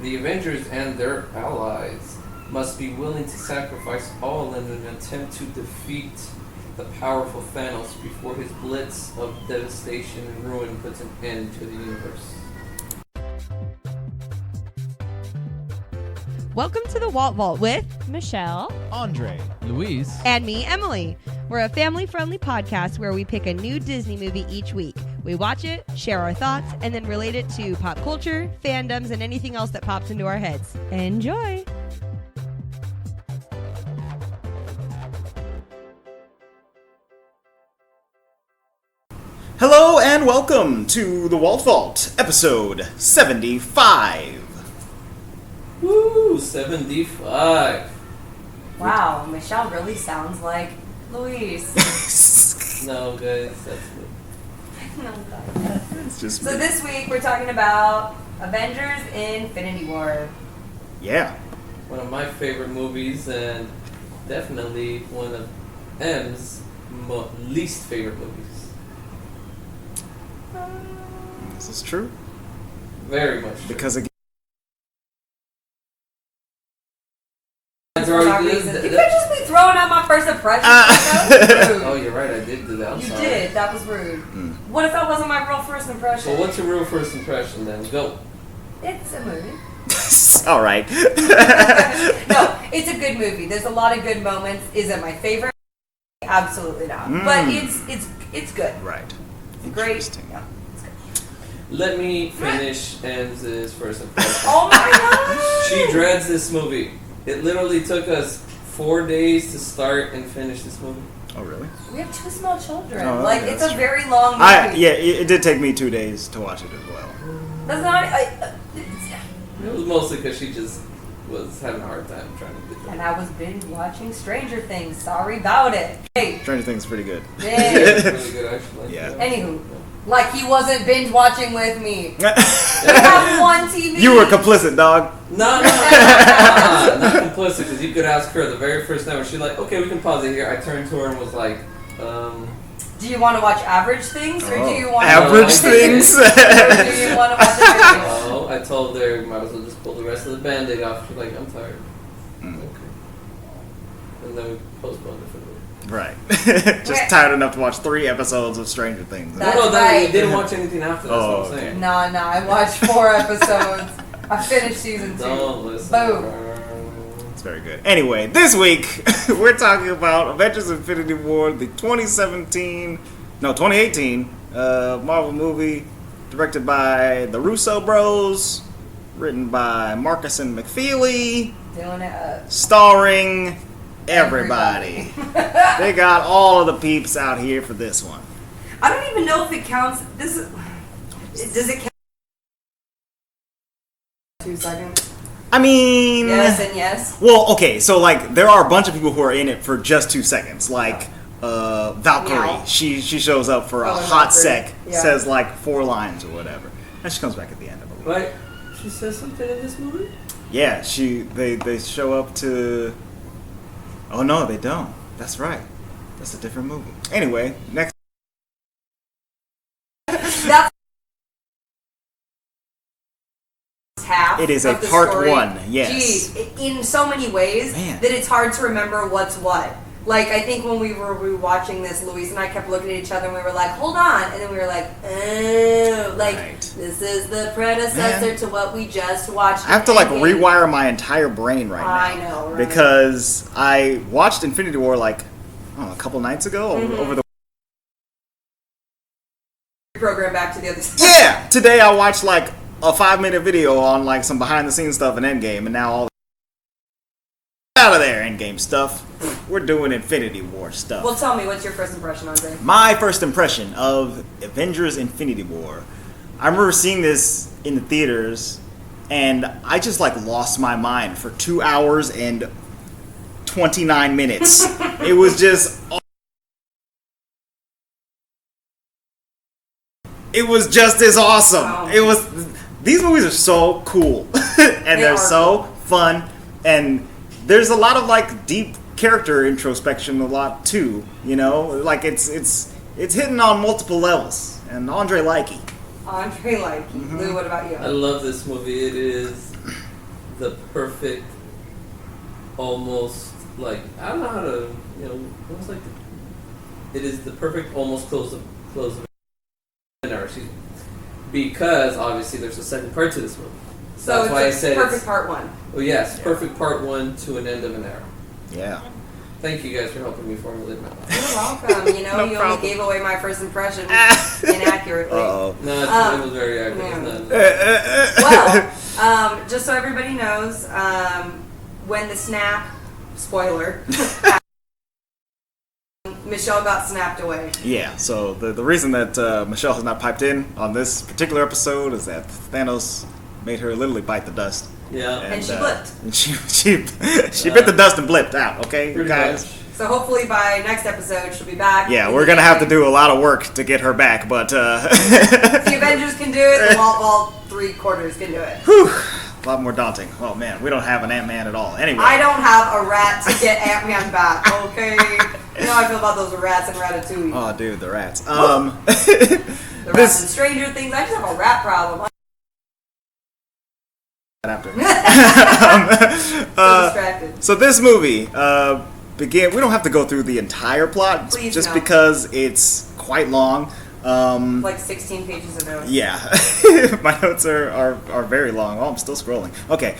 The Avengers and their allies must be willing to sacrifice all in an attempt to defeat the powerful Thanos before his blitz of devastation and ruin puts an end to the universe. Welcome to the Walt Vault with Michelle, Andre, Luis, and me, Emily. We're a family-friendly podcast where we pick a new Disney movie each week. We watch it, share our thoughts, and then relate it to pop culture, fandoms, and anything else that pops into our heads. Enjoy! Hello and welcome to the Walt Vault, episode 75. Woo, 75. wow, Michelle really sounds like Luis. No, guys, that's me. It's just So me. this week we're talking about Avengers Infinity War. Yeah. One of my favorite movies, and definitely one of M's least favorite movies. This is true. Very much. Because again, For no reason. You can't just be throwing out my first impression. That was rude. Oh, you're right, I did do that. I'm You sorry. did. That was rude. What if that wasn't my real first impression? So what's your real first impression then? Go. It's a movie. all right. No, it's a good movie. There's a lot of good moments. Is it my favorite? Absolutely not. But it's good. Right. It's great. Interesting. Yeah. Let me finish M's first impression. Oh my god! She dreads this movie. It literally took us 4 days to start and finish this movie. Oh, really? We have two small children. Oh, like okay, it's that's a true. very long movie. Yeah, it did take me 2 days to watch it as well. That's not. It was mostly because she just was having a hard time trying to get And that. I was binge watching Stranger Things. Sorry about it. Hey, Stranger Things is pretty good. Yeah, it's really good actually. Yeah. Anywho, like he wasn't binge watching with me. We have one TV. You were complicit, dog. No, not complicit, because you could ask her the very first night when she's like, okay, we can pause it here. I turned to her and was like, Do you want to watch Average Things, or do you want Average to Things? Or do you want to watch it? no. I told her, might as well just pull the rest of the Band-Aid off. She's like, I'm tired. Okay. And then we postponed it for the week. Right. Just tired enough to watch 3 episodes of Stranger Things. That's no, right. we didn't watch anything after. That's what I'm okay. saying. No, I watched 4 episodes. I finished season 2. Don't listen. Boom. It's very good. Anyway, this week we're talking about Avengers Infinity War, the 2018 Marvel movie directed by the Russo Bros, written by Marcus and McFeely, Doing it up. starring everybody. They got all of the peeps out here for this one. I don't even know if it counts. Does it count? 2 seconds. I mean... Yes and yes. Well, okay, so like there are a bunch of people who are in it for just 2 seconds. Like Valkyrie, Meow. she shows up for a Oh, hot Valkyrie. sec, Yeah. says like 4 lines or whatever, and she comes back at the end of it. Right? She says something in this movie? Yeah, they show up to. Oh no, they don't. That's right. That's a different movie. Anyway, next. That's half. It is of a the part story. 1. Yes. Geez, in so many ways Man. that it's hard to remember what's what. Like, I think when we were rewatching this, Luis and I kept looking at each other and we were like, hold on. And then we were like, oh, like, Right. this is the predecessor to what we just watched. I have to like And- rewire my entire brain right now. I know, right? Because I watched Infinity War like a couple nights ago Mm-hmm. over the. program back to the other side. Yeah! Today I watched like a 5-minute video on like some behind the scenes stuff in Endgame, and now all out of there Endgame stuff. We're doing Infinity War stuff. Well, tell me, what's your first impression, Andre? My first impression of Avengers Infinity War. I remember seeing this in the theaters, and I just like lost my mind for 2 hours and 29 minutes. It was just. It was just as awesome. Wow. It was. These movies are so cool, and they're are so fun, and there's a lot of like deep character introspection, a lot too. You know, like it's hitting on multiple levels. And Andre Likey. Andre, like, Lou, what about you? I love this movie. It is the perfect, almost like I don't know how to almost like it is the perfect almost close of an era. Because obviously there's a second part to this movie. So that's it's why I said perfect part one. Oh yes, perfect part one to an end of an era. Yeah. Thank you guys for helping me formulate my thoughts. You're welcome. You No only problem. gave away my first impression inaccurately. Uh-oh. No, it was very accurate. yeah. Well, just so everybody knows, when the snap, spoiler, Michelle got snapped away. Yeah, so the reason that Michelle has not piped in on this particular episode is that Thanos made her literally bite the dust. Yeah. And she blipped. And she bit the dust and blipped out, okay, Pretty guys? much. So hopefully by next episode she'll be back. Yeah, we're going to have to do a lot of work to get her back, but... If the Avengers can do it, the Walt 3/4 can do it. Whew, a lot more daunting. Oh, man, we don't have an Ant-Man at all. Anyway. I don't have a rat to get Ant-Man back, okay? You know how I feel about those rats in Ratatouille. Oh, dude, the rats. The rats in Stranger Things. I just have a rat problem. After. So distracted. So this movie we don't have to go through the entire plot, Please, just no. because it's quite long. Like 16 pages of notes. Yeah, my notes are very long. Oh, I'm still scrolling. Okay,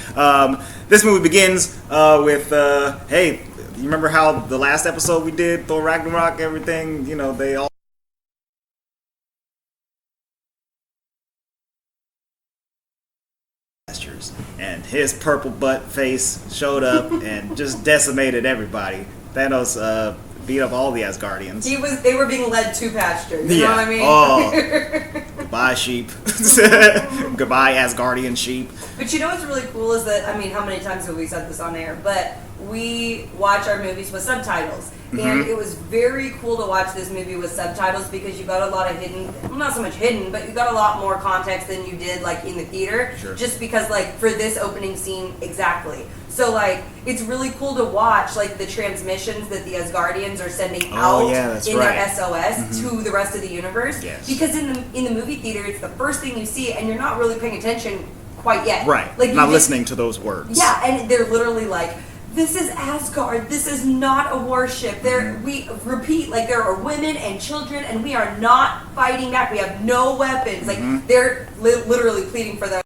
this movie begins with hey, you remember how the last episode we did Thor Ragnarok, everything? You know, they all. And his purple butt face showed up and just decimated everybody. Thanos beat up all the Asgardians. They were being led to pasture. You know what I mean? Oh, goodbye sheep. Goodbye Asgardian sheep. But you know what's really cool is that, I mean, how many times have we said this on air? But we watch our movies with subtitles. And it was very cool to watch this movie with subtitles because you got a lot of hidden, well, not so much hidden, but you got a lot more context than you did, like, in the theater. Sure. Just because, like, for this opening scene, exactly. So, like, it's really cool to watch, like, the transmissions that the Asgardians are sending out in their SOS to the rest of the universe. Yes. Because in the movie theater, it's the first thing you see, and you're not really paying attention quite yet. Right. Like, Not listening to those words. Yeah, and they're literally like, this is Asgard. This is not a warship. We repeat, like, there are women and children, and we are not fighting back. We have no weapons. Like, they're literally pleading for their.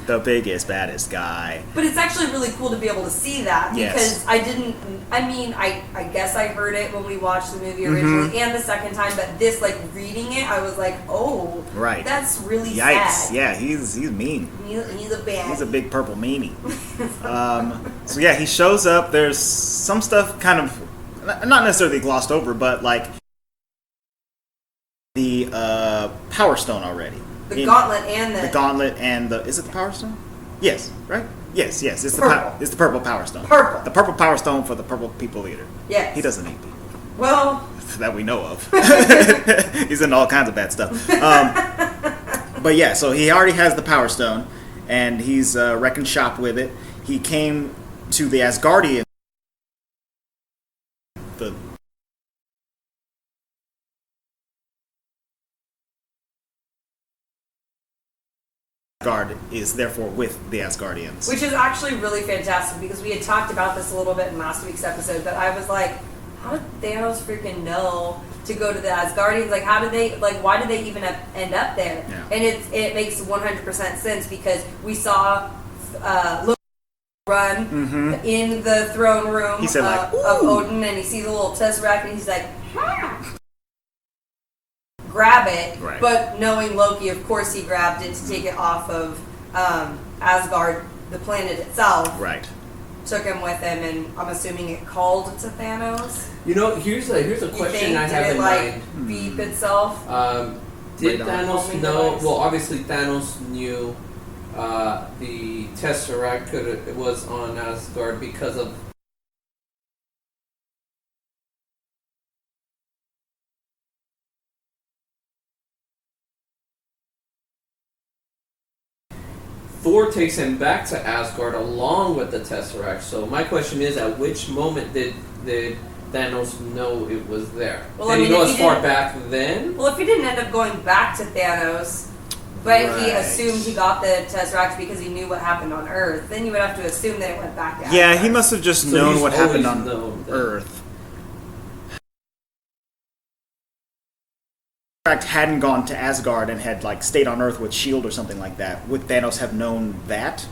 The biggest, baddest guy. But it's actually really cool to be able to see that because I guess I heard it when we watched the movie originally and the second time, but this, like, reading it, I was like, oh, Right. that's really Yikes. sad. Yeah, he's mean. He's a bad. He's a big purple meanie. So yeah, he shows up. There's some stuff kind of not necessarily glossed over, but like the Power Stone already. The gauntlet and the gauntlet and the is it the Power Stone? Yes, right? Yes. It's Purple. it's the purple Power Stone. Purple. The purple Power Stone for the purple people eater. Yes. He doesn't eat people Well, that we know of. He's into all kinds of bad stuff. But yeah, so he already has the Power Stone, and he's wrecking shop with it. He came to the Asgardian. The Asgard is therefore with the Asgardians. which is actually really fantastic because we had talked about this a little bit in last week's episode, but I was like, how did Thanos freaking know to go to the Asgardians? Like, how did they, like, why did they even end up there? Yeah. And it makes 100% sense because we saw Loki run in the throne room He said, like, of "Ooh." Odin, and he sees a little tesseract, and he's like, grab it, Right. but knowing Loki, of course he grabbed it to take it off of Asgard, the planet itself. Right. Took him with him, and I'm assuming it called to Thanos. You know, here's a You question think, I did have it in like mind. beep itself? Did Radar. Thanos Homing know? device. Well, obviously Thanos knew the Tesseract it was on Asgard because of Thor takes him back to Asgard along with the Tesseract. So my question is, at which moment did Thanos know it was there? Well, Did I mean, he know if as he far didn't- back then? Well, if he didn't end up going back to Thanos, but he Right. assumed he got the Tesseract because he knew what happened on Earth, then you would have to assume that it went back to Yeah, Asgard. he must have just So known he's what happened on always known that. Earth. Tesseract hadn't gone to Asgard and had like stayed on Earth with Shield or something like that. Would Thanos have known that?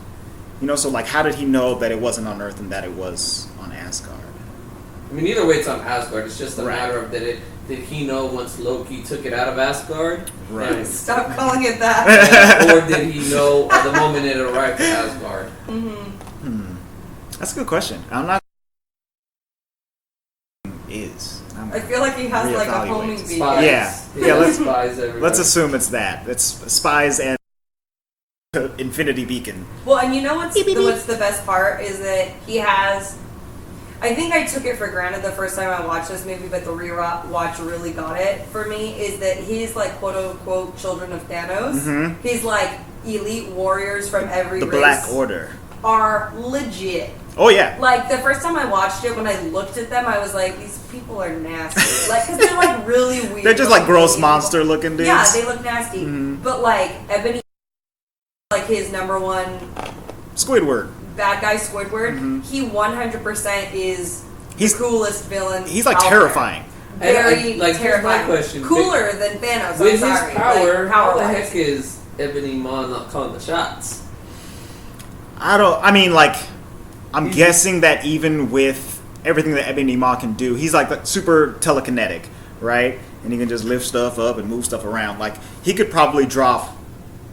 You know, so like, how did he know that it wasn't on Earth and that it was on Asgard? I mean, either way, it's on Asgard. It's just a Right. matter of did he know once Loki took it out of Asgard? Right. And- Stop calling it that. or did he know at the moment it arrived to Asgard? That's a good question. I'm not. I'm I feel like he has like a reevaluate. homing beacon. Spies. Yeah. He Yeah, has let's- spies everywhere. Let's assume it's that. It's spies and Infinity Beacon. Well, and you know what's the best part is that he has. I think I took it for granted the first time I watched this movie, but the rewatch really got it for me. Is that he's like quote unquote children of Thanos? Mhm. He's like elite warriors from every The race Black Order. are legit. Oh yeah. Like the first time I watched it, when I looked at them, I was like, these people are nasty. Like, because they're like really weird. They're just like gross looking. monster looking dudes. Yeah, they look nasty. Mhm. But like Ebony, like his number one Squidward. bad guy Squidward, he 100% is He's- the coolest villain. He's like out there. terrifying. And I- Very like, here's my terrifying. question. Cooler than Thanos. With I'm his sorry. power, like, how the power-wise. heck is Ebony Maw not calling the shots? I mean, like, I'm He's- guessing that even with everything that Ebony Maw can do, he's like super telekinetic, right? And he can just lift stuff up and move stuff around. Like, he could probably drop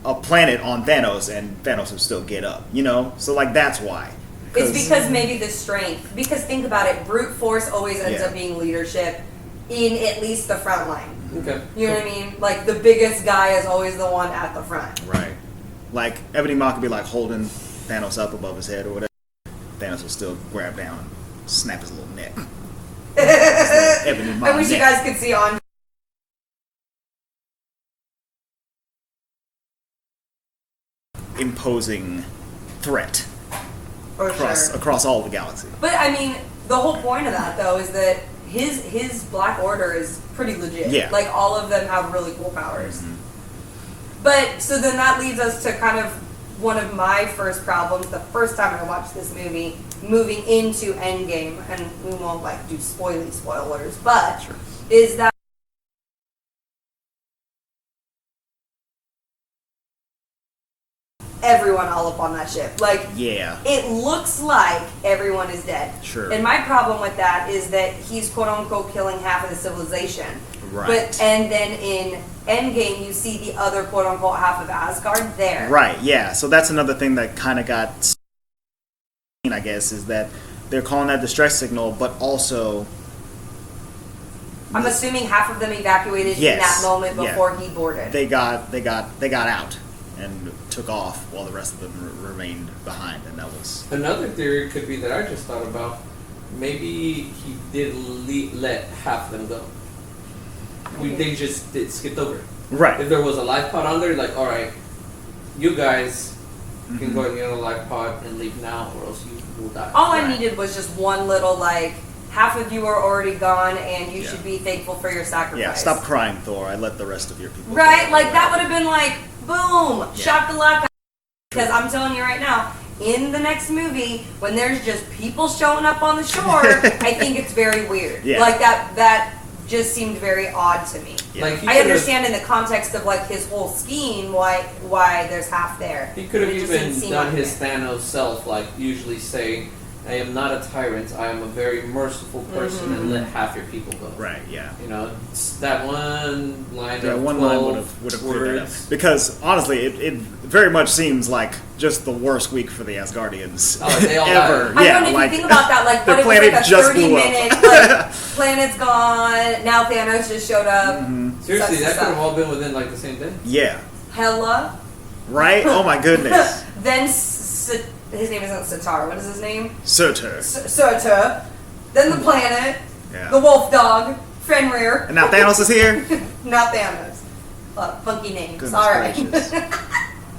a planet on Thanos and Thanos would still get up, you know? So, like, that's why. It's because maybe the strength. Because think about it, brute force always ends Yeah. up being leadership in at least the front line. Okay. You know what I mean? Like the biggest guy is always the one at the front. Right. Like, Ebony Maw could be, like, holding Thanos up above his head or whatever. Thanos will still grab down and snap his little neck. His little Ebony Maw I wish you neck. guys could see on. Imposing threat For across sure. across all the galaxy. But I mean, the whole point of that though is that his Black Order is pretty legit. Yeah. Like all of them have really cool powers. But so then that leads us to kind of one of my first problems the first time I watched this movie, moving into Endgame, and we won't like do spoilers, but Sure. is that everyone all up on that ship. Like Yeah. it looks like everyone is dead. Sure. And my problem with that is that he's quote unquote killing half of the civilization. Right. But and then in Endgame you see the other quote unquote half of Asgard there. Right, yeah. So that's another thing that kind of got, I guess, is that they're calling that distress signal, but also, I'm assuming half of them evacuated in Yes, that moment yeah. before he boarded. they got out and took off while the rest of them remained behind, and that was Another theory could be that I just thought about. Maybe he did let half of them go. They just skipped over it. right. If there was a life pod on there, like, all right, you guys can go and get on a life pod and leave now, or else you will die. All I Right. needed was just one little like half of you are already gone and you Yeah. should be thankful for your sacrifice. Yeah, stop crying, Thor. I let the rest of your people Right? go. Like that would have been like boom, Yeah. shakalaka. Because I'm telling you right now, in the next movie, when there's just people showing up on the shore, I think it's very weird. Yeah. Like that just seemed very odd to me. Yeah. Like he I could've- understand in the context of like his whole scheme why there's half there. He could have It just even didn't seem done like his it. Thanos self, like usually say, I am not a tyrant, I am a very merciful person, and let half your people go. Right, yeah. You know, it's that one line Yeah, of one 12 line would have cleared that up. words. Because honestly, it very much seems like just the worst week for the Asgardians Oh, they all ever. died. I Yeah, know, and if like you think about that, like their what it was planet like a just 30 blew up. minute like, planet's gone, now Thanos just showed up. Seriously, sucks that to could have suck. all been within like the same day. yeah, Hella. right. Oh my goodness, Then his name isn't Sitar. What is his name? Surtur. Surtur. Then the planet. Yeah. The wolf dog. Fenrir. And now Thanos is here. Not Thanos. Funky names. Goodness All right. gracious.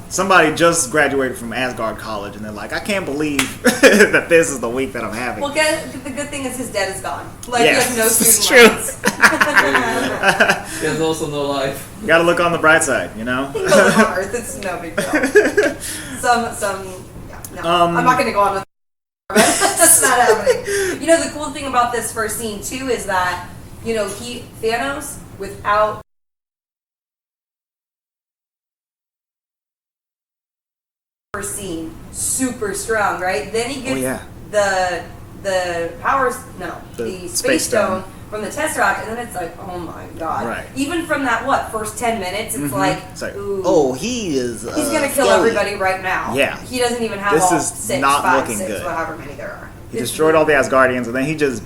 somebody just graduated from Asgard College, and they're like, I can't believe that this is the week that I'm having. Well, the good thing is his debt is gone. Like, Yeah, he has no it's student true. loans. There's also no life. You gotta look on the bright side, you know? He goes on Earth. It's no big deal. Yeah, no. I'm not going to go on with that's not happening. You know, the cool thing about this first scene, too, is that, you know, Thanos, without first scene, super strong, right? Then he gets the powers, the space stone from the Tesseract, and then it's like, oh my god. Right. Even from that, first 10 minutes, it's like, ooh. oh, he's He's gonna kill everybody right now. Yeah. He doesn't even have This all is 6, not 5, looking 6, good. however many there are. He destroyed all the Asgardians, and then he just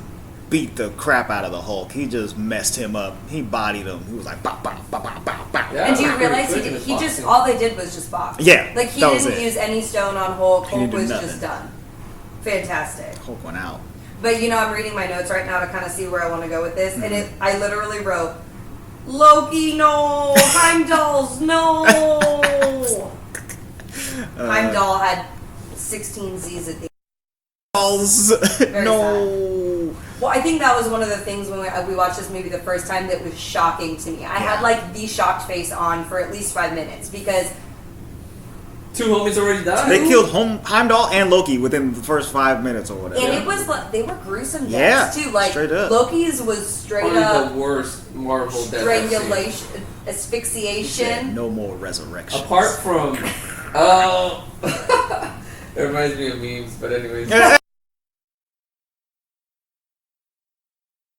beat the crap out of the Hulk. He just messed him up. He bodied him. He was like, bow, bow, bow, bow, bow, bow. Yeah, And do you pretty realize quick in his he just, boxing. all they did was just box. Yeah, Like, he that was didn't it. use any stone on Hulk. He Hulk didn't do was nothing. just done. Fantastic. Hulk went out. But, you know, I'm reading my notes right now to kind of see where I want to go with this. And I literally wrote, Loki, no! Heimdall's, no! Heimdall had 16 Z's at the Very No. Well, I think that was one of the things when we watched this movie the first time that was shocking to me. I had like the shocked face on for at least 5 minutes because 2 homies already died. They killed Heimdall and Loki within the first 5 minutes or whatever. and it was like they were gruesome Yeah, deaths too. Like straight up. Loki's was straight Probably up the worst Marvel death I've seen. strangulation, He said, asphyxiation. no more resurrection. Apart from, it reminds me of memes. But anyways,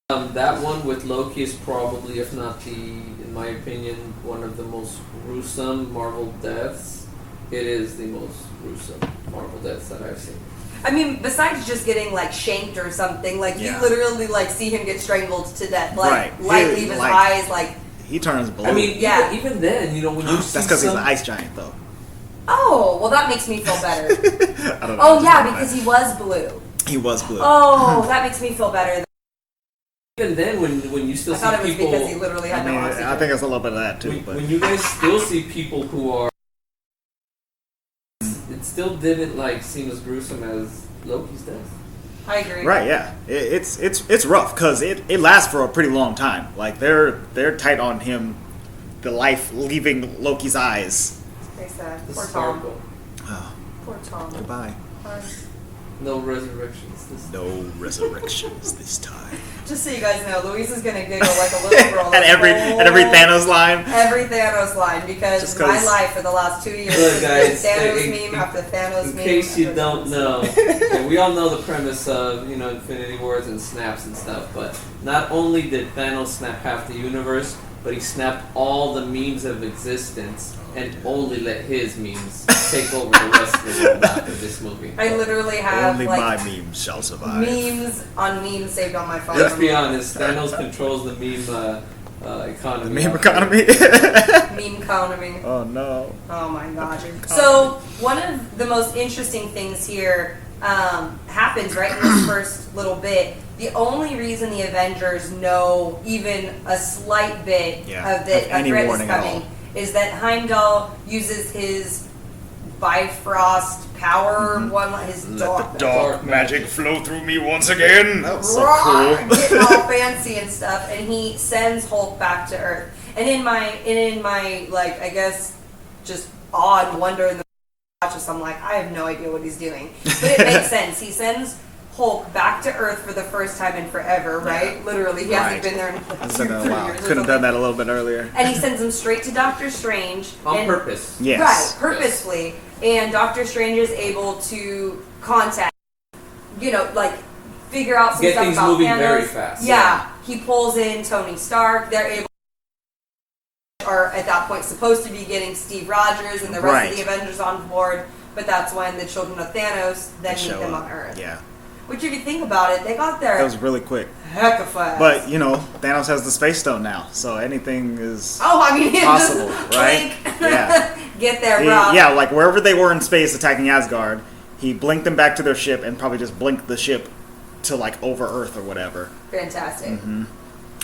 that one with Loki is probably, if not in my opinion, one of the most gruesome Marvel deaths. It is the most gruesome Marvel deaths that I've seen. I mean, besides just getting like shanked or something, like Yeah. you literally like see him get strangled to death, like Right. light He- leave his like- eyes, like He turns blue. I mean, Yeah. even then, you know, when you see that's because he's some- an ice giant, though. oh, well that makes me feel better. I don't know. Oh yeah, because he was blue. he was blue. Oh, that makes me feel better. even then, when you still I see thought it was people, because he literally had I mean, no oxygen. I think it's a little bit of that too. when, But when you guys still see people who are, it still didn't like seem as gruesome as Loki's death. I agree. right, yeah, it's rough because it lasts for a pretty long time. Like they're tight on him, the life leaving Loki's eyes. Very sad. The Poor Tom. sparkle. Oh, Poor Tom. goodbye. No resurrections. No resurrections this time. Just so you guys know, Louise is gonna giggle like a little girl. at every Thanos line. Every Thanos line because Just my 'cause- life for the last 2 years Look, has guys, been Thanos in- meme after Thanos In meme. case you after don't Thanos. know, and we all know the premise of Infinity Wars and snaps and stuff, but not only did Thanos snap half the universe, but he snapped all the memes of existence and only let his memes take over the rest of the world after this movie. I literally have Only like my memes shall survive. memes on memes saved on my phone. Let's be honest, Thanos controls the meme economy. Meme out economy. Meme economy. Oh no. Oh my gosh. Meme So one of the most interesting things here happens right in this first little bit. The only reason the Avengers know even a slight bit Yeah, of that of any a threat is warning at coming all. is that Heimdall uses his Bifrost power, his dark, dark magic flow through me once again. That was so roar, cool. getting all fancy and stuff, and he sends Hulk back to Earth. And in my like I guess just awe and wonder in the watch this, I'm like, I have no idea what he's doing, but it makes sense. He sends Hulk back to Earth for the first time in forever, right? Literally, he hasn't Right. been there in like It's 2 been a 3 while. years. or Couldn't have done something. that a little bit earlier. And he sends him straight to Doctor Strange on and- purpose. Yes. Right, purposefully. And Doctor Strange is able to contact, like figure out some Get stuff things about moving Thanos. very fast. Yeah, he pulls in Tony Stark. They're able, are at that point supposed to be getting Steve Rogers and the rest of the Right. Avengers on board. But that's when the children of Thanos then meet Show them up. on Earth. Yeah. Which, if you think about it, they got there That was really quick. heck of fast. But, Thanos has the Space Stone now, so anything is oh, I mean, possible, just right? blink. Yeah. Get there, He- bro. yeah, like wherever they were in space attacking Asgard, he blinked them back to their ship and probably just blinked the ship to like over Earth or whatever. Fantastic. Or 'Cause it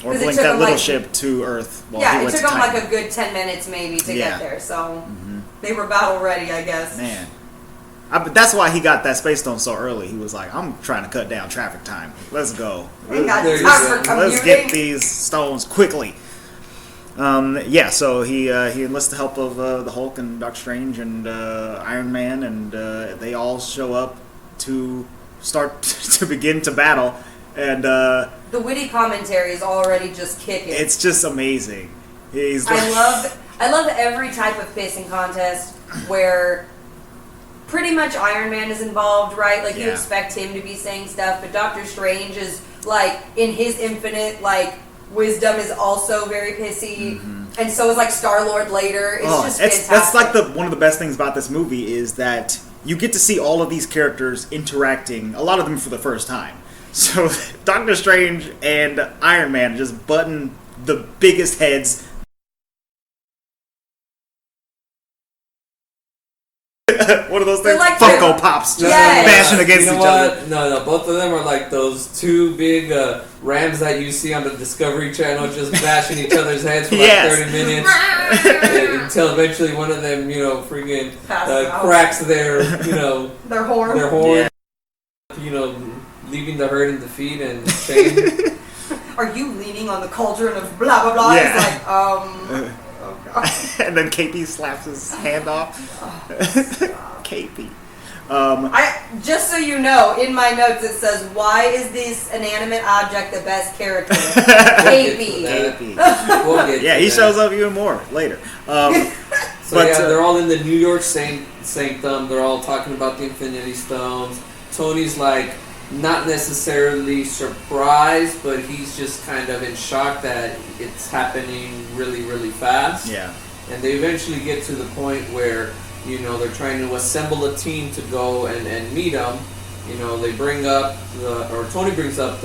blinked took that him, little like- ship to Earth while Yeah, he it went took to them Titan. like a good 10 minutes maybe to Yeah. get there. So They were battle ready, I guess. Man. But that's why he got that space stone so early. He was like, I'm trying to cut down traffic time. Let's go. Ain't got There you time go. for Let's commuting. get these stones quickly. So he enlists the help of the Hulk and Doctor Strange and Iron Man, and they all show up to start to begin to battle. And The witty commentary is already just kicking. it's just amazing. He's like, I love every type of pissing contest where pretty much Iron Man is involved, right? Like, you Yeah. expect him to be saying stuff, but Doctor Strange is, like, in his infinite, like, wisdom is also very pissy. And so is, like, Star-Lord later. It's just fantastic. that's like one of the best things about this movie is that you get to see all of these characters interacting, a lot of them for the first time. So Doctor Strange and Iron Man just button the biggest heads. One of those They're things, like Funko the- Pops, just Yes. bashing against you know each what? other. No, both of them are like those two big rams that you see on the Discovery Channel, just bashing each other's heads for like Yes. 30 minutes until eventually one of them, freaking Passes out. cracks their, Their horn. their horn, Yeah. leaving the herd in defeat and shame. Are you leaning on the cauldron of blah, blah, blah? Yeah. It's like, oh, God. And then KP slaps his hand off. KP. Just so you know, in my notes it says, why is this inanimate object the best character? KB. KP. We'll get Yeah, to he that. shows up even more later. So But, they're all in the New York Sanctum. They're all talking about the Infinity Stones. Tony's like not necessarily surprised, but he's just kind of in shock that it's happening really, really fast. Yeah. And they eventually get to the point where they're trying to assemble a team to go and meet him. They bring up Tony brings up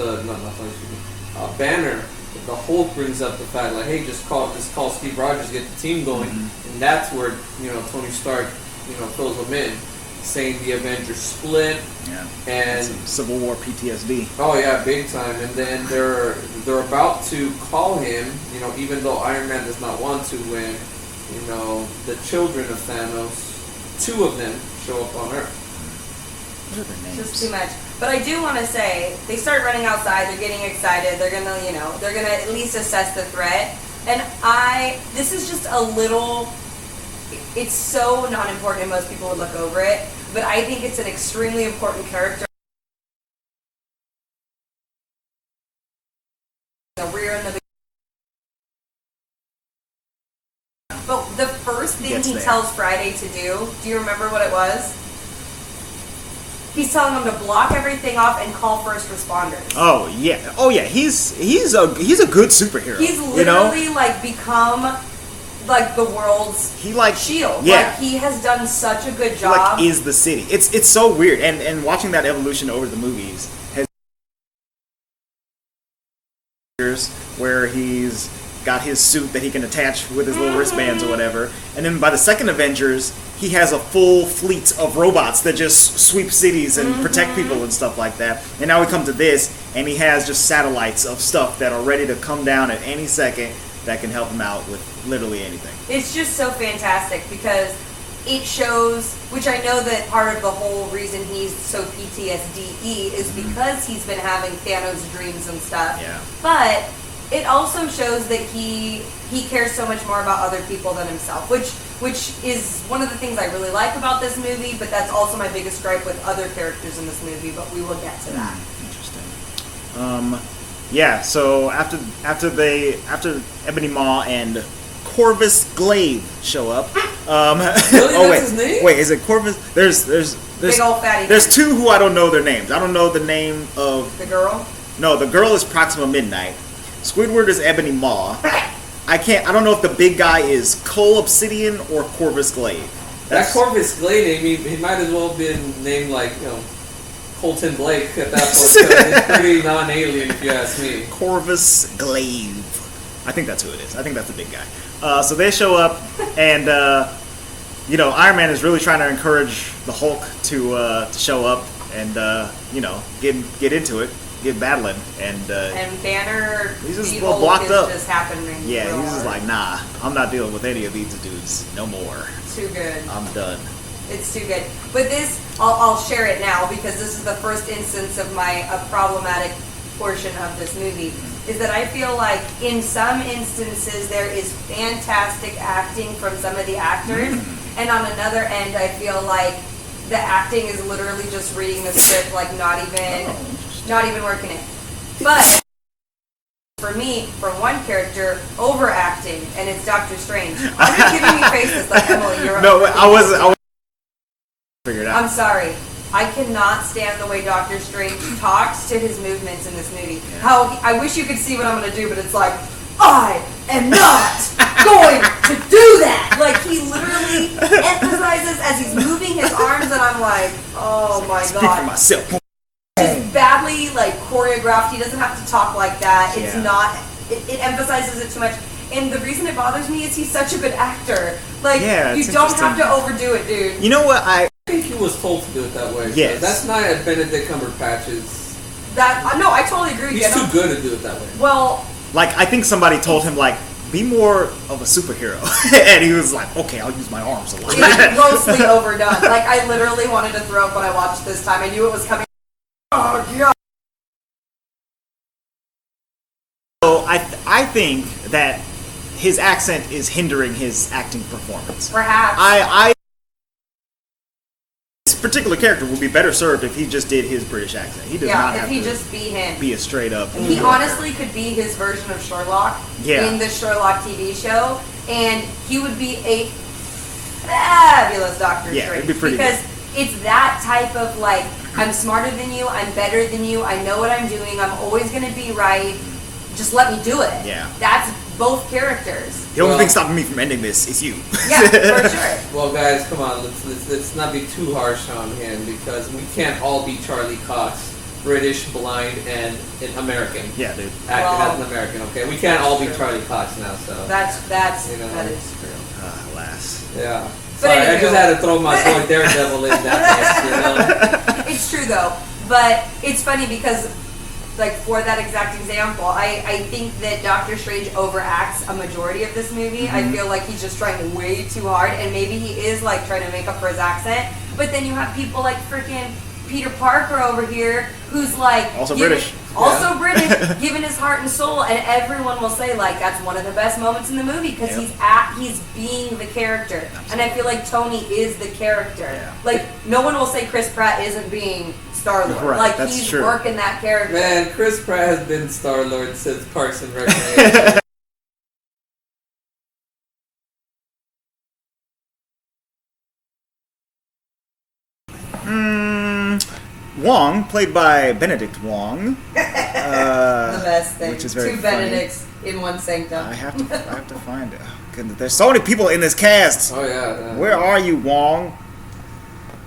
Banner. The Hulk brings up the fact, like, hey, just call Steve Rogers, get the team going, and that's where Tony Stark fills them in, saying the Avengers split, Yeah. and Some Civil War PTSD. oh yeah, big time. And then they're about to call him, even though Iron Man does not want to. When the children of Thanos, two of them show up on Earth. What are their names? Just too much. But I do want to say, they start running outside, they're getting excited, they're gonna at least assess the threat. And this is just a little, it's so not important and most people would look over it, but I think it's an extremely important character. Rear in the But the first thing Gets he there. tells Friday to do you remember what it was? He's telling them to block everything off and call first responders. Oh yeah. He's a good superhero. He's literally become like the world's shield. Yeah. Like, he has done such a good He, job. is the city. It's so weird. And watching that evolution over the movies has where he's got his suit that he can attach with his little wristbands or whatever. And then by the second Avengers, he has a full fleet of robots that just sweep cities and protect people and stuff like that. And now we come to this, and he has just satellites of stuff that are ready to come down at any second that can help him out with literally anything. It's just so fantastic because it shows, which I know that part of the whole reason he's so PTSD is because he's been having Thanos dreams and stuff. Yeah. But it also shows that he cares so much more about other people than himself, which is one of the things I really like about this movie, but that's also my biggest gripe with other characters in this movie, but we will get to that. Interesting. Yeah, so after Ebony Maw and Corvus Glaive show up. Really? That's his name? Wait, is it Corvus? There's Big old fatty There's thing. two who I don't know their names. I don't know the name of The girl? No, the girl is Proxima Midnight. Squidward is Ebony Maw. I don't know if the big guy is Cole Obsidian or Corvus Glaive. That Corvus Glaive, he might as well have been named Colton Blake at that point. 'Cause it's pretty non-alien, if you ask me. Corvus Glaive. I think that's who it is. I think that's the big guy. So they show up, and Iron Man is really trying to encourage the Hulk to show up and get into it. get battling, and Banner, he's just the well Hulk blocked is up. just happening. Yeah, real he's just hard. like, nah, I'm not dealing with any of these dudes no more. Too good. I'm done. It's too good. But this, I'll share it now because this is the first instance of a problematic portion of this movie. Is that I feel like in some instances there is fantastic acting from some of the actors, and on another end I feel like the acting is literally just reading the script, like not even working it. But for me, from one character, overacting, and it's Doctor Strange. I'm just giving me faces like Emily. You're No, I wasn't figured out. I'm sorry. I cannot stand the way Doctor Strange talks to his movements in this movie. How I wish you could see what I'm going to do, but it's like, I am not going to do that. Like he literally emphasizes as he's moving his arms, and I'm like, oh my Speak god. for myself. It's badly like choreographed. He doesn't have to talk like that. It's Yeah. not. It emphasizes it too much. And the reason it bothers me is he's such a good actor. Like Yeah, you it's don't have interesting. to overdo it, dude. You know what? I think he was told to do it that way. Yes. So that's not at Benedict Cumberbatch's. No, I totally agree. He's too good to do it that way. Well, Like, I think somebody told him, like, be more of a superhero. And he was like, okay, I'll use my arms a lot. it's grossly overdone. Like I literally wanted to throw up when I watched this time. I knew it was coming. Oh god. So I think that his accent is hindering his acting performance. Perhaps. This particular character would be better served if he just did his British accent. He does not if have he to just be him. be a straight up. He honestly could be his version of Sherlock in the Sherlock TV show, and he would be a fabulous Doctor Yeah, Strange. it'd be pretty because it's that type of like, I'm smarter than you, I'm better than you, I know what I'm doing, I'm always going to be right, just let me do it. Yeah. That's both characters. The only thing stopping me from ending this is you. Yeah, for sure. Well, guys, come on. Let's not be too harsh on him because we can't all be Charlie Cox, British, blind, and an American. Yeah, dude. Acting as an American, okay? We can't all be Charlie Cox now, so. That's that is true. Alas. Yeah. But Sorry, I anyway. just had to throw my boy Daredevil in that mess, you know? It's true though, but it's funny because, like, for that exact example, I think that Doctor Strange overacts a majority of this movie. I feel like he's just trying way too hard, and maybe he is like trying to make up for his accent. But then you have people like freaking Peter Parker over here, who's like Also British. also British, giving his heart and soul, and everyone will say like that's one of the best moments in the movie because he's being the character, and I feel like Tony is the character. Yeah. Like no one will say Chris Pratt isn't being Star-Lord. Right, like that's he's true. working that character. Man, Chris Pratt has been Star-Lord since Parks and Recreation. Wong, played by Benedict Wong. The best thing. Which is very Two funny. Benedicts in one sanctum. I have to find it. Goodness, there's so many people in this cast. Oh, yeah. Where are you, Wong?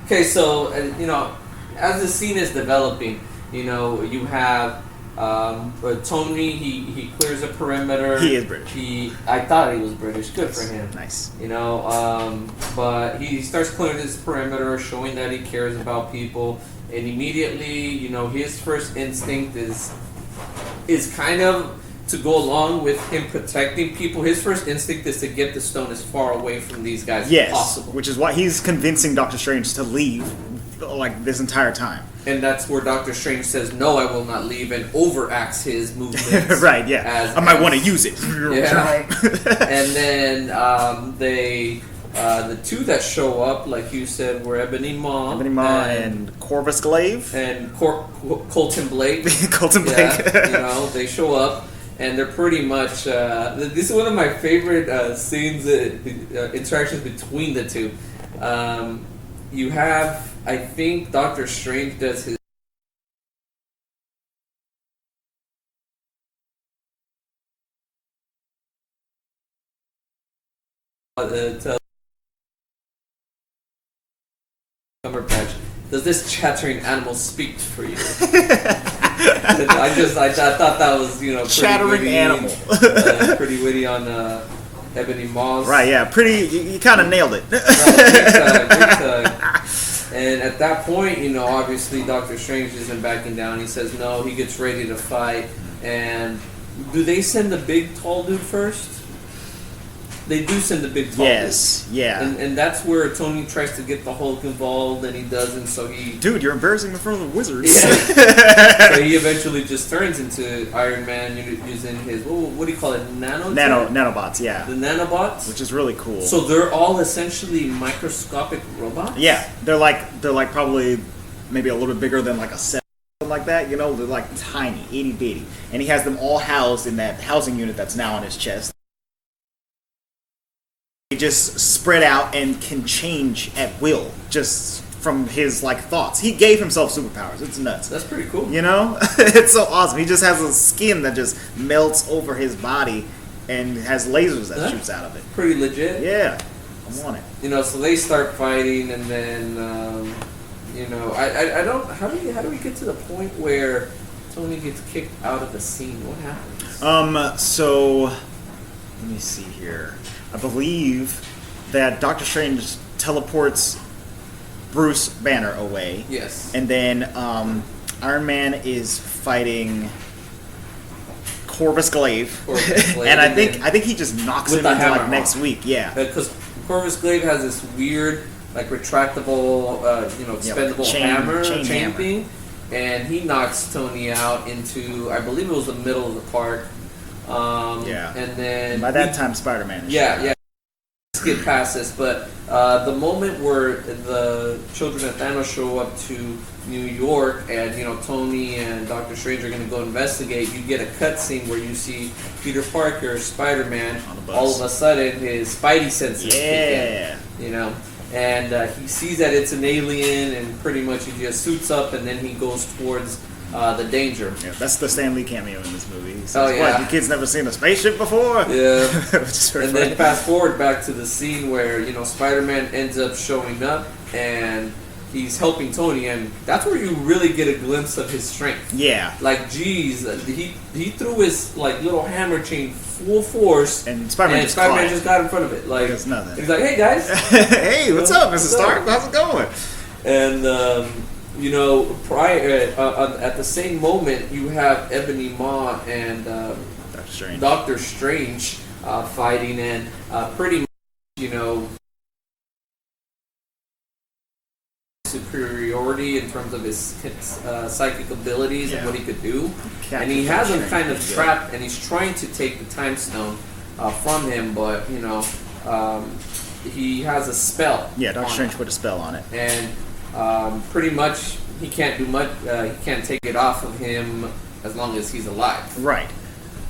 Okay, so, you know, as the scene is developing, you know, you have Tony, he clears a perimeter. He is British. I thought he was British. Good for him. Nice. You know, but he starts clearing his perimeter, showing that he cares about people, and immediately, you know, his first instinct is kind of to go along with him protecting people. His first instinct is to get the stone as far away from these guys as possible. Which is why he's convincing Doctor Strange to leave, like, this entire time. And that's where Doctor Strange says, "No, I will not leave," and overacts his movements. Right, yeah. I might want to use it. Yeah. And then the two that show up, like you said, were Ebony Maw, and Corvus Glaive. and Colton Blake. Colton Blake. Yeah, you know, they show up. And they're pretty much. This is one of my favorite scenes, interactions between the two. You have, I think, Doctor Strange does his. Cumberbatch, does this chattering animal speak for you? I thought that was, you know, pretty Chattering witty, animal. pretty witty on Ebony Maw's. Right, yeah. Pretty, you kind of nailed it. Big time. And at that point, you know, obviously Doctor Strange isn't backing down. He says no. He gets ready to fight. And do they send the big tall dude first? They do send the big tall dude. Yeah. And that's where Tony tries to get the Hulk involved, and he doesn't. So he, dude, you're embarrassing in front of the wizards. Yeah. So he eventually just turns into Iron Man using his what do you call it? Nanobots. Yeah. The nanobots, which is really cool. So they're all essentially microscopic robots. Yeah, they're like probably maybe a little bit bigger than like a cell, something like that. You know, they're like tiny, itty bitty, and he has them all housed in that housing unit that's now on his chest. They just spread out and can change at will, just from his like thoughts. He gave himself superpowers. It's nuts. That's pretty cool. You know, it's so awesome. He just has a skin that just melts over his body and has lasers that shoots out of it. Pretty legit. Yeah, I want it. You know, so they start fighting, and then you know, I don't. How do we get to the point where Tony gets kicked out of the scene? What happens? So let me see here. I believe that Doctor Strange teleports Bruce Banner away. Yes. And then Iron Man is fighting Corvus Glaive. And I think he just knocks him into like next week. Yeah. Because Corvus Glaive has this weird, like retractable, expendable chain thing, and he knocks Tony out into, I believe it was the middle of the park. And then by that time, Spider-Man. Skip past this, but the moment where the children of Thanos show up to New York, and you know Tony and Doctor Strange are going to go investigate, you get a cutscene where you see Peter Parker, Spider-Man, all of a sudden his Spidey senses kick in, you know, and he sees that it's an alien, and pretty much he just suits up, and then he goes towards the danger. Yeah, that's the Stan Lee cameo in this movie. He says, oh yeah, what, you kids never seen a spaceship before? Yeah. And then fast forward back to the scene where you know Spider-Man ends up showing up and he's helping Tony, and that's where you really get a glimpse of his strength. Yeah. Like, geez, he threw his like little hammer chain full force, and Spider-Man just got in front of it. Like, it's nothing. He's like, "Hey guys, hey, what's up, Mr. Stark? How's it going?" And you know, prior at the same moment, you have Ebony Maw and Doctor Strange fighting, and pretty much, you know, superiority in terms of his psychic abilities and what he could do. And he has him kind of trapped, and he's trying to take the Time Stone from him, but you know, he has a spell. Yeah, Doctor Strange put a spell on it, and pretty much he can't do much. He can't take it off of him as long as he's alive. Right,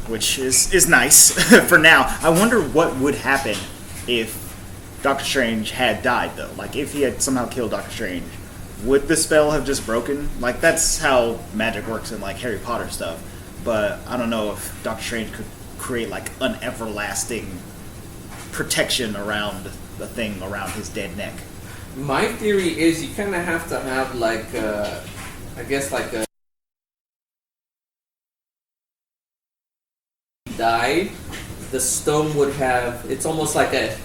which is nice for now. I wonder what would happen if Doctor Strange had died, though. Like, if he had somehow killed Doctor Strange, would the spell have just broken? Like, that's how magic works in, like, Harry Potter stuff. But I don't know if Doctor Strange could create, like, an everlasting protection around the thing around his dead neck. My theory is you kind of have to have, like, I guess, like a... died, the stone would have... It's almost like a...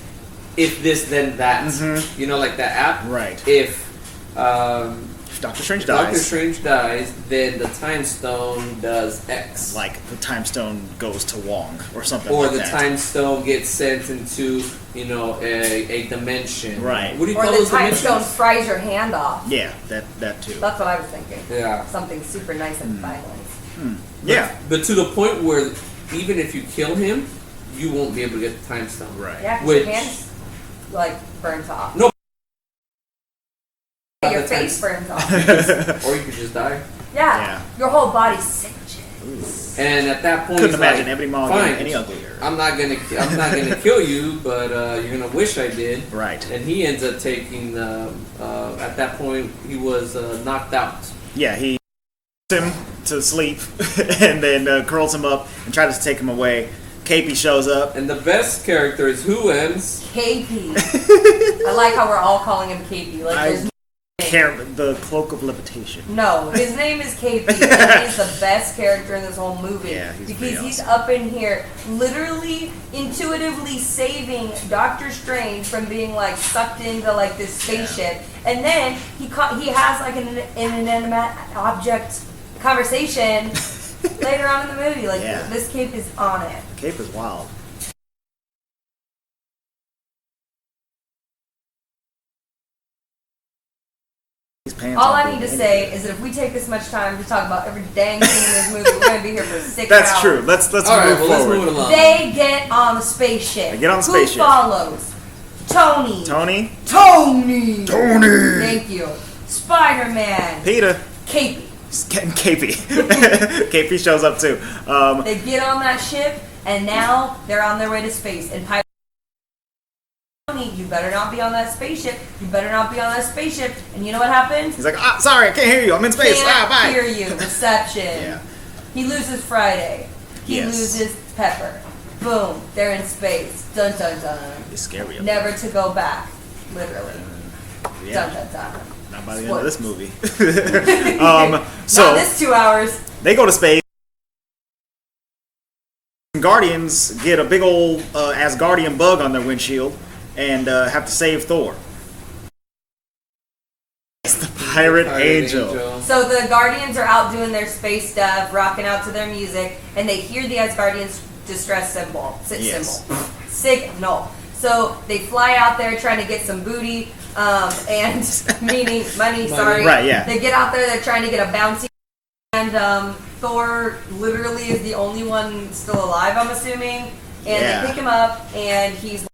if this, then that. Mm-hmm. You know, like that app? Right. If Doctor Strange dies, then the Time Stone does X. Like the Time Stone goes to Wong or something or like that. Or the Time Stone gets sent into, you know, a dimension. Right. What do you or call the those Time dimensions? Stone fries your hand off. Yeah, that too. That's what I was thinking. Yeah. Something super nice and violent. Yeah. But to the point where even if you kill him, you won't be able to get the Time Stone. Right. Yeah, because your hand like burns off. No. Your face burns off. Or you could just die. Yeah. Your whole body singes. And at that point, couldn't he's imagine like, Ebony Maw fine, getting any uglier. I'm not gonna kill you, but you're gonna wish I did. Right. And he ends up taking. At that point, he was knocked out. Yeah, he puts him to sleep and then curls him up and tries to take him away. KP shows up. And the best character is who ends? KP. I like how we're all calling him KP. Like there's The cloak of levitation. No, his name is KP, and he's the best character in this whole movie. Yeah, he's because pretty he's awesome. up in here, literally, intuitively saving Doctor Strange from being like sucked into like this spaceship, and then he has like an inanimate object conversation later on in the movie. Like this cape is on it. The cape is wild. All I need to say is that if we take this much time to talk about every dang thing in this movie, we're going to be here for 6 hours. That's true. Let's All right, move well, forward. let's move it along. They get on the spaceship. They get on the Who spaceship. follows? Tony. Tony. Thank you. Spider-Man. Peter. Capey. KP. KP shows up too. They get on that ship, and now they're on their way to space. And Tony, you better not be on that spaceship. You better not be on that spaceship. And you know what happens? He's like, sorry, I can't hear you. I'm in space. Can't Bye. hear you. Reception. Yeah. He loses Friday. He loses Pepper. Boom. They're in space. Dun dun dun. It's scary. Never to go back. Literally. Yeah. Dun dun dun. Not by the end of this movie. So not this 2 hours. They go to space. Guardians get a big old Asgardian bug on their windshield and have to save Thor. It's the Pirate Angel. So the Guardians are out doing their space stuff, rocking out to their music, and they hear the Asgardians' distress signal. So they fly out there trying to get some booty, and meaning money. Sorry. Right. Yeah. They get out there. They're trying to get a bounty, and Thor literally is the only one still alive. I'm assuming, and they pick him up, and he's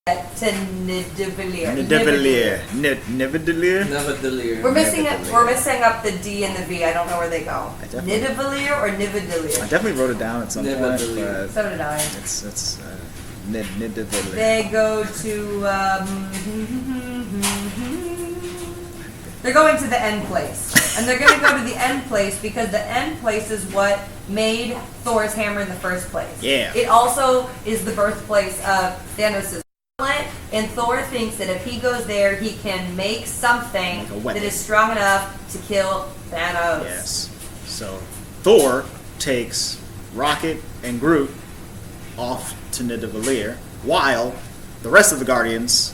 to Nidavellir. Nidavellir. We're missing up the D and the V. I don't know where they go. Nidavellir or Nidavellir? I definitely wrote it down at some point. But so did I. It's Nidavellir. They go to they're going to the end place, and they're going to go to the end place because the end place is what made Thor's hammer in the first place. Yeah. It also is the birthplace of Thanos' gauntlet, and Thor thinks that if he goes there, he can make something that is strong enough to kill Thanos. Yes. So Thor takes Rocket and Groot off to Nidavellir, while the rest of the Guardians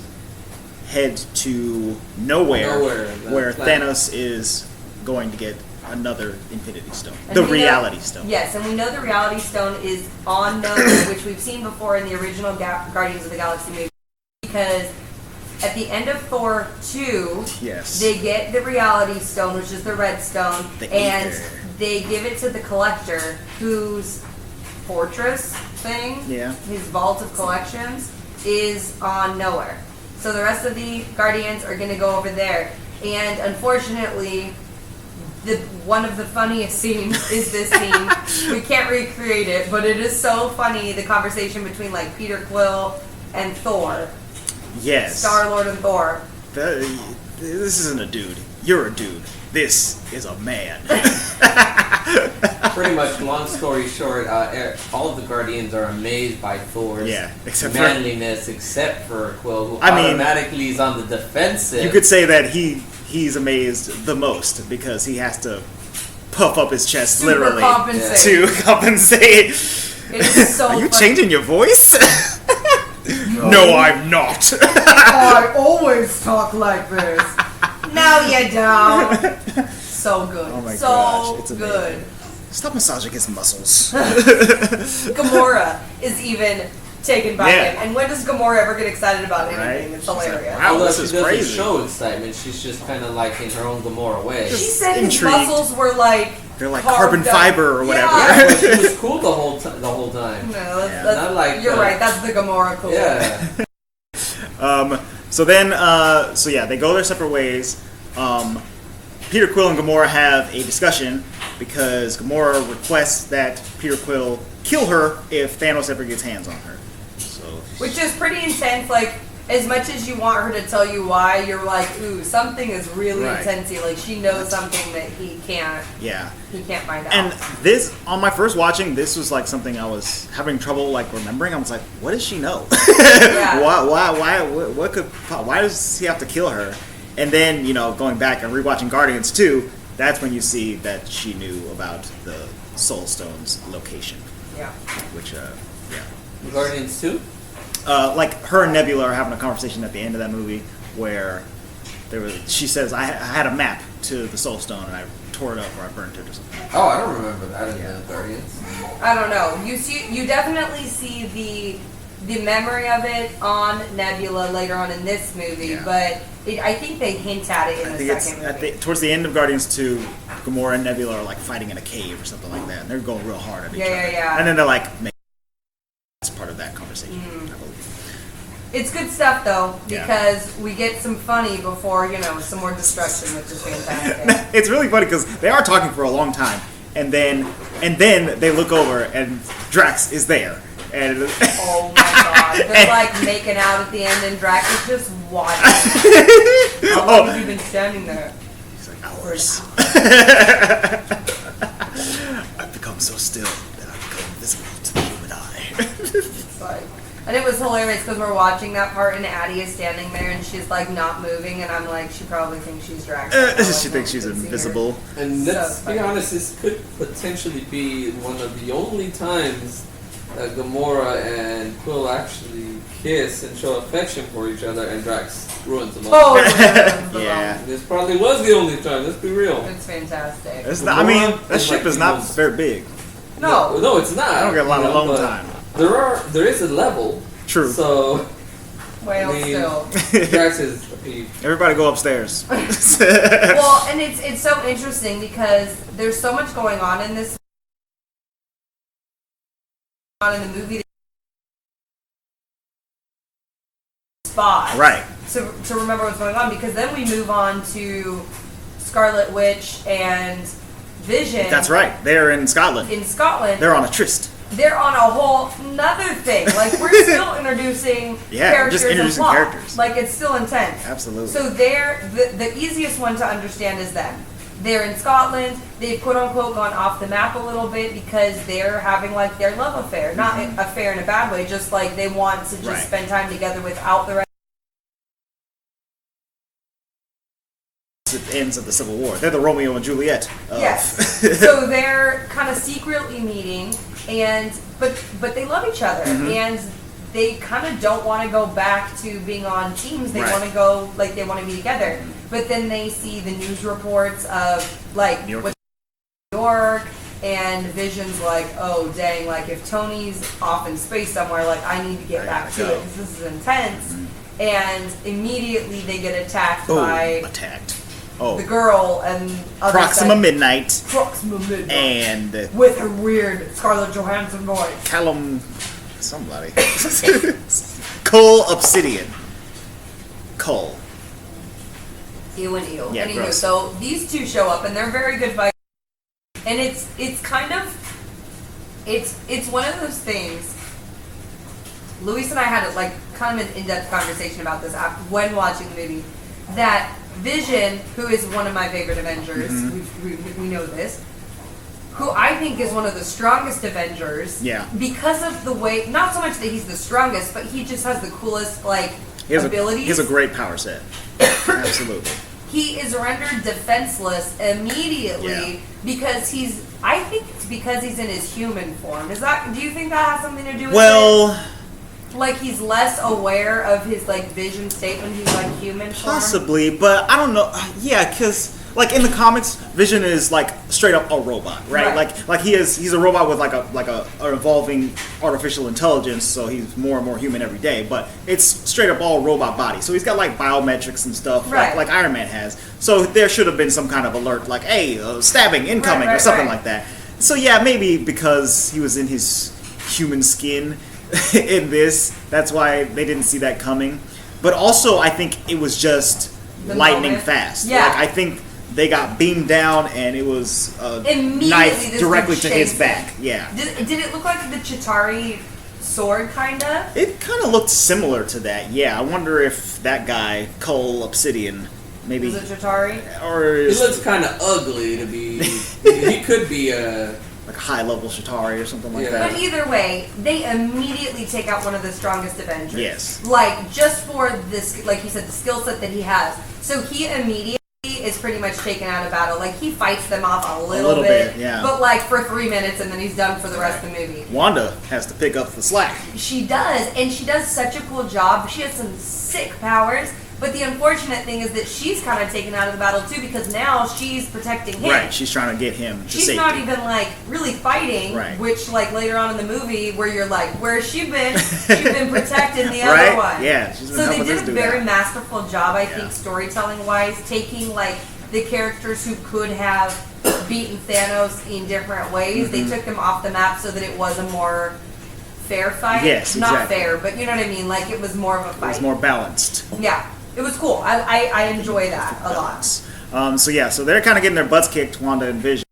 head to nowhere where Thanos is going to get another Infinity Stone. And The Reality Stone. Yes, and we know the Reality Stone is on Nova, which we've seen before in the original Guardians of the Galaxy movie. Because at the end of Thor 2, they get the Reality Stone, which is the Red Stone, and they give it to the Collector, whose fortress thing, his vault of collections, is on nowhere. So the rest of the Guardians are going to go over there. And unfortunately, one of the funniest scenes is this scene. We can't recreate it, but it is so funny, the conversation between like Peter Quill and Thor. Yes. Star-Lord and Thor. This isn't a dude. You're a dude. This is a man. Pretty much, long story short, all of the Guardians are amazed by Thor's manliness, except for Quill, who automatically is on the defensive. You could say that he's amazed the most because he has to puff up his chest to compensate. It is so Are you funny. changing your voice? No, I'm not. I always talk like this. No, you don't. So good. Oh my so gosh, it's good. amazing. Stop massaging his muscles. Gamora is even taken by him. And when does Gamora ever get excited about anything? It's hilarious. Wow, Although this she is doesn't crazy. show excitement, she's just kind of like in her own Gamora way. She said his intrigued. muscles were like They're like carbon fiber or whatever. Yeah, but she was cool the whole time. No, Not like you're right. That's the Gamora cool. Yeah. So then, they go their separate ways. Peter Quill and Gamora have a discussion because Gamora requests that Peter Quill kill her if Thanos ever gets hands on her. So, which is pretty intense. Like, as much as you want her to tell you why, you're like, ooh, something is really intense here. Like, she knows something that he can't. Yeah. He can't find out. And this, on my first watching, this was like something I was having trouble like remembering. I was like, what does she know? Yeah. Why does he have to kill her? And then, going back and rewatching Guardians 2, that's when you see that she knew about the Soul Stone's location. Yeah. Which, Guardians 2? Like, her and Nebula are having a conversation at the end of that movie where she says, I had a map to the Soul Stone and I tore it up or I burnt it or something. Oh, I don't remember that in the Guardians. I don't know. You definitely see the memory of it on Nebula later on in this movie, but I think they hint at it in the second movie. Towards the end of Guardians 2, Gamora and Nebula are like fighting in a cave or something like that, and they're going real hard at each other. Yeah. And then they're like, that's part of that conversation, I believe. It's good stuff though, because we get some funny before, some more destruction, which is fantastic. It's really funny because they are talking for a long time, and then they look over and Drax is there. And oh my god, they're like making out at the end and Drax is just watching. How long have you been standing there? He's like, hours. I've become so still that I've become invisible to the human eye. It's like, and it was hilarious because we're watching that part and Addie is standing there and she's like not moving and I'm like, she probably thinks she's Drax. She thinks she's invisible. And let's be honest, this could potentially be one of the only times that Gamora and Quill actually kiss and show affection for each other, and Drax ruins them all. Oh, yeah. This probably was the only time. Let's be real. It's fantastic. That ship is not very big. No, it's not. I don't get a lot of alone time. There is a level. True. So, still. Drax is a peep. Everybody go upstairs. Well, and it's so interesting because there's so much going on in this. In the movie spot right to remember what's going on, because then we move on to Scarlet Witch and Vision. That's right, they're in Scotland. They're on a tryst. They're on a whole nother thing. Like, we're still introducing characters just introducing and plot. characters. Like, it's still intense. Absolutely. So the easiest one to understand is them. They're in Scotland. They've quote-unquote gone off the map a little bit because they're having like their love affair. Not an affair in a bad way, just like they want to just spend time together without the rest. It ends of the Civil War. They're the Romeo and Juliet. Yes. So they're kind of secretly meeting, but they love each other, and they kind of don't want to go back to being on teams. They want to go, like, they want to be together. But then they see the news reports of, like, New York, and Vision's like, oh, dang, like, if Tony's off in space somewhere, like, I need to get back to it because this is intense. And immediately they get attacked by the girl and other Proxima Midnight. And with her weird Scarlett Johansson voice. Callum somebody. Cole Obsidian. Cole. Ew and ew. Yeah, Anywho, gross. so these two show up and they're very good fighters. And it's kind of it's one of those things. Luis and I had like kind of an in-depth conversation about this when watching the movie. That Vision, who is one of my favorite Avengers, we know this, who I think is one of the strongest Avengers. Yeah. Because of the way, not so much that he's the strongest, but he just has the coolest abilities. He has a great power set. Absolutely. He is rendered defenseless immediately because I think it's because he's in his human form. Do you think that has something to do with it? Like, he's less aware of his, like, vision state when he's, like, human form? Possibly, but I don't know. Yeah, because, like, in the comics, Vision is, like, straight up a robot, right? Like he's a robot with, like a evolving artificial intelligence, so he's more and more human every day, but it's straight up all robot body. So he's got, like, biometrics and stuff, like Iron Man has. So there should have been some kind of alert, like, hey, stabbing incoming or something like that. So, yeah, maybe because he was in his human skin in this, that's why they didn't see that coming. But also, I think it was just lightning fast. Yeah. Like, I think they got beamed down and it was a knife directly to his back. Yeah. Did it look like the Chitauri sword, kind of? It kind of looked similar to that, yeah. I wonder if that guy, Cole Obsidian, maybe... Is it Chitauri? Or he looks kind of ugly to be... he could be a like a high-level Chitauri or something like Yeah. that. But either way, they immediately take out one of the strongest Avengers. Yes. Like, just for this, like you said, the skill set that he has. So he immediately is pretty much taken out of battle. Like, he fights them off a little bit, yeah. But, like, for 3 minutes, and then he's done for the rest of the movie. Wanda has to pick up the slack. She does, and she does such a cool job. She has some sick powers. But the unfortunate thing is that she's kind of taken out of the battle, too, because now she's protecting him. Right, she's trying to get him to She's safety. not even, like, really fighting, Right. which, like, later on in the movie, where you're like, where's she been? She's been protecting the Right? other one. Yeah, she's been So they helping did this a dude very out. masterful job, I think, Yeah. storytelling-wise, taking, like, the characters who could have beaten Thanos in different ways. Mm-hmm. They took them off the map so that it was a more fair fight. Yes, Not exactly. fair, but you know what I mean? Like, it was more of a It fight. was more balanced. Yeah. It was cool. I enjoy that a lot. So they're kind of getting their butts kicked, Wanda and Vision.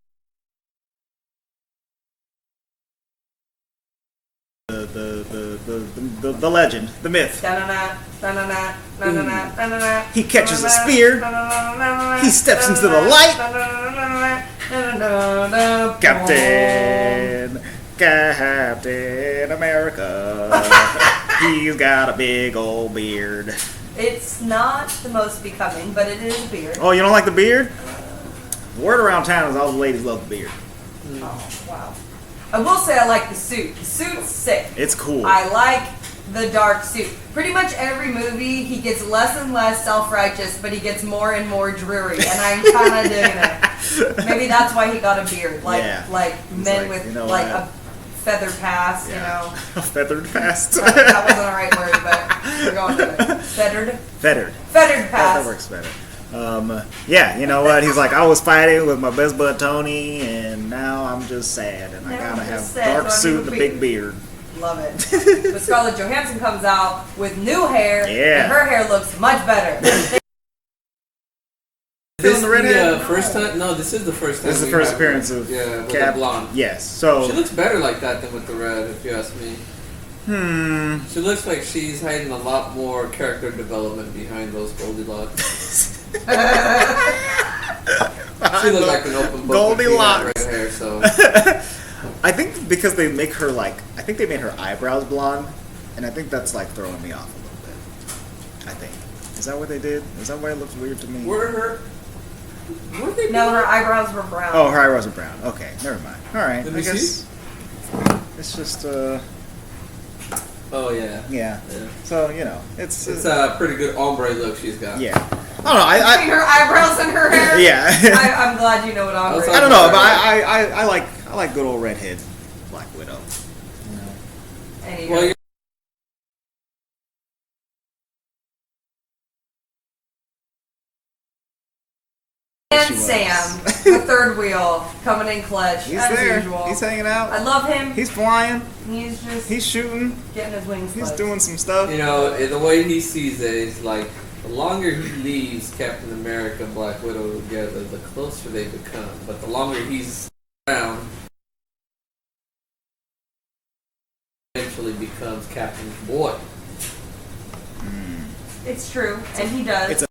The legend, the myth. Da-na-na, da-na-na, da-na-na, da-na-na, He catches a da-na-na, spear. da-na-na, He steps into the light. da-na-na, da-na-na, Captain America. He's got a big old beard. It's not the most becoming, but it is a beard. Oh, you don't like the beard? The word around town is all the ladies love the beard. Oh, wow. I will say I like the suit. The suit's sick. It's cool. I like the dark suit. Pretty much every movie, he gets less and less self-righteous, but he gets more and more dreary, and I'm kind of digging it. Maybe that's why he got a beard, like Yeah. like He's men like, with you know like what? a feather past, Yeah. you know. A feathered past. That wasn't the right word, but we're going with it. Feathered. Feathered That past. works better. Yeah, you know what? He's like, I was fighting with my best bud Tony, and now I'm just sad, and I Now gotta I'm have just sad, dark so I suit need and a a big beard. Love it. But Scarlett Johansson comes out with new hair, Yeah. and her hair looks much better. This the redhead? the first time? No, this is the first time. This is the we first have appearance her. of with Cap. the blonde. Yes. So. She looks better like that than with the red, if you ask me. She looks like she's hiding a lot more character development behind those Goldilocks. She looks like an open book. when she had Goldilocks. red hair, so. I think because they make her I think they made her eyebrows blonde, and I think that's like throwing me off a little bit. I think. Is that what they did? Is that why it looks weird to me? Were they No, blonde? her eyebrows were brown. Oh, her eyebrows are brown. Okay, never mind. All right, Let I me guess see. it's just Oh, yeah. yeah. Yeah. So you know, it's It's a pretty good ombre look she's got. yeah. I don't know. Between her eyebrows and her hair. Yeah. I'm glad you know what ombre is. Also- I don't know, but I like good old redhead Black Widow. You know. Anyway. Well, And She was. Sam, the third wheel, coming in clutch, He's as there. usual. He's hanging I out. love him. He's flying. He's just He's shooting. getting his wings He's flipped. doing some stuff. you know, the way he sees it is like, the longer he leaves Captain America and Black Widow together, the closer they become. But the longer he's around, eventually becomes Captain's boy. It's true, and he does. It's a-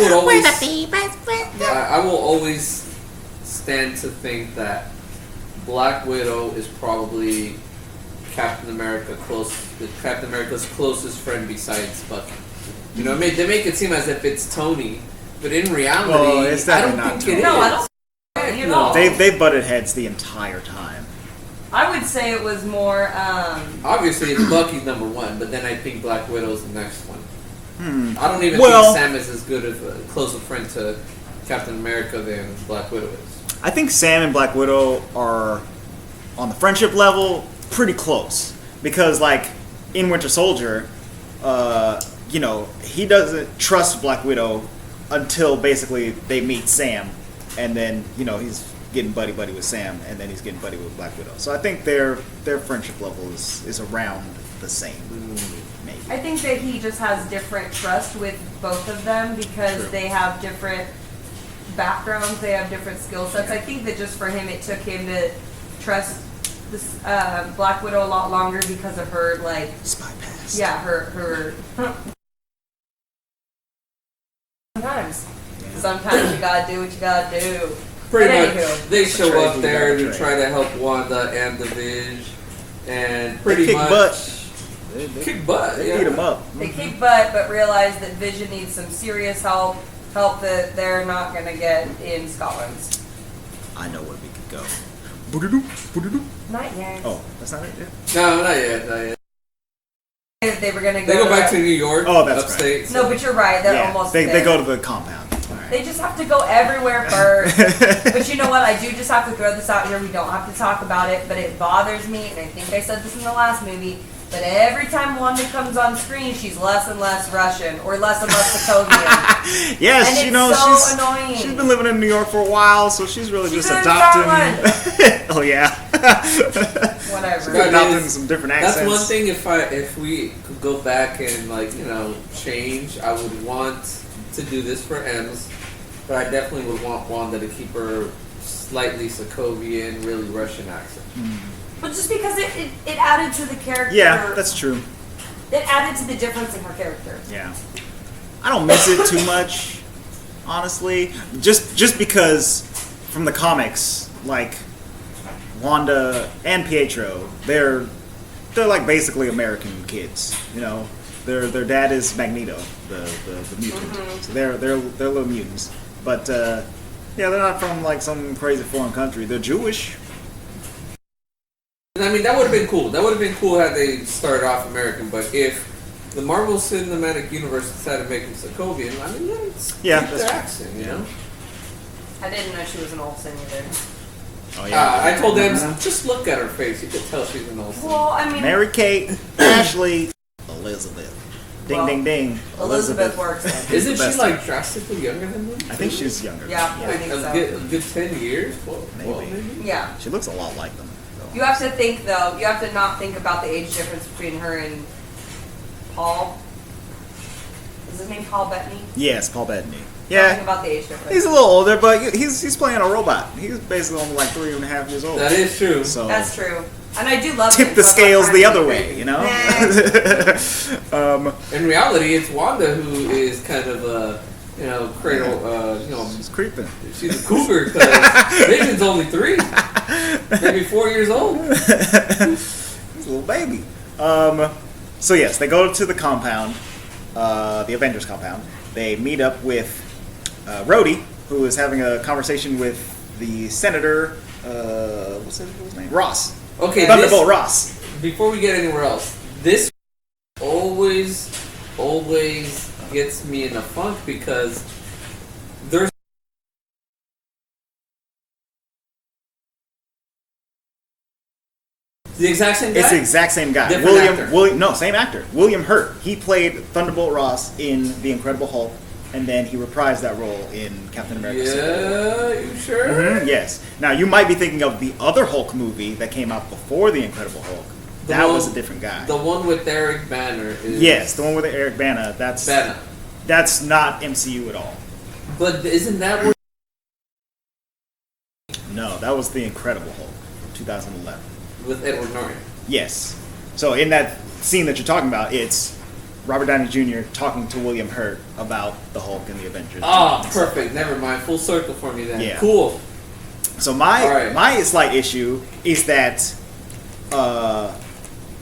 I will always stand to think that Black Widow is probably Captain America's closest friend besides Bucky. You know, they make it seem as if it's Tony, but in reality, Oh, it's I don't definitely think it is. not no, I don't think at all. They butted heads the entire time. I would say it was more. Obviously, it's Bucky's number one, but then I think Black Widow's the next one. I don't even Well- think Sam is as good of a close a friend to Captain America than Black Widow is. I think Sam and Black Widow are on the friendship level pretty close because, like, in Winter Soldier, you know, he doesn't trust Black Widow until basically they meet Sam, and then you know he's getting buddy with Sam, and then he's getting buddy with Black Widow. So I think their friendship level is around the same, maybe. I think that he just has different trust with both of them because True. they have different backgrounds, they have different skill sets. I think that just for him, it took him to trust this Black Widow a lot longer because of her like Spy past. fast. Yeah, her. Sometimes you gotta do what you gotta do. Pretty But much, anywho. they show Betray up who you there gotta to betray. try to help Wanda and the Vig, and pretty kick much butt. kick butt. They Yeah. beat him up. They kick butt, but realize that Vision needs some serious help that they're not gonna get in Scotland. I know where we could go. Boo-doo-doo, boo-doo-doo. Not yet. Oh, that's not it yet? No, not yet, not yet. They were gonna go. They go back to New York, Oh, that's upstate. No, but you're right. They're Yeah, almost they there. go to the compound. All right. They just have to go everywhere first. But you know what? I do just have to throw this out here. We don't have to talk about it, but it bothers me, and I think I said this in the last movie, but every time Wanda comes on screen, she's less and less Russian, or less and less Sokovian. Yes, And you it's know, so annoying. she's been living in New York for a while, so she's really She's just in adopting. Scotland. Oh yeah. Whatever. That adopting is- some different accents. That's one thing. If we could go back and change, I would want to do this for M's, but I definitely would want Wanda to keep her slightly Sokovian, really Russian accent. But just because it added to the character. Yeah, that's true. It added to the difference in her character. Yeah. I don't miss it too much, honestly. Just because from the comics, like Wanda and Pietro, they're like basically American kids. You know, their dad is Magneto, the mutant. Mm-hmm. So they're little mutants. But yeah, they're not from like some crazy foreign country. They're Jewish. I mean, that would have been cool. That would have been cool had they started off American. But if the Marvel Cinematic Universe decided to make them Sokovian, I mean, let's Yeah, keep that's their true. accent, you know? I didn't know she was an Olsen either. Oh yeah. I told them, just look at her face. You could tell she's an Olsen. Well, I mean, Mary Kate, Ashley, Elizabeth. Ding Well, ding ding. Elizabeth works. Isn't the she best. like drastically younger than me? I think she's younger. Yeah. I think so. A good 10 years? Maybe. Maybe. Yeah. She looks a lot like them. though. You have to think, though, you have to not think about the age difference between her and Paul. Is his name Paul Bettany? Yes, Paul Bettany. Think Yeah, about the age difference. he's a little older, but he's playing a robot. He's basically only like 3.5 years old. That is true. So That's true. And I do love tip him, the so I'm not scales trying the to other be way, crazy. you know. Nah. In reality, it's Wanda who is kind of a, cradle, She's creeping. she's a cougar because Vision's only 3, maybe 4 years old. He's a little baby. So yes, they go to the compound, the Avengers compound. They meet up with Rhodey, who is having a conversation with the senator. What's his name? Ross. Okay, Thunderbolt Ross. before we get anywhere else, this always gets me in a funk because there's the exact same guy. It's the exact same guy. Different actor. No, same actor. William Hurt. He played Thunderbolt Ross in The Incredible Hulk, and then he reprised that role in Captain America. Civil War. Yeah, you sure? Mhm, yes. Now you might be thinking of the other Hulk movie that came out before The Incredible Hulk. The That one- was a different guy. The one with Eric Banner is Yes, the one with Eric Bana. Banner. That's not MCU at all. But isn't that what? No, that was The Incredible Hulk from 2011. With Edward Norton? Yes. So in that scene that you're talking about, it's Robert Downey Jr. talking to William Hurt about the Hulk and the Avengers. Oh, perfect. Never mind. Full circle for me then. Yeah. Cool. So my All right. my slight issue is that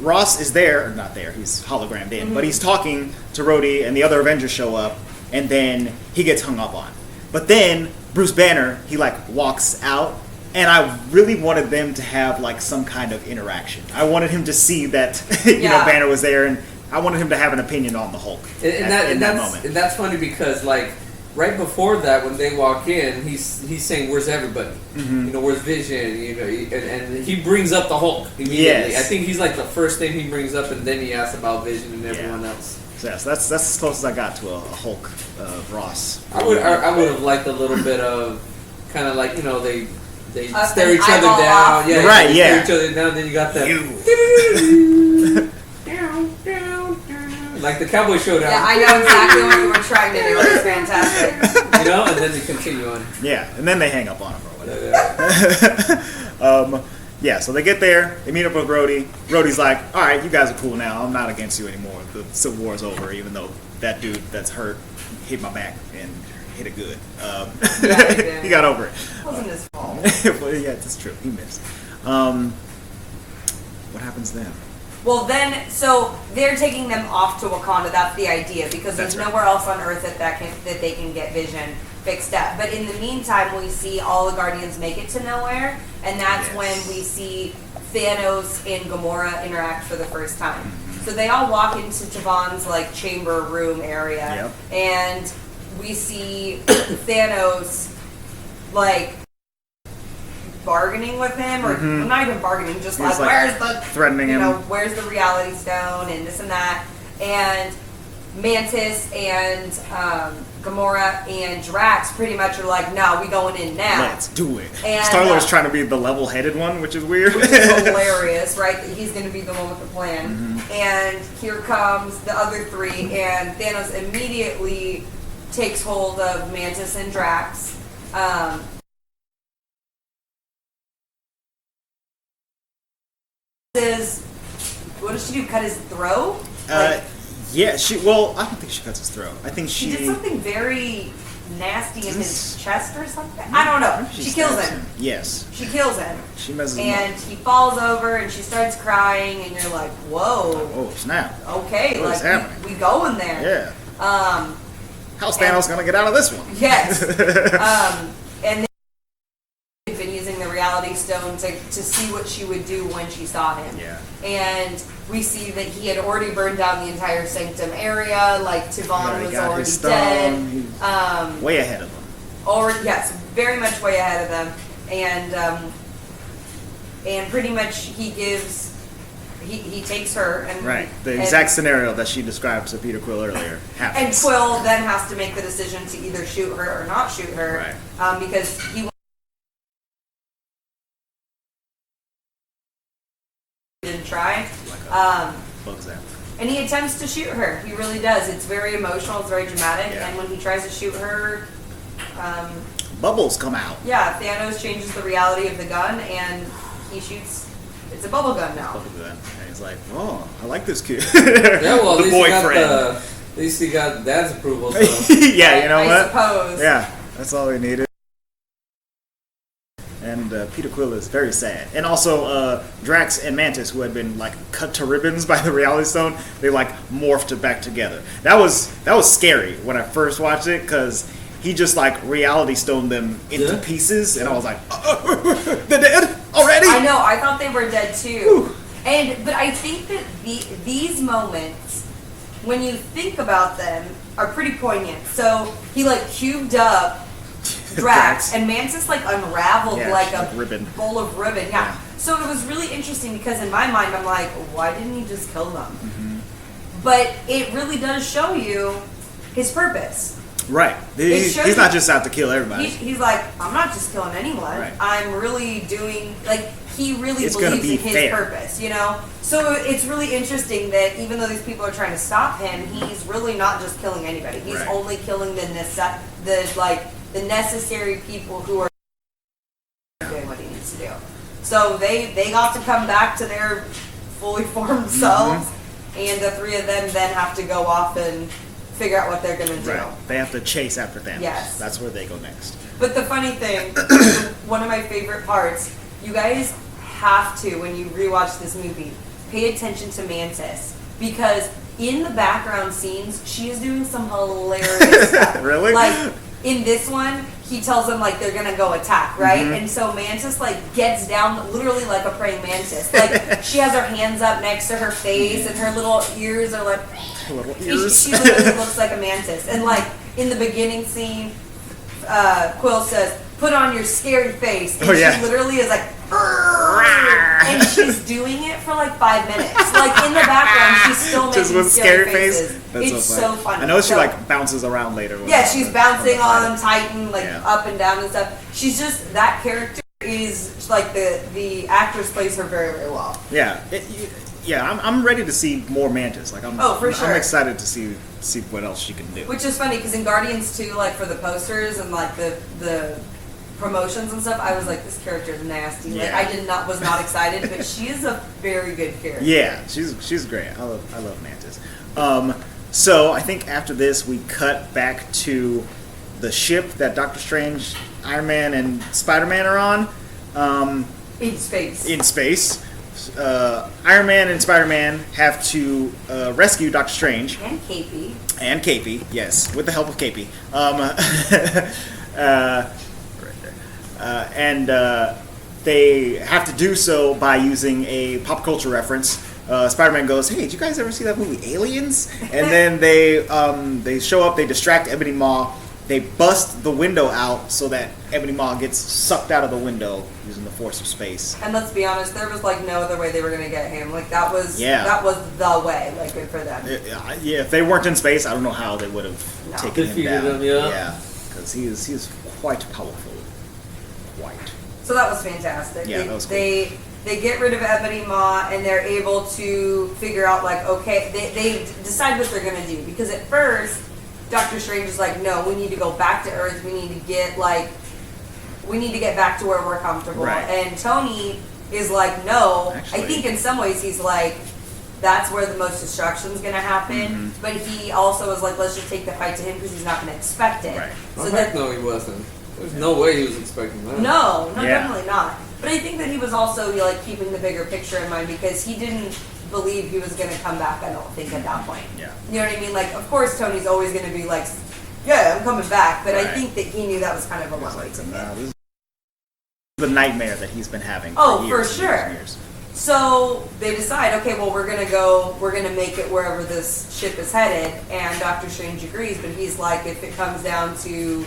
Ross is there, or not there, he's hologrammed in, but he's talking to Rhodey and the other Avengers show up, and then he gets hung up on. But then Bruce Banner, he like walks out, and I really wanted them to have like some kind of interaction. I wanted him to see that Yeah. Banner was there, and I wanted him to have an opinion on the Hulk in that that's, moment. And that's funny because like right before that, when they walk in, he's saying, "Where's everybody? Where's Vision? And he brings up the Hulk immediately. Yes. I think he's like the first thing he brings up, and then he asks about Vision and everyone else. So yes, that's as close as I got to a Hulk Ross. I would have liked a little bit of kind of like they Up stare and each other eyeball down. off. Yeah, Right, they yeah. stare each other down. Then you got that. Like the Cowboy Showdown. Yeah, I know exactly what you were trying to do. It was fantastic. And then they continue on. Yeah, and then they hang up on him or whatever. Yeah, so they get there, they meet up with Rhodey. Rhodey's like, all right, you guys are cool now. I'm not against you anymore. The Civil War's over, even though that dude that's hurt hit my back and hit it good. He got over it. It wasn't his fault. Well, yeah, that's true. He missed. What happens then? Well, then, so they're taking them off to Wakanda. That's the idea, because there's That's right. nowhere else on Earth that they can get Vision fixed up. But in the meantime, we see all the Guardians make it to nowhere, and that's Yes. when we see Thanos and Gamora interact for the first time. So they all walk into Tavon's like chamber room area, and we see Thanos like bargaining with him, or well, not even bargaining, just like, where's the threatening him? Where's the reality stone and this and that, and Mantis and Gamora and Drax pretty much are like, no, we going in now. Let's do it. And, Star-Lord's trying to be the level-headed one, which is weird. Which is hilarious, right? That he's going to be the one with the plan. And here comes the other three, and Thanos immediately takes hold of Mantis and Drax. What does she do? Cut his throat? Yeah, well, I don't think she cuts his throat. I think she did something very nasty in his chest or something. I don't know. She kills him. Yes. She kills him. She messes him up. And he falls over and she starts crying, and you're like, whoa. Oh, snap. Okay, What is like happening? we going there. Yeah. How's Thanos gonna get out of this one? Yes. And they've been using the reality stone to see what she would do when she saw him. Yeah. And we see that he had already burned down the entire sanctum area, like Tavon was got already his stone. dead. He's way ahead of them. Yes, very much way ahead of them. And pretty much he takes her and Right. The exact scenario that she described to Peter Quill earlier happens. And Quill then has to make the decision to either shoot her or not shoot her. Right. Because he didn't try. Bugs out. And he attempts to shoot her. He really does. It's very emotional. It's very dramatic. Yeah. And when he tries to shoot her, Bubbles come out. yeah, Thanos changes the reality of the gun, and he shoots. It's a bubble gun now. Bubble gun. And he's like, oh, I like this kid. Yeah, well, the boyfriend. at least he got Dad's approval. So. Yeah, you know I what? suppose. Yeah, that's all we needed. And Peter Quill is very sad. And also, Drax and Mantis, who had been like cut to ribbons by the Reality Stone, they like morphed it back together. That was scary when I first watched it, because he just like Reality Stoned them into pieces, and I was like, they're dead already. I know. I thought they were dead too. But I think that these moments, when you think about them, are pretty poignant. So he like cubed up Drax, and Mantis like unraveled like a ribbon. bowl of ribbon. Yeah. So it was really interesting, because in my mind I'm like, why didn't he just kill them? But it really does show you his purpose. Right. He's not just out to kill everybody. He's like, I'm not just killing anyone. Right. I'm really doing, like, he really It's gonna believes be in his fair. purpose, you know? So it's really interesting that even though these people are trying to stop him, he's really not just killing anybody. He's Right. only killing the necessary people who are doing what he needs to do. So they got to come back to their fully formed selves, and the three of them then have to go off and figure out what they're going to do. Right. They have to chase after Thanos. Yes. That's where they go next. But the funny thing, one of my favorite parts, you guys have to, when you rewatch this movie, pay attention to Mantis, because in the background scenes, she is doing some hilarious stuff. Really? Like, in this one, he tells them, like, they're gonna go attack, right? And so Mantis, like, gets down literally like a praying mantis. Like, she has her hands up next to her face, and her little ears are like... Little ears. She literally looks like a mantis. And, like, in the beginning scene, Quill says, put on your scary face. And she literally is like... And she's doing it for like 5 minutes. Like, in the background, she's still making Just with scary face. faces. That's It's so funny. I know she like bounces around later. Yeah, she's bouncing on Titan, like Yeah. up and down and stuff. She's just, that character is like the actress plays her very, very well. Yeah, I'm ready to see more Mantis. Like I'm sure. I'm excited to see what else she can do. Which is funny, because in Guardians 2, like for the posters and like the promotions and stuff, I was like, this character is nasty. Like, Yeah. was not excited, but she is a very good character. Yeah, she's great. I love Mantis. So I think after this we cut back to the ship that Doctor Strange, Iron Man, and Spider-Man are on. In space. In space. Iron Man and Spider-Man have to rescue Doctor Strange. And Capey. And Capey, yes, with the help of Capey. And they have to do so by using a pop culture reference. Spider-Man goes, "Hey, did you guys ever see that movie Aliens?" And then they show up, they distract Ebony Maw, they bust the window out so that Ebony Maw gets sucked out of the window using the force of space. And let's be honest, there was like no other way they were gonna get him. Like that was the way. Like good for them. Yeah, if they weren't in space, I don't know how they would have taken him defeated down. him, yeah. Yeah, because he is quite powerful. Quite. So that was fantastic. Yeah, that was cool. They get rid of Ebony Maw and they're able to figure out like, okay, they decide what they're gonna do, because at first Doctor Strange is like, no, we need to go back to Earth. We need to get back to where we're comfortable. Right. And Tony is like, no. Actually, I think in some ways he's like, that's where the most destruction is going to happen. Mm-hmm. But he also is like, let's just take the fight to him because he's not going to expect it. Right. So No, he wasn't. There's no way he was expecting that. No, Yeah. definitely not. But I think that he was also like keeping the bigger picture in mind, because he didn't believe he was going to come back, I don't think, at that point. Yeah. You know what I mean? Like, of course, Tony's always going to be like, yeah, I'm coming back. But I Right. think that he knew that was kind of a It's lie. like, this is the nightmare that he's been having. Oh, for years for and sure. years and years. So they decide, okay, well, we're going to make it wherever this ship is headed. And Doctor Strange agrees, but he's like, if it comes down to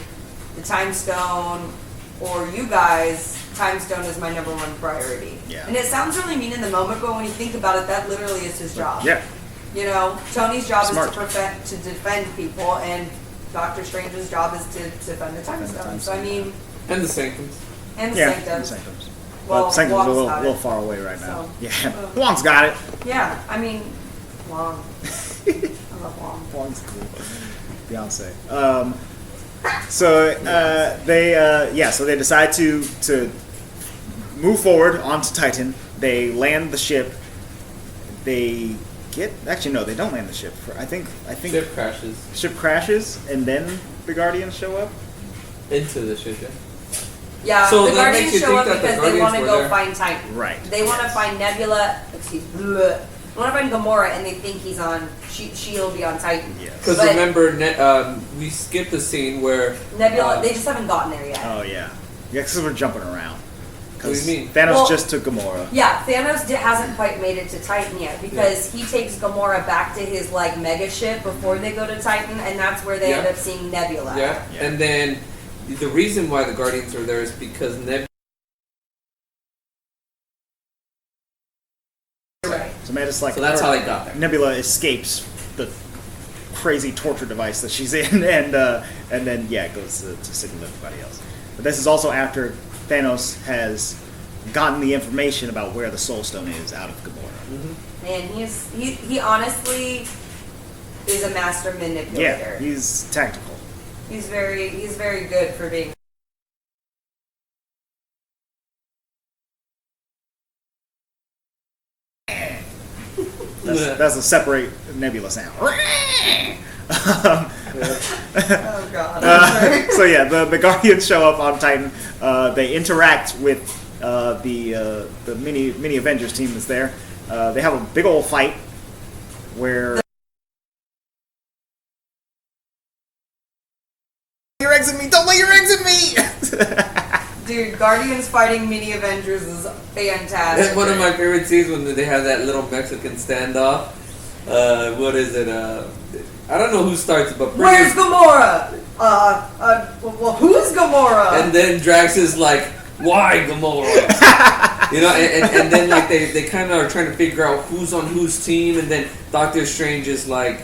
the Time Stone or you guys, Time Stone is my number one priority. Yeah. And it sounds really mean in the moment, but when you think about it, that literally is his job. Yeah. You know, Tony's job Smart. is to defend people, and Doctor Strange's job is to defend the Time Defend the Stone. Time So I Stone. mean, And the Sanctums. and the Yeah, Sanctums. the Sanctums. Well, But Sanctums Wong's is a got little it. far away right now. So, Yeah. Wong's got it. Yeah, I mean, Wong. I love Wong. Wong's cool. Beyonce. So they decide to move forward onto Titan. They land the ship. They they don't land the ship. I think Ship crashes ship crashes, and then the Guardians show up. into the ship. Yeah. Yeah, So the that makes Guardians you show think up that the because they Guardians want to were go there. find Titan. Right. They want to find Nebula. They want to find Gamora, and they think he's on. She'll be on Titan. Yes. Because But- remember, we skipped the scene where Nebula. They just haven't gotten there yet. Oh yeah. Yeah, because we're jumping around. What do you mean? Thanos Well- just took Gamora. Yeah, Thanos hasn't quite made it to Titan yet, because he takes Gamora back to his like mega ship before they go to Titan, and that's where they end Yeah. up seeing Nebula. Yeah. Yeah. And then the reason why the Guardians are there is because Right. So that's how they got there. Nebula escapes the crazy torture device that she's in, and then goes to signal everybody else. But this is also after Thanos has gotten the information about where the Soul Stone is out of Gamora. And he honestly is a master manipulator. Yeah, he's tactical. He's very good for being. That's a separate Nebula sound. Oh God. So yeah, the Guardians show up on Titan. They interact with the mini Avengers team that's there. They have a big old fight where your eggs in me! Don't lay your eggs in me! Dude, Guardians fighting mini Avengers is fantastic. That's one of my favorite scenes when they have that little Mexican standoff. What is it? I don't know who starts it, but Where's Gamora? Well, who's Gamora? And then Drax is like, "Why Gamora?" You know, and then like they kind of are trying to figure out who's on whose team, and then Doctor Strange is like,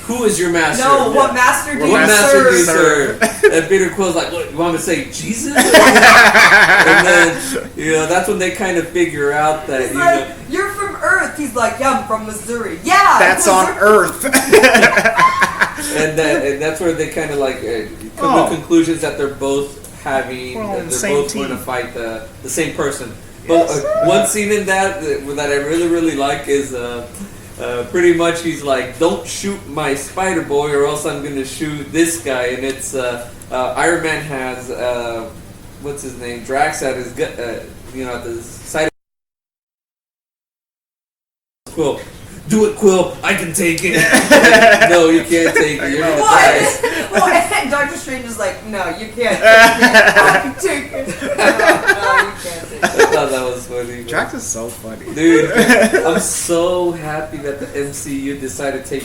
"Who is your master?" No, what master do What you master do you serve? serve? And Peter Quill's like, "What, you want me to say Jesus?" And then that's when they kind of figure out that He's like, you're from Earth. He's like, yeah, I'm from Missouri. Yeah, That's on Missouri. Earth. and that's where they kind of like come to conclusions that they're both having We're all on the they're same both going to team. fight the same person. But one scene in that I really like is pretty much he's like, don't shoot my Spider Boy or else I'm going to shoot this guy. And it's Iron Man has what's his name, Drax at his gut, at the side of Quill. Do it, Quill. I can take it. No, you can't take it. You're gonna die. Well, and Doctor Strange is like, no, you can't take it. I can take it. No, you can't take it. I thought that was funny. Drax is so funny. Dude, I'm so happy that the MCU decided to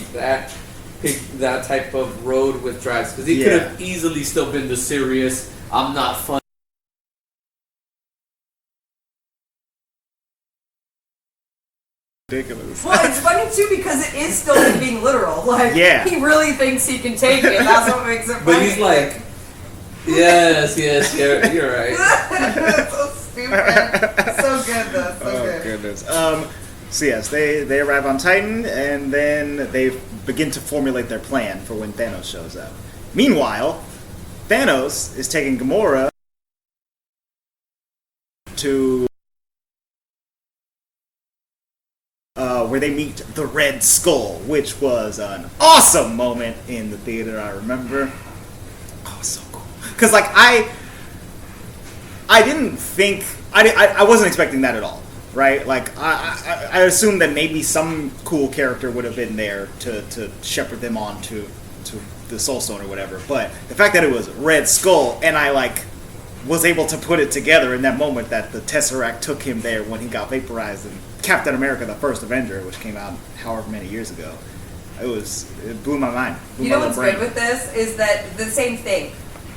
pick that type of road with Drax, because he could have easily still been the serious, I'm not fun. Ridiculous. Well, it's funny too because it is still him being literal. Like, he really thinks he can take it. That's what makes it funny. But he's like, yes, you're right. That's so stupid. So good though. So good. Goodness. So yes, they arrive on Titan, and then they begin to formulate their plan for when Thanos shows up. Meanwhile, Thanos is taking Gamora to where they meet the Red Skull, which was an awesome moment in the theater. I remember. Oh, so cool. Because like I didn't think I wasn't expecting that at all. Right, like I assumed that maybe some cool character would have been there to shepherd them on to the Soul Stone or whatever. But the fact that it was Red Skull, and I like was able to put it together in that moment that the Tesseract took him there when he got vaporized in Captain America: The First Avenger, which came out however many years ago. It blew my mind. You know what's good with this is that the same thing.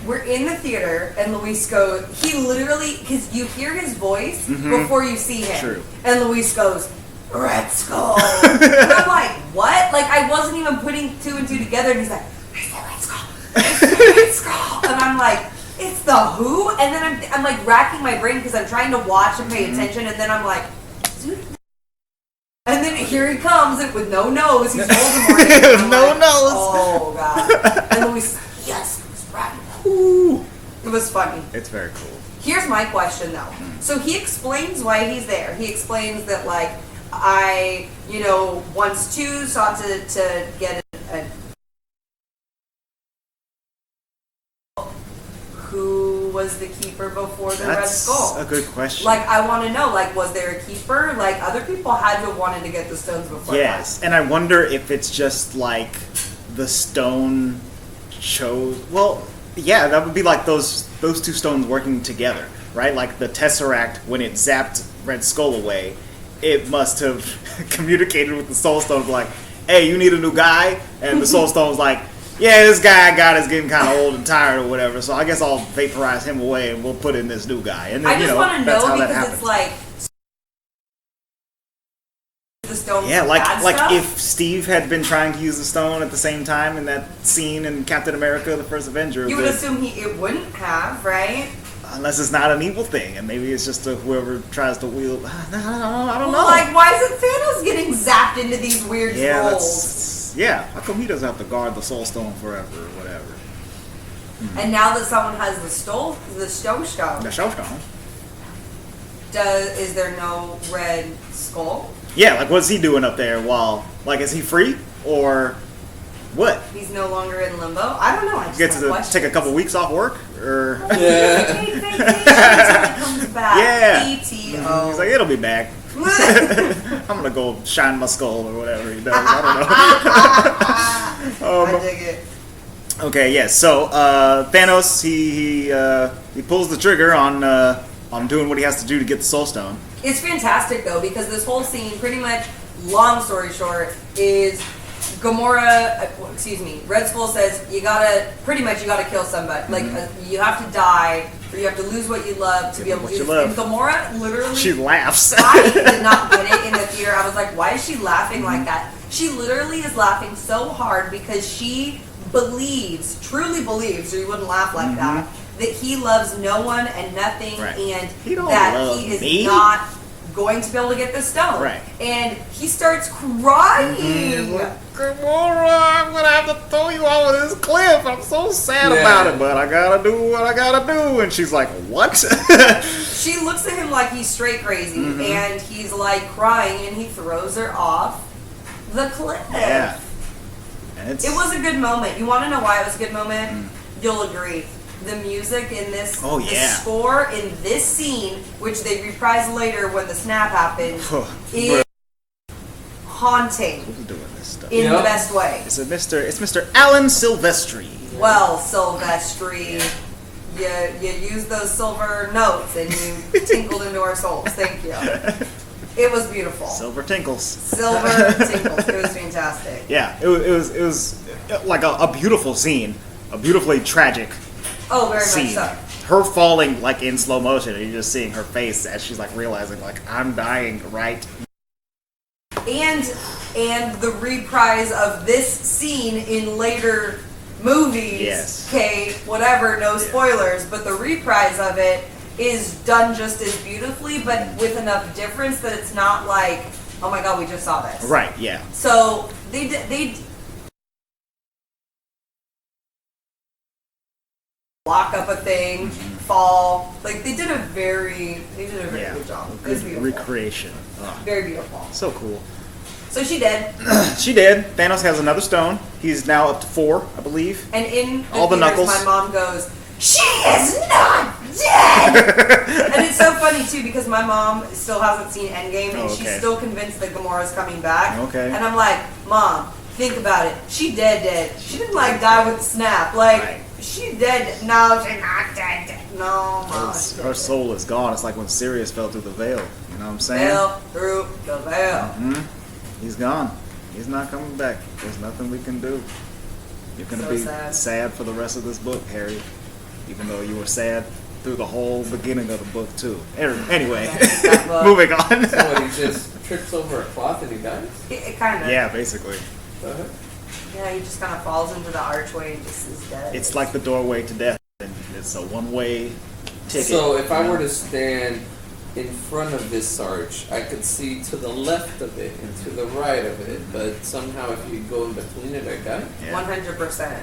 We're in the theater, and Luis goes, he literally, because you hear his voice before you see him. True. And Luis goes, Red Skull. And I'm like, what? Like, I wasn't even putting two and two together, and he's like, it's the Red Skull. It's the Red Skull. And I'm like, it's the who? And then I'm like racking my brain because I'm trying to watch and pay attention, and then I'm like, dude. And then here he comes with no nose. He's Voldemort. No nose. Oh, God. And Luis, yes, it's right. Ooh. It was funny. It's very cool. Here's my question though. So he explains why he's there. He explains that like I, once too sought to get a who was the keeper before the Red Skull? That's a good question. Like I want to know, like was there a keeper? Like other people had to have wanted to get the stones before. Yes, and I wonder if it's just like the stone chose. Well, yeah, that would be like those two stones working together, right? Like the Tesseract, when it zapped Red Skull away, it must have communicated with the Soul Stone, like, hey, you need a new guy? And the Soul Stone's like, yeah, this guy I got is getting kind of old and tired or whatever, so I guess I'll vaporize him away and we'll put in this new guy. And then, I just want to that's know how that because happens. it's like the stone. Yeah, like stuff. if Steve had been trying to use the stone at the same time in that scene in Captain America: The First Avenger, you would assume it wouldn't have, right? unless it's not an evil thing, and maybe it's just whoever tries to wield. I don't know. Like, why isn't Thanos getting zapped into these weird scrolls? How come he doesn't have to guard the Soul Stone forever or whatever? And now that someone has the stone The Soul Stone. is there no Red Skull? Yeah, like what's he doing up there? While is he free or what? He's no longer in limbo. I don't know. I just Gets have to questions. take a couple weeks off work, or Take vacation until he comes back. Yeah. PTO. he's like, it'll be back. I'm gonna go shine my skull or whatever he does. I don't know. I dig it. Okay, yes. So Thanos, he pulls the trigger on doing what he has to do to get the Soul Stone. It's fantastic though because this whole scene, pretty much, long story short, is Gamora. Red Skull says you gotta kill somebody. Like you have to die, or you have to lose what you love to be able to do this. And Gamora literally, She laughs. I did not get it in the theater. I was like, why is she laughing like that? She literally is laughing so hard because she truly believes, or you wouldn't laugh like that he loves no one and nothing, Right. and He don't that love he is me. not going to be able to get this stone. Right. And he starts crying. He's like, Gamora, I'm gonna have to throw you off of this cliff. I'm so sad about it, but I gotta do what I gotta do. And she's like, what? She looks at him like he's straight crazy, and he's like crying, and he throws her off the cliff. Yeah. And It was a good moment. You want to know why it was a good moment? You'll agree. The music in this, the score in this scene, which they reprise later when the snap happens, is haunting. Who's doing this stuff? In the best way. It's Mr. Alan Silvestri. Well, Silvestri, you used those silver notes and you tinkled into our souls. Thank you. It was beautiful. Silver tinkles. Silver tinkles. It was fantastic. Yeah, it was like a beautiful scene, a beautifully tragic Oh, very scene. much so. Her falling like in slow motion, and you're just seeing her face as she's like realizing like I'm dying right. And the reprise of this scene in later movies. Yes. Okay, whatever, no spoilers, but the reprise of it is done just as beautifully, but with enough difference that it's not like, oh my god, we just saw this. Right. Yeah. So they lock up a thing, fall. Like they did a very good job. It was Good beautiful. recreation. Oh, Very beautiful. so cool. So she did. She did. Thanos has another stone. He's now up to 4, I believe. And in All the theaters, knuckles. my mom goes, "She is not dead!" And it's so funny, too, because my mom still hasn't seen Endgame, and she's still convinced that Gamora's coming back. Okay. And I'm like, Mom, think about it. She dead. She didn't, like, die with the snap. Like, Right. she dead. No, she's not dead. No, Mom. Her soul is gone. It's like when Sirius fell through the veil. You know what I'm saying? Fell through the veil. He's gone. He's not coming back. There's nothing we can do. You're gonna So be sad. for the rest of this book, Harry. Even though you were sad through the whole beginning of the book too. Anyway, That book. moving on. So he just trips over a cloth and he dies? It kind of. Yeah, basically. Uh-huh. Yeah, he just kind of falls into the archway and just is dead. It's like the doorway to death. And it's a one-way ticket. So if you I know? were to stand in front of this arch, I could see to the left of it and to the right of it, but somehow if you go in between it, I die. Yeah. 100%.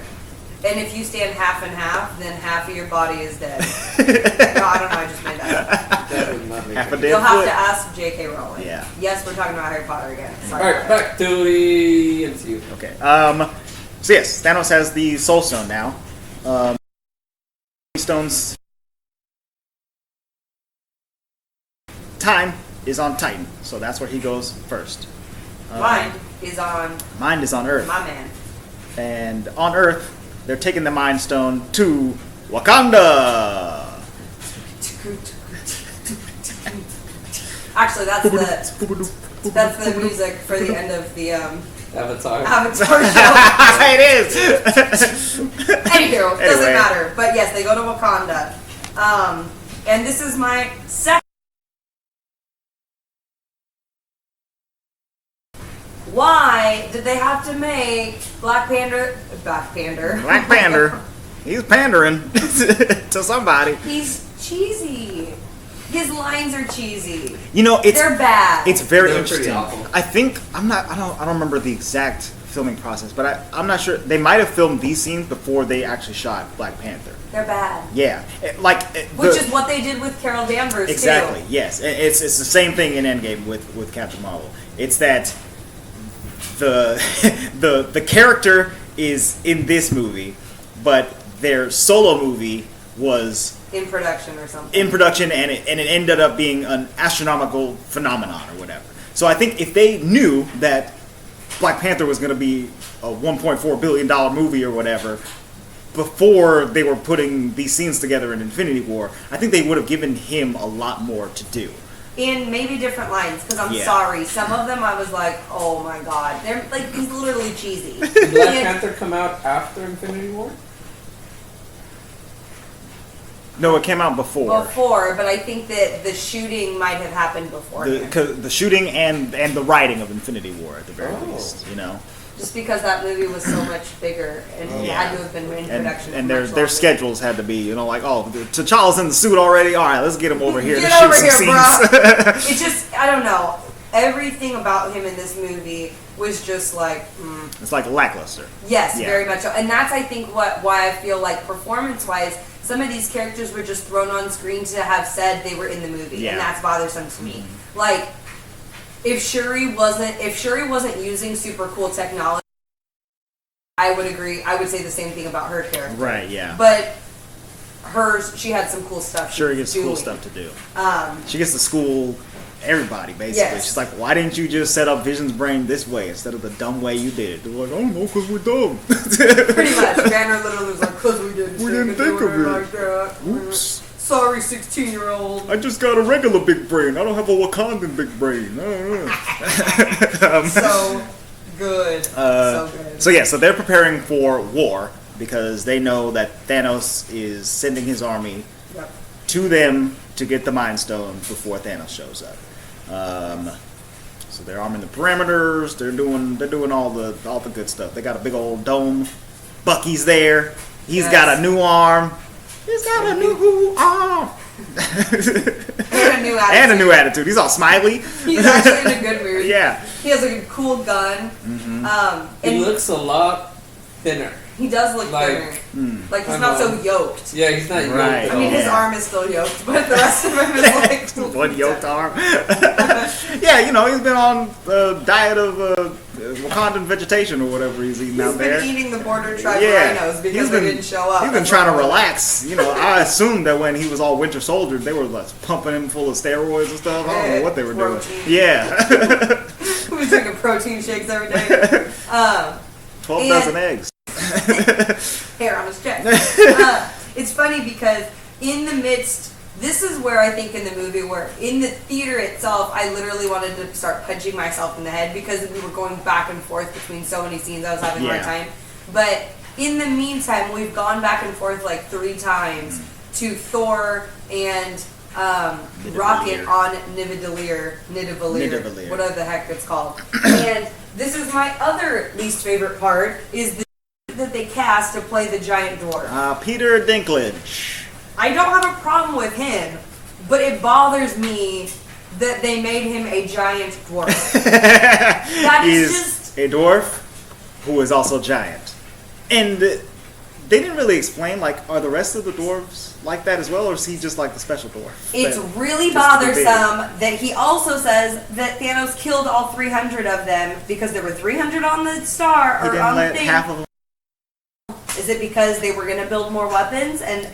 And if you stand half and half, then half of your body is dead. No, I don't know. I just made that up. That would not make Half a sense. dead You'll have foot. to ask J.K. Rowling. Yeah. Yes, we're talking about Harry Potter again. Sorry. Alright, back to the MCU. Okay. So yes, Thanos has the Soul Stone now. Stones. Time is on Titan, so that's where he goes first. Mind is on Mind is on Earth, my man. and on Earth, they're taking the Mind Stone to Wakanda. Actually, that's the music for the end of the Avatar. Avatar show. It is. Anywho, doesn't Anyway. matter. But yes, they go to Wakanda. And this is my second. Why did they have to make Black Panther? Black Panther. He's pandering to somebody. He's cheesy. His lines are cheesy. You know, They're bad. It's very They're pretty interesting. awful. I think I don't remember the exact filming process, but I'm not sure. They might have filmed these scenes before they actually shot Black Panther. They're bad. Yeah, Which is what they did with Carol Danvers exactly. too. Yes, it's the same thing in Endgame with Captain Marvel. It's that the character is in this movie, but their solo movie was In production or something. in production, and it ended up being an astronomical phenomenon or whatever. So I think if they knew that Black Panther was going to be a $1.4 billion movie or whatever before they were putting these scenes together in Infinity War, I think they would have given him a lot more to do. In maybe different lines, because I'm Yeah. sorry. Some of them I was like, oh my god. They're like, he's literally cheesy. Did Black And- Panther come out after Infinity War? No, it came out before. Before, but I think that the shooting might have happened before. The shooting and the writing of Infinity War at the very Oh. least, you know. Just because that movie was so much bigger and it Yeah. had to have been in And, production. and for their much their longer. schedules had to be, T'Challa's in the suit already. All right, let's get him over here Get to over shoot here, some bro. scenes. It just, I don't know. Everything about him in this movie was just like, It's like lackluster. yes, Yeah. very much so. And that's, I think, why I feel like performance-wise, some of these characters were just thrown on screen to have said they were in the movie, Yeah. and that's bothersome to me. Like, if Shuri wasn't using super cool technology, I would agree. I would say the same thing about her character. Right, yeah. But she had some cool stuff. Sure, gets cool doing. stuff to do. She gets to school everybody, basically. Yes. She's like, why didn't you just set up Vision's brain this way instead of the dumb way you did it? They're like, I don't know, because we're dumb. Pretty much. Banner literally was like, because we didn't think of it. like that. Oops. Sorry, 16-year-old. I just got a regular big brain. I don't have a Wakandan big brain. I don't know. So good. So good. So they're preparing for war because they know that Thanos is sending his army Yep. to them to get the Mind Stone before Thanos shows up. So they're arming the perimeters. They're doing all the good stuff. They got a big old dome. Bucky's there. He's Yes. got a new arm. He's got a new arm. And a new attitude. And a new attitude. He's all smiley. He's actually in a good mood. Yeah. He has a cool gun. He And looks a lot thinner. he does look like- thinner. Like he's I not know. so yoked. Yeah, he's not Right. yoked I mean, at all. his arm is still yoked, but the rest of him is like One yoked arm. Yeah, he's been on the diet of Wakandan vegetation or whatever he's eating He's out there. been eating the border tribe Yeah, rhinos because they didn't show up. He's been That's trying to what it was. relax. I assumed that when he was all Winter Soldier, they were like pumping him full of steroids and stuff. I don't know what they were doing. Protein. Yeah, He was drinking protein shakes every day. 12 And- dozen eggs. Hair on his chest. It's funny because in the midst, this is where I think in the movie where in the theater itself, I literally wanted to start punching myself in the head because we were going back and forth between so many scenes. I was having a hard Yeah. time. But in the meantime, we've gone back and forth like 3 times to Thor and Rocket on Nidavellir, whatever the heck it's called. And this is my other least favorite part, is the that they cast to play the giant dwarf. Peter Dinklage. I don't have a problem with him, but it bothers me that they made him a giant dwarf. That is He's just... a dwarf who is also giant. And they didn't really explain, are the rest of the dwarves like that as well, or is he just like the special dwarf? It's That- really just to be big? bothersome that he also says that Thanos killed all 300 of them because there were 300 on the star He or didn't on the let thing. half of them. Is it because they were going to build more weapons? And,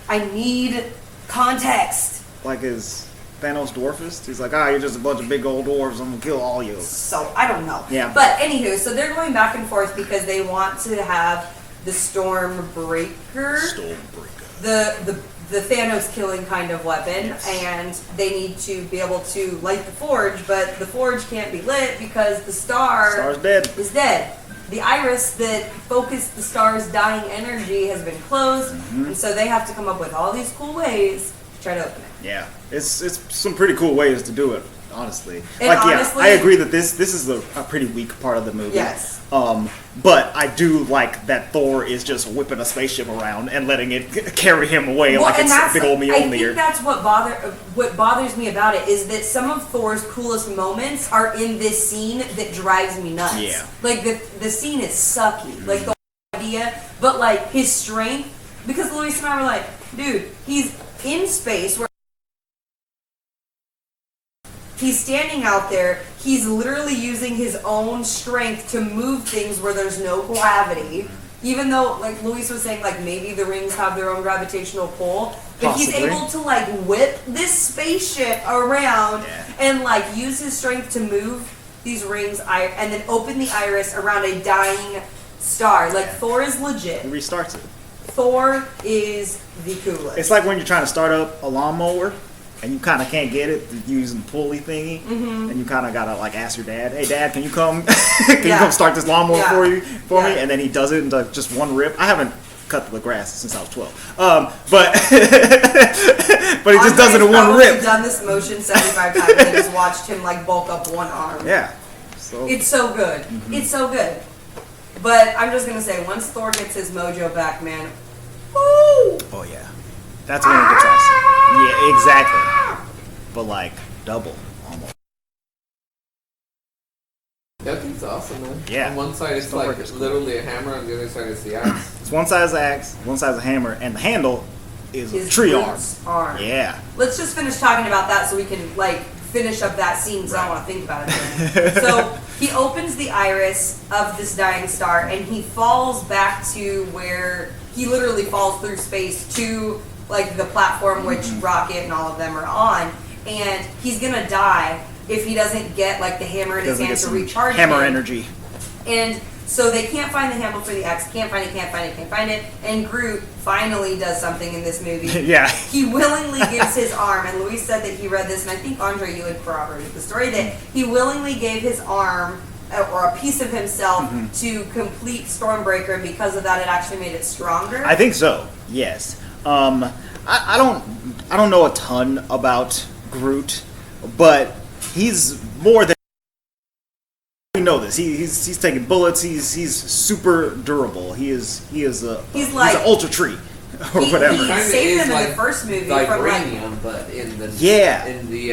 I need context. Like, is Thanos dwarfist? He's like, you're just a bunch of big old dwarves. I'm gonna kill all you. So, I don't know. Yeah. But, anywho, so they're going back and forth because they want to have the Stormbreaker, Stormbreaker. the Thanos killing kind of weapon, Yes. and they need to be able to light the forge, but the forge can't be lit because the star Star's dead. is dead. The iris that focused the star's dying energy has been closed, and so they have to come up with all these cool ways to try to open it. Yeah, it's some pretty cool ways to do it, honestly. And honestly- I agree that this is a pretty weak part of the movie. Yes. But I do like that Thor is just whipping a spaceship around and letting it carry him away like and it's that's, big old I Mjolnir. think that's what bothers me about it is that some of Thor's coolest moments are in this scene that drives me nuts. Yeah. Like the scene is sucky. Like the whole idea, but like his strength. Because Luis and I were like, dude, he's in space where he's standing out there. He's literally using his own strength to move things where there's no gravity. Even though, like Luis was saying, like maybe the rings have their own gravitational pull, but he's Possibly. able to like whip this spaceship around Yeah. and like use his strength to move these rings and then open the iris around a dying star. Like Thor is legit. He restarts it. Thor is the coolest. It's like when you're trying to start up a lawnmower and you kind of can't get it using the pulley thingy, and you kind of gotta like ask your dad, "Hey, Dad, can you come? Can you Yeah. come start this lawnmower Yeah. for me?" Yeah. And then he does it in just one rip. I haven't cut the grass since I was 12, but but he just does it in one Andre's rip. done this motion 75 times and I just watched him like bulk up one arm. Yeah. So It's so good. It's so good. But I'm just gonna say, once Thor gets his mojo back, man, woo! oh yeah, that's when it gets awesome. Yeah, exactly. But like double. almost. That thing's awesome, man. Yeah. On one side it's Stormbreaker's like cool. literally a hammer, on the other side it's the axe. It's one side's axe, one side's a hammer, and the handle is a His tree arm. Groot's arm. Yeah. Let's just finish talking about that so we can like finish up that scene because I don't want to think about it anymore. So he opens the iris of this dying star and he falls back to where he literally falls through space to like the platform which Rocket and all of them are on, and he's gonna die if he doesn't get like the hammer in his Doesn't hand get to some recharge hammer him. energy. And so they can't find the handle for the X, can't find it. And Groot finally does something in this movie. Yeah. He willingly gives his arm, and Luis said that he read this, and I think Andre, you had corroborated the story, that he willingly gave his arm or a piece of himself to complete Stormbreaker, and because of that it actually made it stronger. I think so. Yes. I don't know a ton about Groot, but he's more than we know this. He's taking bullets. He's super durable. He's an ultra tree or He whatever. Kinda saved is them in like the first movie from like vibranium, but in the in the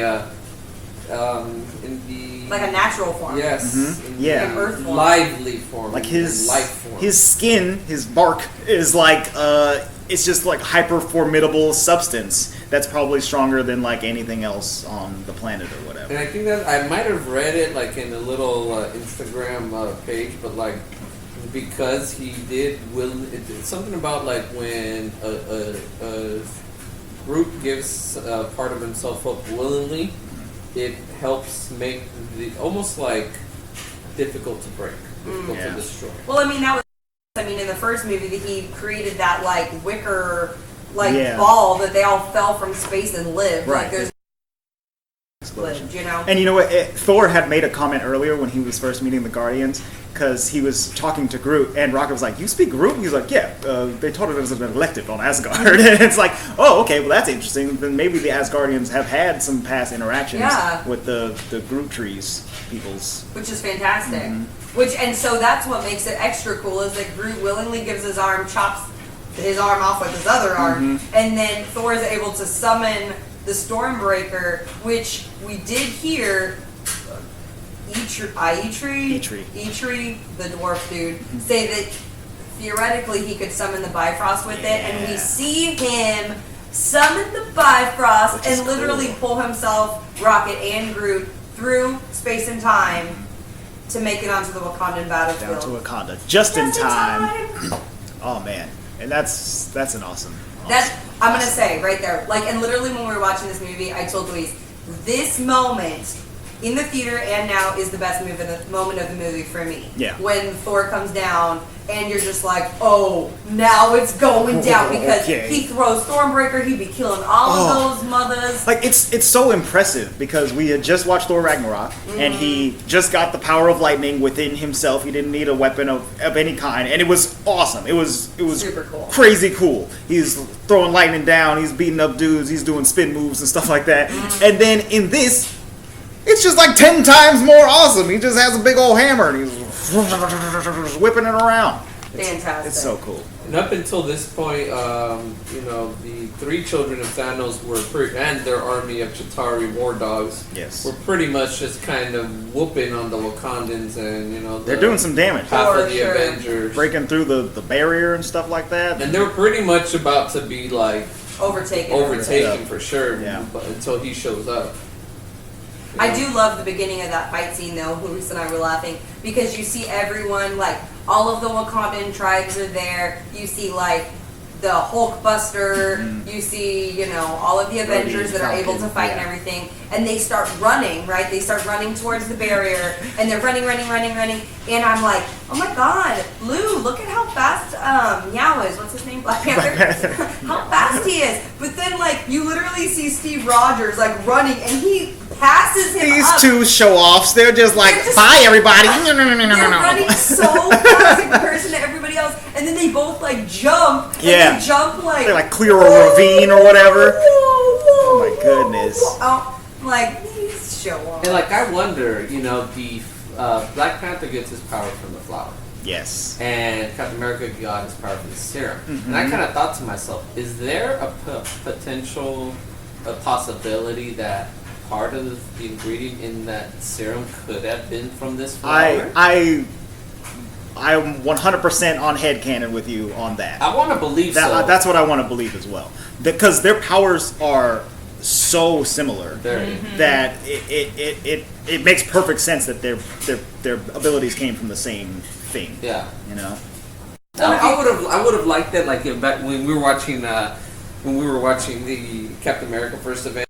a natural form. yes, in the Yeah. Like an earth form. lively form, Like in life form. his skin, his bark is like it's just like hyper formidable substance that's probably stronger than like anything else on the planet or whatever. And I think that I might have read it like in a little Instagram page, but like because he did it's something about like when a group gives part of himself up willingly, it helps make the almost like difficult to break, difficult to destroy. Well, I mean, that was, in the first movie that he created that, like, wicker, like, ball that they all fell from space and lived. Right. Like, there's lived, you know? And you know what? Thor had made a comment earlier when he was first meeting the Guardians, because he was talking to Groot, and Rocket was like, "You speak Groot?" He's like, "Yeah, they told him it was an elective on Asgard." And it's like, oh, okay, well that's interesting. Then maybe the Asgardians have had some past interactions with the Groot trees peoples. Which is fantastic. And so that's what makes it extra cool, is that Groot willingly gives his arm, chops his arm off with his other arm, and then Thor is able to summon the Stormbreaker, which we did hear Eitri, the dwarf dude, say that theoretically he could summon the Bifrost with it, and we see him summon the Bifrost and literally pull himself, Rocket, and Groot through space and time to make it onto the Wakandan battlefield. Down to Wakanda, just in time. Oh man, and that's an awesome. I'm gonna say right there, like, and literally when we were watching this movie, I told Louise, this moment in the theater and now is the best moment of the movie for me. Yeah. When Thor comes down and you're just like, oh, now it's going down, because he throws Stormbreaker, he'd be killing all of those mothers. Like it's so impressive, because we had just watched Thor Ragnarok and he just got the power of lightning within himself. He didn't need a weapon of any kind, and it was awesome. It was super cool. Crazy cool. He's throwing lightning down, he's beating up dudes, he's doing spin moves and stuff like that. And then in this, it's just like 10 times more awesome. He just has a big old hammer and he's whipping it around. Fantastic. It's so cool. And up until this point, the three children of Thanos and their army of Chitauri war dogs were pretty much just kind of whooping on the Wakandans, and they're doing some damage. Half of the Avengers breaking through the barrier and stuff like that. And they were pretty much about to be like overtaken for sure. Yeah. But until he shows up. I do love the beginning of that fight scene, though. Luis and I were laughing because you see everyone, like, all of the Wakandan tribes are there. You see, like, the Hulkbuster. You see, all of the Avengers that are able to fight and everything. And they start running, right? They start running towards the barrier, and they're running. And I'm like, oh my God, Lou, look at how fast Meow is. What's his name? Black Panther. How fast he is. But then, like, you literally see Steve Rogers, like, running, and he passes him These up. two show-offs, they're just like, bye everybody. They're running so fast in comparison to everybody else, and then they both, like, jump. And they jump, like... They, like, clear a ravine or whatever. Oh my goodness. Like, these show off. And, like, I wonder, the Black Panther gets his power from the flower. Yes. And Captain America got his power from the serum. And I kind of thought to myself, is there a potential, a possibility that part of the ingredient in that serum could have been from this flower? I'm 100% on headcanon with you on that. I want to believe so. That's what I want to believe as well. Because their powers are so similar that it makes perfect sense that their abilities came from the same thing. Yeah. You know. I would have liked that, like back when we were watching the Captain America first event.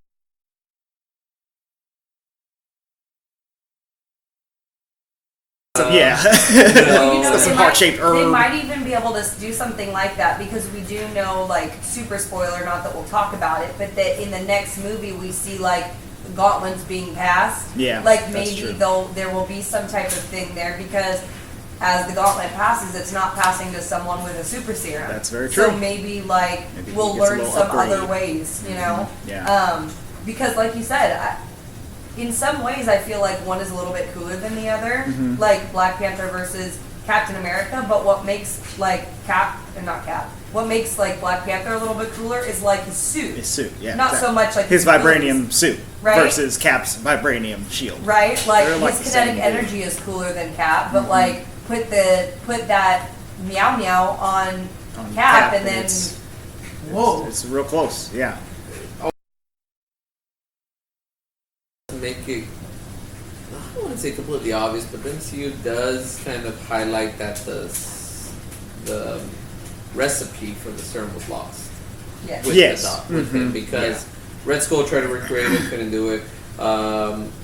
Some heart-shaped herb. They might even be able to do something like that because we do know, like, super spoiler, not that we'll talk about it, but that in the next movie we see, like, the gauntlets being passed. Yeah, like that's maybe true. there will be some type of thing there because as the gauntlet passes, it's not passing to someone with a super serum. That's very true. So maybe we'll he gets a learn little some upgrade. other ways, you know. Yeah. Because like you said, in some ways, I feel like one is a little bit cooler than the other, Mm-hmm. like Black Panther versus Captain America. But what makes like what makes like Black Panther a little bit cooler is like his suit. His suit, yeah. Not exactly. so much like his vibranium abilities, suit right? versus Cap's vibranium shield. right? Like They're like his the same kinetic dude. energy is cooler than Cap, but like put that meow meow on Cap, and then whoa, It's real close, yeah. Make it, I don't want to say completely obvious, but the MCU does kind of highlight that the recipe for the serum was lost yes. with, Yes. the doc, with him because Red Skull tried to recreate it, couldn't do it.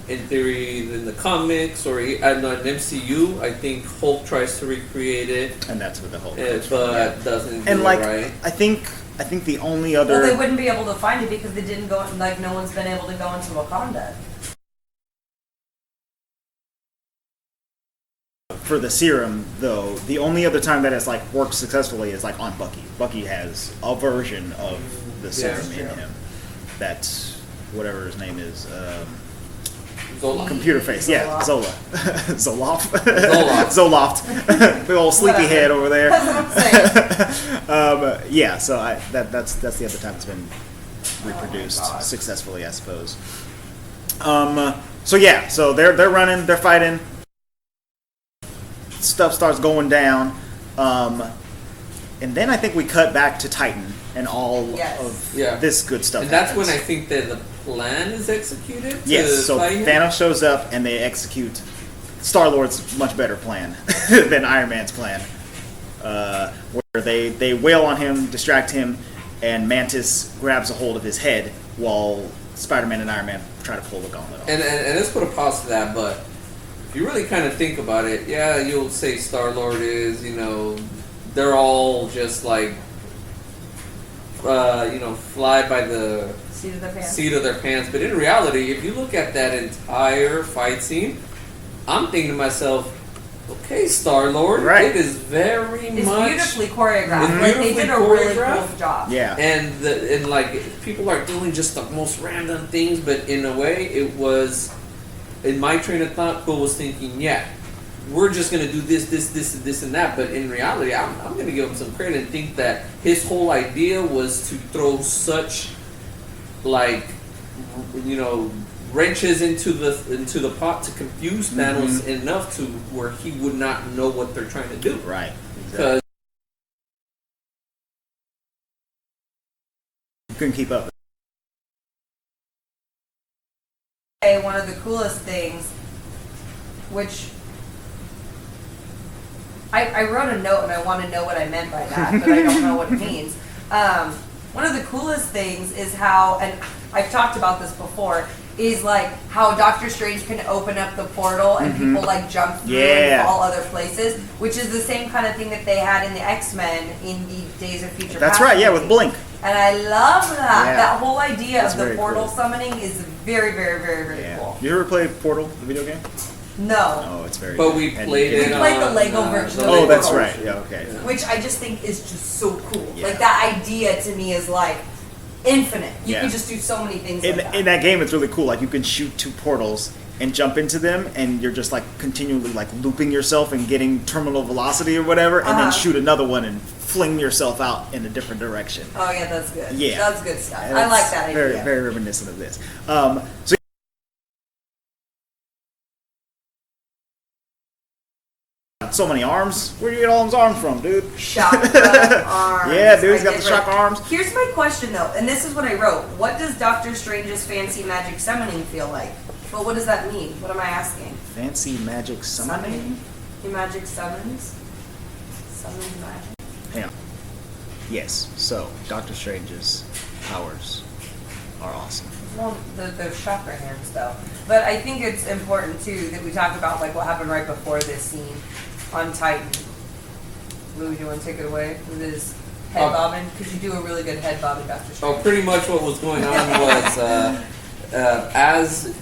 In theory, in the comics or in MCU, I think Hulk tries to recreate it, And that's what the whole comes from, but doesn't do And it like right. I think the only other Well, they wouldn't be able to find it because they didn't go. Like no one's been able to go into Wakanda. for the serum though, the only other time that it's like worked successfully is like on Bucky. Bucky has a version of the serum in him. That's whatever his name is. Zola. Computer face, yeah, Zola. Zoloft. Zoloft. Zoloft. Big old sleepy Whatever. head over there. That's what I'm saying. Yeah, so that's the other time it's been reproduced successfully, I suppose. So yeah, so they're running, they're fighting. Stuff starts going down, and then I think we cut back to Titan and all Yes. of Yeah. this good stuff. And that's happens. when I think that the plan is executed. to Yes, so fight him. Thanos shows up and they execute Star-Lord's much better plan than Iron Man's plan, where they wail on him, distract him, and Mantis grabs a hold of his head while Spider-Man and Iron Man try to pull the gauntlet off. And let's put a pause to that, but if you really kind of think about it, yeah, you'll say Star-Lord is, they're all just like, fly by the Seat of their pants. seat of their pants. But in reality, if you look at that entire fight scene, I'm thinking to myself, okay, Star-Lord, Right. it is very It's much beautifully choreographed. It's Like they beautifully did a really choreographed. cool job. Yeah. And like people are doing just the most random things, but in a way, it was in my train of thought. Bill was thinking, yeah, we're just gonna do this, and that. But in reality, I'm gonna give him some credit and think that his whole idea was to throw such, like, wrenches into the pot to confuse Thanos enough to where he would not know what they're trying to do. Right. Because Couldn't keep up. One of the coolest things, which I wrote a note and I want to know what I meant by that, but I don't know what it means. One of the coolest things is how, and I've talked about this before, is like how Doctor Strange can open up the portal and people like jump through and fall other places, which is the same kind of thing that they had in the X-Men in the Days of Future That's Past right. Yeah, with movie. Blink. And I love that. Yeah. That whole idea That's of the very portal cool. summoning is very, very, very, very Yeah. cool. You ever play Portal, the video game? No. Oh, it's very. But good. we And played you it can- We played the on, Lego version of Oh, the that's Portal. right. Yeah. Okay. Which I just think is just so cool. Yeah. Like that idea to me is like infinite. You Yeah. can just do so many things In like that. in that game, it's really cool. Like you can shoot two portals and jump into them, and you're just like continually like looping yourself and getting terminal velocity or whatever, and then shoot another one and fling yourself out in a different direction. Oh yeah, that's good. Yeah. That's good stuff. And I it's like that very, idea. very reminiscent of this. So so many arms. Where do you get all those arms from, dude? Chakra arms. Yeah, dude, he's got I the did chakra write- arms. Here's my question though, and this is what I wrote. What does Doctor Strange's fancy magic summoning feel like? Well, what does that mean? What am I asking? Fancy magic summoning? He magic summons? Summons magic? Hang on. Yes, so Doctor Strange's powers are awesome. Well, those chakra hands though. But I think it's important too that we talk about like what happened right before this scene on Titan. Lou, do you want to take it away with his head bobbing? Because you do a really good head bobbing, Doctor Strange. Oh, pretty much what was going on was as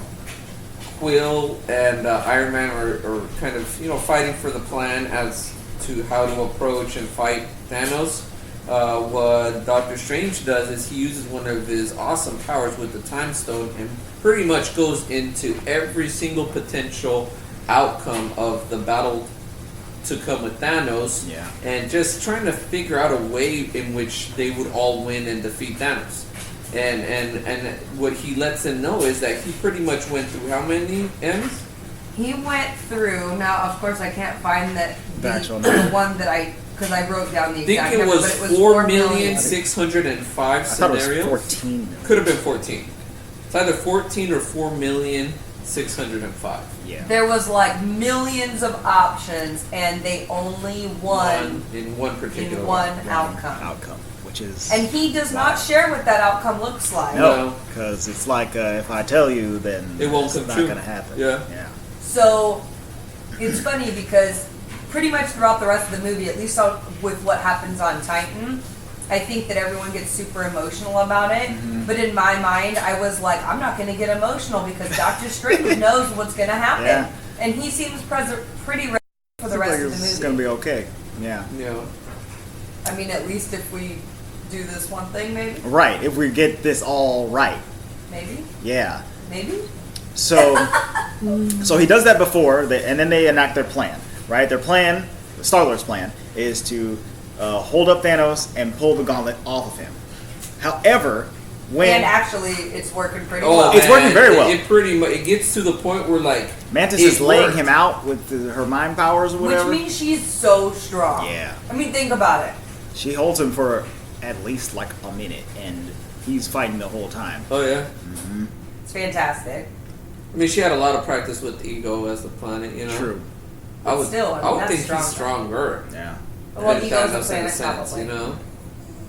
Quill and Iron Man are kind of fighting for the plan as to how to approach and fight Thanos. What Doctor Strange does is he uses one of his awesome powers with the Time Stone and pretty much goes into every single potential outcome of the battle to come with Thanos, Yeah. and just trying to figure out a way in which they would all win and defeat Thanos. And what he lets them know is that he pretty much went through how many M's? He went through. Now, of course, I can't find the actual the number. one that because I wrote down the I think exact it number, was but it was 4,605,000 I thought it was scenarios. 14 million. Could have been 14. It's either 14 or 4,605,000. Yeah. There was like millions of options, and they only won In one particular in one outcome. Outcome, which is... And he does not share what that outcome looks like. No, because it's like if I tell you, then It won't it's come not true. going to happen. Yeah. So it's funny because pretty much throughout the rest of the movie, at least with what happens on Titan, I think that everyone gets super emotional about it. Mm-hmm. But in my mind, I was like, I'm not going to get emotional because Doctor Strange knows what's going to happen. Yeah. And he seems pretty ready for the Seems rest like of the it's movie. going to be okay. Yeah. I mean, at least if we do this one thing, maybe? Right, if we get this all right. Maybe? Yeah. Maybe? So, so he does that before, and then they enact their plan, right? Their plan, Star-Lord's plan, is to hold up Thanos and pull the gauntlet off of him. However, when And actually, it's working pretty Oh, well. It's working very well. It pretty much it gets to the point where like Mantis it is laying worked. him out with her mind powers or whatever, Which means she's so strong. Yeah. I mean, think about it. she holds him for at least like a minute, and he's fighting the whole time. Oh yeah. It's fantastic. I mean, she had a lot of practice with Ego as the planet. True. I would Still, I mean, I would that's think strong. he's stronger. Yeah. Well, than Ego's a Thanos in planet, sense, probably. know.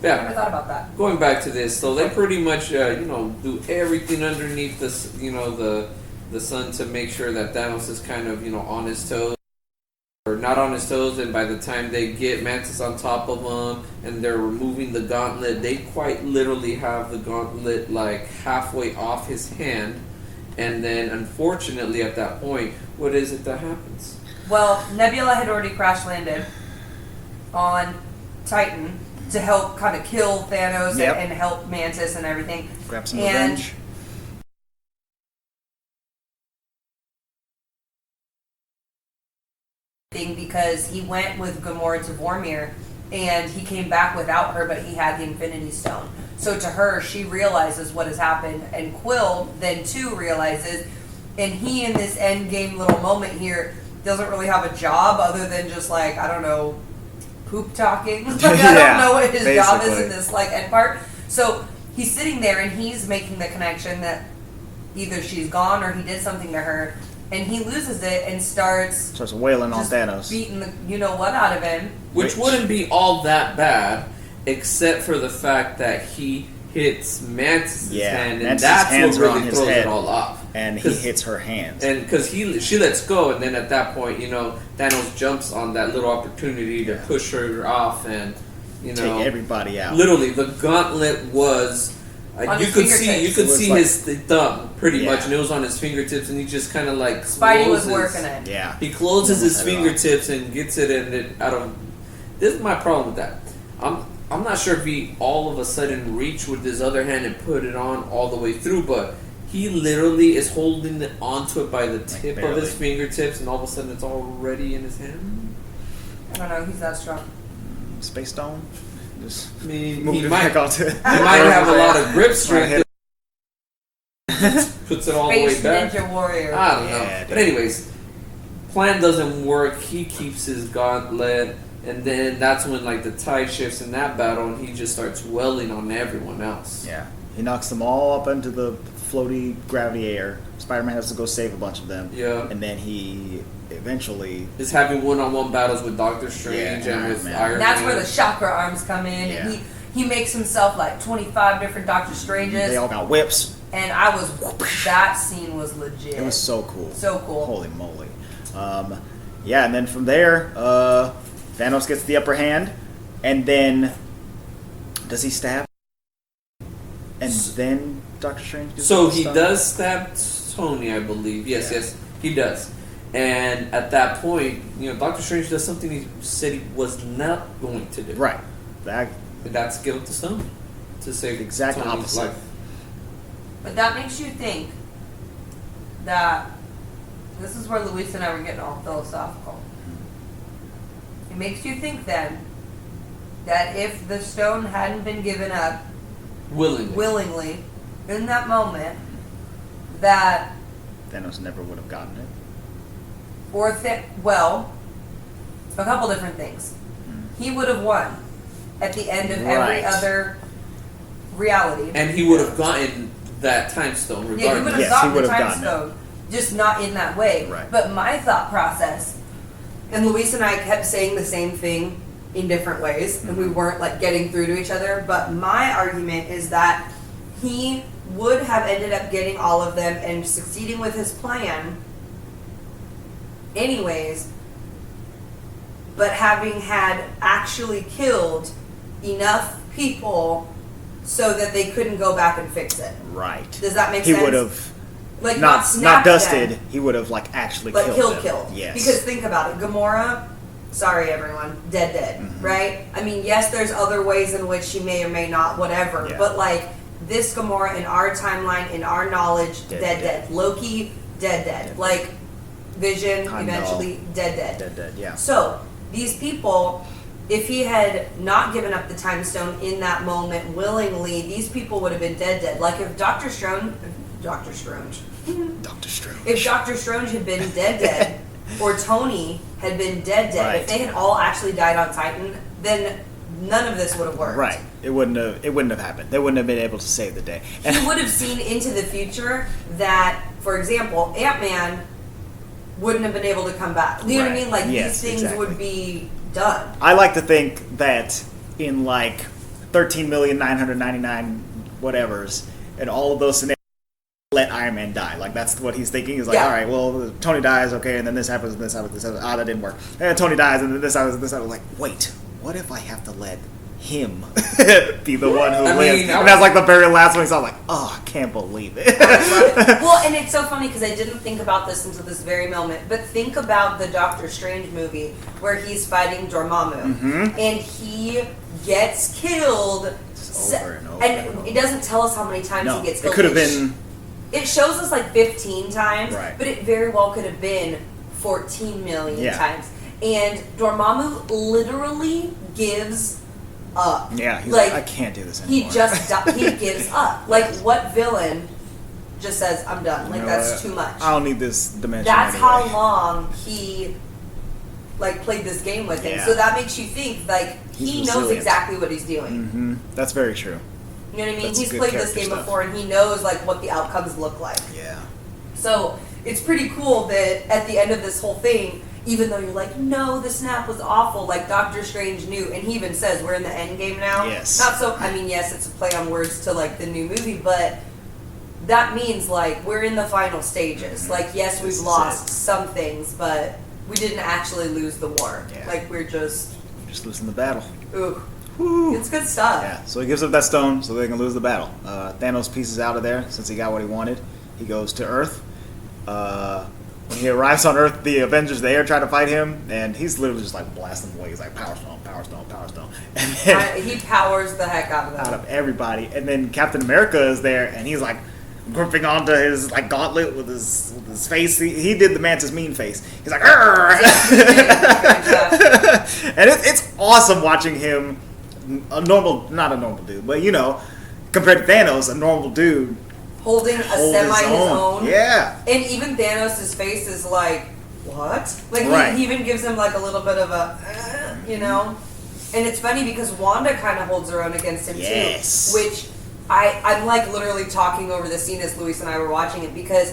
I never Yeah. thought about that. Going back to this, so they pretty much do everything underneath this the sun to make sure that Thanos is kind of on his toes. Or not on his toes, and by the time they get Mantis on top of him and they're removing the gauntlet, they quite literally have the gauntlet like halfway off his hand, and then unfortunately at that point, what is it that happens? Well, Nebula had already crash landed on Titan to help kind of kill Thanos Yep. and help Mantis and everything. Grab some And- revenge. Because he went with Gamora to Vormir and he came back without her, but he had the Infinity Stone. So to her, she realizes what has happened, and Quill then too realizes, and he in this end game little moment here doesn't really have a job other than just like, I don't know, poop talking. Like, I Yeah, don't know what his job is basically. in this like end part. So he's sitting there and he's making the connection that either she's gone or he did something to her, and he loses it and starts Wailing on just Thanos. beating the you know what out of him. Which wouldn't be all that bad, except for the fact that he hits Mantis' Yeah, hand, and Mantis' that's hands what are on really his throws head. it all off. And he 'Cause- hits her hands. And because she lets go, and then at that point, Thanos jumps on that little opportunity to push her off, and Take everybody out. literally the gauntlet was. On You his could see fingertips. you It could was see like- his thumb pretty Yeah. much, and it was on his fingertips, and he just kind of like Spidey was closes- working it. Yeah. He closes his Almost had it fingertips and gets it in it out of. This is my problem with that. I'm not sure if he all of a sudden reached with his other hand and put it on all the way through, but he literally is holding it onto it by the tip of barely. his fingertips, and all of a sudden it's already in his hand. I don't know, he's that strong. Space Stone. Just I mean, moved he it might back onto. he might have a lot of grip strength. Hit- That puts it all the way Space back. Ninja Warrior. I don't know. Yeah, But dude. anyways, plan doesn't work, he keeps his gauntlet, and then that's when like the tide shifts in that battle, and he just starts welling on everyone else. Yeah. He knocks them all up into the floaty gravity air. Spider-Man has to go save a bunch of them. Yeah. And then he eventually... Is having one-on-one battles with Doctor Strange Yeah, and with man. Iron That's Man. where the chakra arms come in. Yeah. And he makes himself like 25 different Doctor Stranges. They all got whips. And that scene was legit. It was so cool. So cool. Holy moly. Yeah, and then from there, Thanos gets the upper hand, and then does he stab? And then Doctor Strange gets So he stunned? does stab Tony, I believe. Yes, he does. And at that point, Doctor Strange does something he said he was not going to do. Right. That And that's give up the stone to save The exact Tony's opposite. life. But that makes you think that this is where Luis and I were getting all philosophical. It makes you think then that if the stone hadn't been given up willingly in that moment, that Thanos never would have gotten it. a couple different things. He would have won at the end of every Right. other reality. And he would have gotten that time stone Yeah, he would regardless. have Yes, he gotten would the have time gotten it. stone, just not in that way. Right. But my thought process, and Luis and I kept saying the same thing in different ways, and we weren't like getting through to each other. But my argument is that he would have ended up getting all of them and succeeding with his plan, anyways. But having had actually killed enough people so that they couldn't go back and fix it. Right. Does that make He sense? would have Like not snapped dusted. them, He would have like actually but killed killed. them. Yes. Because think about it, Gamora. Sorry, everyone. Dead. Mhm. Right? I mean, yes, there's other ways in which she may or may not, whatever. Yeah. But like this Gamora in our timeline, in our knowledge, dead. Loki, dead. Like Vision, Heimdall. eventually dead. Dead. Yeah. So these people, if he had not given up the time stone in that moment willingly, these people would have been dead. Like if Doctor Strange. Doctor Strange. If Doctor Strange had been dead, or Tony had been dead, Right. if they had all actually died on Titan, then none of this would have worked. Right. It wouldn't have happened. They wouldn't have been able to save the day. He would have seen into the future that, for example, Ant-Man wouldn't have been able to come back. You know what I Right. mean? Like Yes, these things exactly. would be done. I like to think that in like 13,999 whatevers, and all of those scenarios, let Iron Man die. Like that's what he's thinking. He's like, Yeah. all right, well, Tony dies, okay, and then this happens, and this happens, this happens. Ah, that didn't work. And then Tony dies, and then this happens, and this happens. Like, wait, what if I have to let him be the one who I lives? mean, And that's like the very last one. So I'm like, oh, I can't believe it. Well, and it's so funny because I didn't think about this until this very moment. But think about the Doctor Strange movie where he's fighting Dormammu, and he gets killed. over and over and and over. it doesn't tell us how many times No, he gets it killed. could have been. It shows us like 15 times, Right. but it very well could have been 14 million Yeah. times. And Dormammu literally gives up. Yeah, he's like, I can't do this anymore. He gives up. Like, what villain just says, I'm done? Like, You know that's what? too much. I don't need this dimension. That's anyway. how long he like played this game with him. Yeah. So that makes you think like He's he knows resilient. exactly what he's doing. That's very true. You know what I mean? That's He's good played this character game stuff. before, and he knows like what the outcomes look like. Yeah. So it's pretty cool that at the end of this whole thing, even though you're like, no, the snap was awful, like Doctor Strange knew, and he even says we're in the end game now. Yes. Not so. I mean, yes, it's a play on words to like the new movie, but that means like we're in the final stages. Like, yes, This we've is lost it. some things, but we didn't actually lose the war. Yeah. Like we're just, losing the battle. ooh, Woo. it's good stuff. Yeah, so he gives up that stone so they can lose the battle. Thanos pieces out of there since he got what he wanted. He goes to Earth. When he arrives on Earth, the Avengers there try to fight him, and he's literally just like blasting away. He's like, Power Stone, Power Stone, Power Stone. And then He powers the heck out of out them. of everybody. And then Captain America is there, and he's like gripping onto his like gauntlet with his face. He did the Mantis mean face. He's like, "Arr!" And it's awesome watching him, not a normal dude, but you know, compared to Thanos, a normal dude Holding a hold semi his his own. Yeah. And even Thanos' face is like what? Like, Right. he even gives him, like, a little bit of a, you know? And it's funny because Wanda kind of holds her own against him, Yes. too. Which, I'm, like, literally talking over the scene as Luis and I were watching it, because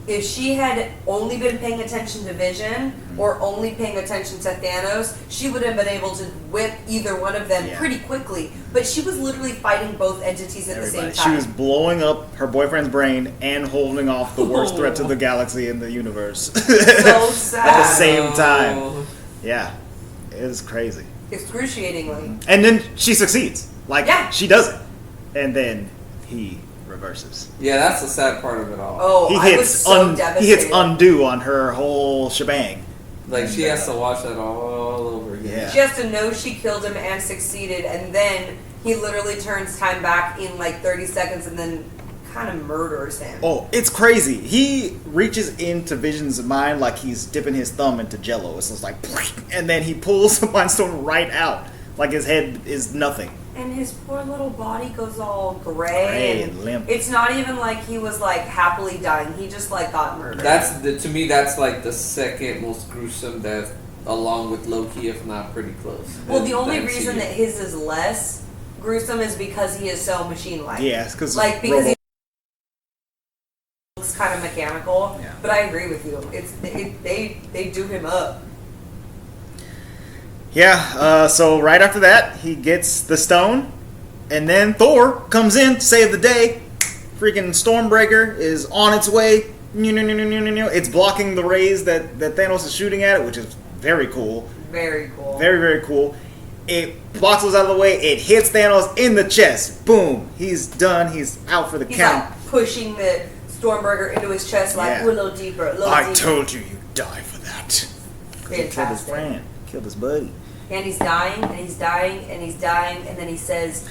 if she had only been paying attention to Vision or only paying attention to Thanos, she would have been able to whip either one of them pretty quickly. But she was literally fighting both entities at the same time. She was blowing up her boyfriend's brain and holding off the worst threat to the galaxy and the universe. So sad. At the same time. Yeah. It was crazy. Excruciatingly. And then she succeeds. Like, Yeah. she does it. And then he reverses. Yeah, that's the sad part of it all. Oh, I was so devastated. He hits undo on her whole shebang. Like, she has to watch that all over again. Yeah. She has to know she killed him and succeeded, and then he literally turns time back in like 30 seconds and then kind of murders him. Oh, it's crazy. He reaches into Vision's mind like he's dipping his thumb into Jello. It's just like, and then he pulls the Mind Stone right out, like his head is nothing. And his poor little body goes all gray and limp. It's not even like he was like happily dying. He just like got murdered. To me, that's like the second most gruesome death, along with Loki, if not pretty close. Well, the only That's reason it. that his is less gruesome is because he is so machine-like. Yeah, because because he looks kind of mechanical. Yeah. But I agree with you. They do him up. Yeah, so right after that, he gets the stone, and then Thor comes in to save the day. Freaking Stormbreaker is on its way. It's blocking the rays that Thanos is shooting at it, which is very cool. Very cool. Very, very cool. It blocks those out of the way. It hits Thanos in the chest. Boom. He's done. He's out for the He's count. like pushing the Stormbreaker into his chest, like, Yeah. "We're a little deeper, a little I deeper." told you you'd die for that. 'Cause he killed his Fantastic. friend. Killed his buddy. And he's dying, and he's dying, and he's dying, and then he says,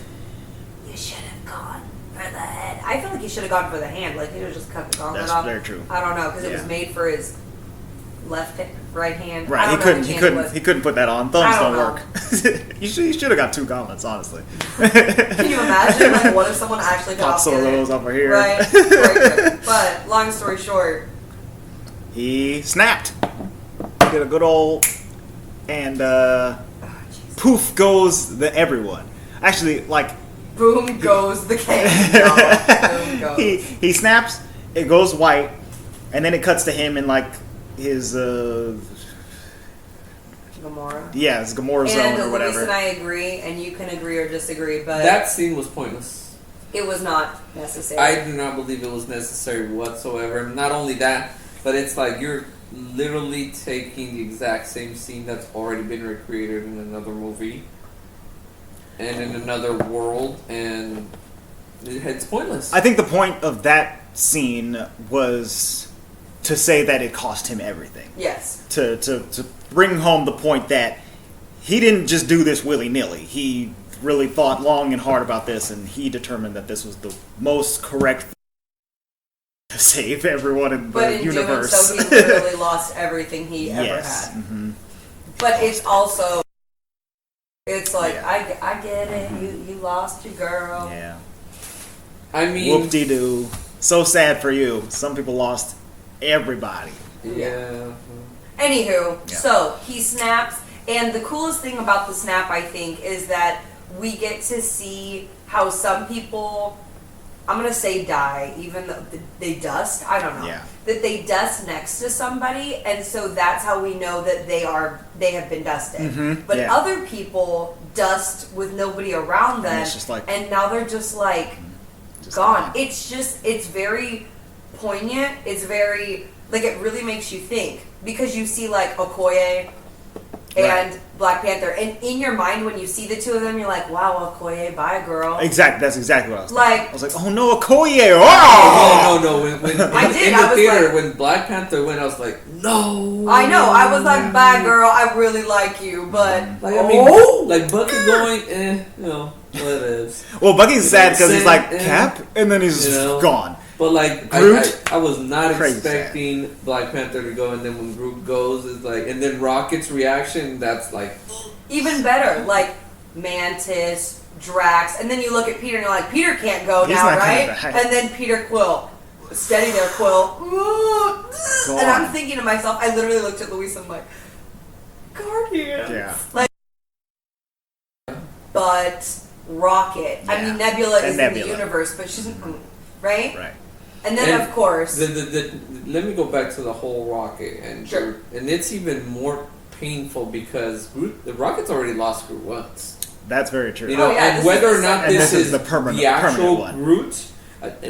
"You should have gone for the head." I feel like he should have gone for the hand. Like, he would have just cut the gauntlet That's off. very true. I don't know, because it was Yeah. made for his right hand. I Right, don't he know couldn't. which He hand it couldn't. was. He couldn't put that on. Thumbs I don't don't work. He should have got two gauntlets, honestly. Can you imagine? Like, what if someone actually cut Pop off some of the- those over here. Right. Right. But long story short, He snapped. He did a good old and poof goes the everyone. Actually, like boom goes the king. Boom goes. he snaps. It goes white, and then it cuts to him in like his Gamora. yeah, his Gamora zone And or Luis whatever. and I agree, and you can agree or disagree, but That scene was pointless. it was not necessary. I do not believe it was necessary whatsoever. Not only that, but it's like you're literally taking the exact same scene that's already been recreated in another movie and in another world, and it's pointless. I think the point of that scene was to say that it cost him everything. Yes. To bring home the point that he didn't just do this willy-nilly. He really thought long and hard about this, and he determined that this was the most correct thing to save everyone in But the in universe. doing so, he literally lost everything he ever Yes. had. Mm-hmm. But it's also, it's like, Yeah. I get it, you lost your girl. Yeah. I mean, Whoop-de-doo. So sad for you. Some people lost everybody. yeah. Anywho, Yeah. so he snaps, and the coolest thing about the snap, I think, is that we get to see how some people, I'm gonna say die, even though they dust. I don't know. Yeah. That they dust next to somebody, and so that's how we know that they have been dusted. Mhm, But yeah. other people dust with nobody around them, And it's just like- and now they're just like Just gone. It's very poignant. It's very, like, it really makes you think, because you see like Okoye and Right. Black Panther, and in your mind when you see the two of them, you're like, wow, Okoye, bye girl. Exactly. That's exactly what I was Like- thinking. I was like, oh no, Okoye! Oh! No. When I did, in I the was theater, like- when Black Panther went, I was like, no. I know, I was like, bye girl, I really like you, but Like, I mean, like Bucky going, what is? Well, Bucky's sad because he's like, Sad, Cap? And then he's You know? gone. But like, Groot? I was not Crazy expecting Black Panther to go, and then when Groot goes, it's like, and then Rocket's reaction, that's like, even better, like Mantis, Drax, and then you look at Peter and you're like, Peter can't go He's now, not coming right? back. And then Peter Quill. steady there, Quill. And I'm thinking to myself, I literally looked at Luis and I'm like, Guardians. Yeah. Like, but Rocket. Yeah. I mean, Nebula And is Nebula. in the universe, but she's right. Right. And then, of course, let me go back to the whole Rocket and Sure. Groot. And it's even more painful because the Rocket's already lost Groot once. That's very true. You know, yeah, and this whether is or the not second- this And this is is the permanent actual one. Groot,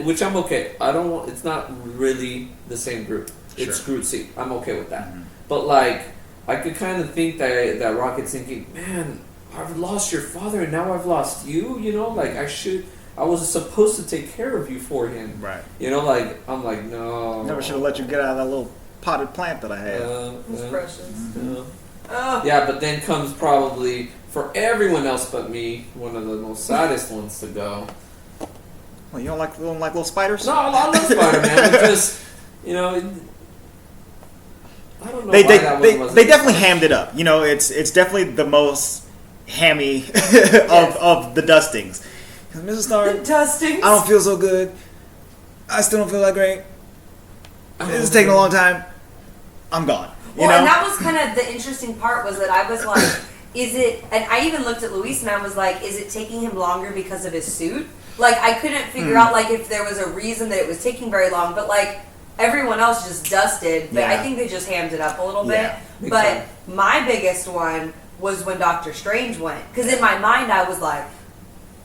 which I'm okay. I don't want. It's not really the same Groot. It's Sure. Groot seed. I'm okay with that. But like, I could kind of think that Rocket's thinking, man, I've lost your father and now I've lost you. You know, like I was supposed to take care of you for him. Right. You know, like I'm like, no. Never should have let you get out of that little potted plant that I had. it's precious. yeah. Oh. Yeah, but then comes probably for everyone else but me, one of the most saddest ones to go. Well, you don't like little spiders? No, I love Spider-Man. But just, you know, I don't know They why that one wasn't. they definitely hammed it up. You know, it's definitely the most hammy of the dustings. Mrs. Starr, Dustings. I don't feel so good. I still don't feel that great. It's taking a long time. I'm gone. You Well, know? and that was kind of the interesting part was that I was like, is it, and I even looked at Luis and I was like, is it taking him longer because of his suit? Like, I couldn't figure out, like, if there was a reason that it was taking very long, but, like, everyone else just dusted, but I Yeah. think they just hammed it up a little Yeah. bit. But my biggest one was when Doctor Strange went. Because in my mind, I was like,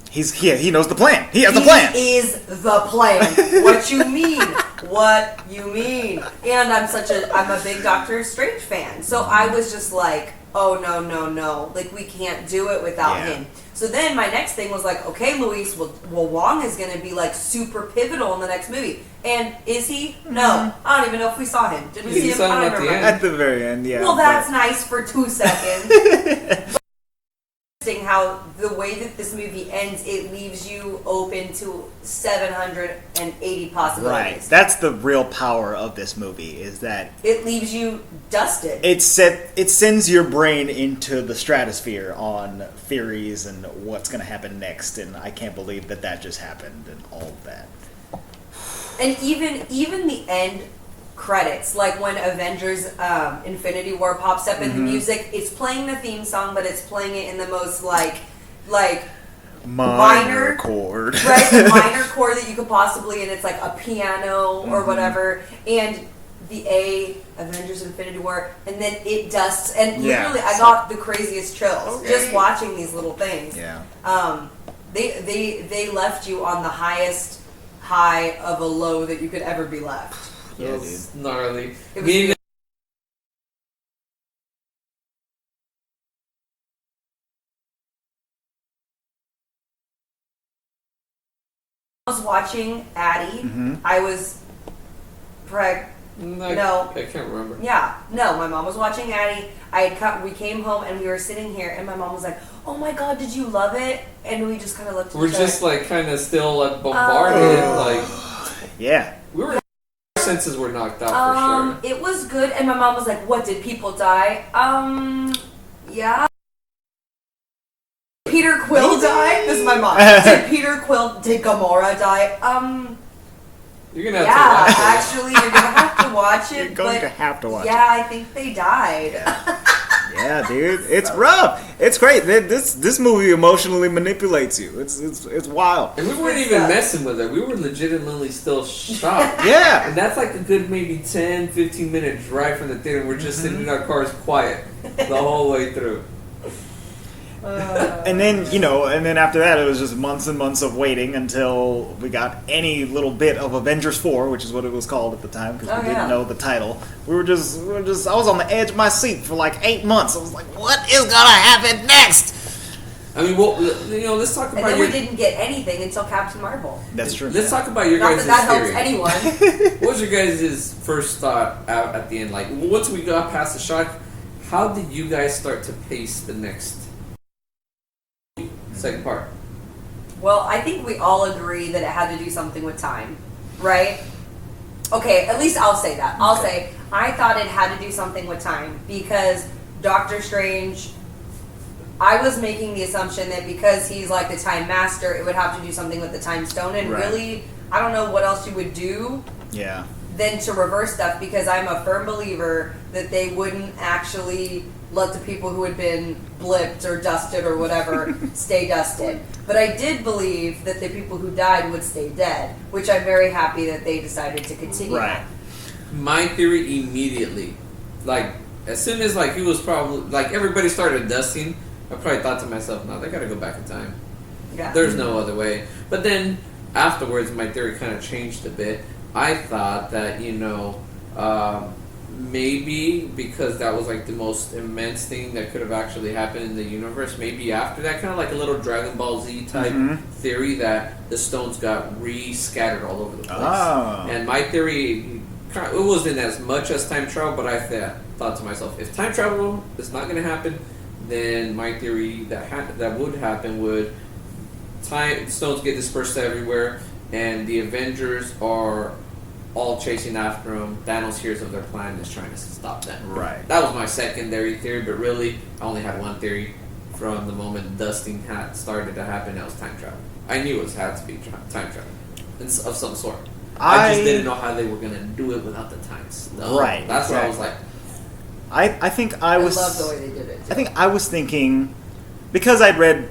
he knows the plan. He has the plan. He is the plan. What you mean? What you mean? And I'm a big Doctor Strange fan. So I was just like, oh no. Like, we can't do it without him. So then my next thing was like, okay, Luis, well Wong is going to be like super pivotal in the next movie. And is he? No. I don't even know if we saw him. Did we see him? I don't even remember. At the very end, yeah. Well, that's nice for 2 seconds. How the way that this movie ends, it leaves you open to 780 possibilities. Right. That's the real power of this movie, is that It leaves you dusted. it sends your brain into the stratosphere on theories and what's going to happen next, and I can't believe that just happened and all of that. And even the end credits, like when Avengers Infinity War pops up in the music, it's playing the theme song, but it's playing it in the most like minor chord. right? The minor chord that you could possibly, and it's like a piano or whatever, and the Avengers Infinity War, and then it dusts, and literally I got the craziest chills just watching these little things. Yeah. They left you on the highest high of a low that you could ever be left. It was gnarly. It was Me and I was watching Addie. I was No. I can't remember. Yeah, no. My mom was watching Addie. We came home and we were sitting here, and my mom was like, "Oh my God, did you love it?" And we just kind of looked at We're each other. just like kind of still like bombarded. Like Yeah. we were, our senses were knocked out for sure. It was good, and my mom was like, "What, did people die?" Yeah. Peter Quill die? This is my mom. Did Gamora die? You're gonna have Yeah, to watch it. actually, you're gonna have to watch it. You're going but to have to watch it. yeah, I think they died. Yeah, dude, it's rough. It's great. This movie emotionally manipulates you. It's wild. And we weren't Good even stuff. messing with it. We were legitimately still shocked. Yeah. And that's like a good maybe 10, 15 minute drive from the theater. We're just sitting in our cars quiet the whole way through. And then after that, it was just months and months of waiting until we got any little bit of Avengers 4, which is what it was called at the time, because we didn't know the title. I was on the edge of my seat for like 8 months. I was like, what is gonna happen next? I mean, well, let's talk And about then your. we didn't get anything until Captain Marvel. That's true. Let's talk about your Not guys' that that theory. helps anyone. What was your guys' first thought out at the end? Like, once we got past the shock, how did you guys start to pace the next second part? Well, I think we all agree that it had to do something with time, right? Okay, at least I'll say that. I'll say I thought it had to do something with time because Doctor Strange, I was making the assumption that because he's like the time master, it would have to do something with the time stone, and Right. really, I don't know what else you would do Yeah. than to reverse stuff, because I'm a firm believer that they wouldn't actually let the people who had been blipped or dusted or whatever stay dusted. But I did believe that the people who died would stay dead, which I'm very happy that they decided to continue. Right. My theory immediately, like as soon as like it was probably like everybody started dusting, I probably thought to myself, no, they got to go back in time. Yeah. There's no other way. But then afterwards, my theory kind of changed a bit. I thought that maybe because that was like the most immense thing that could have actually happened in the universe, maybe after that, kind of like a little Dragon Ball Z type theory, that the stones got re-scattered all over the place. Oh. And my theory, it wasn't as much as time travel, but I thought to myself, if time travel is not going to happen, then my theory that would happen would stones get dispersed everywhere, and the Avengers are all chasing after them. Thanos hears of their plan and is trying to stop them. Right. That was my secondary theory, but really, I only had one theory from the moment dusting started to happen. That was time travel. I knew it had to be time travel of some sort. I just didn't know how they were going to do it without the time stone. Right. That's what I was like. I think I was. I love the way they did it. I think I was thinking, because I'd read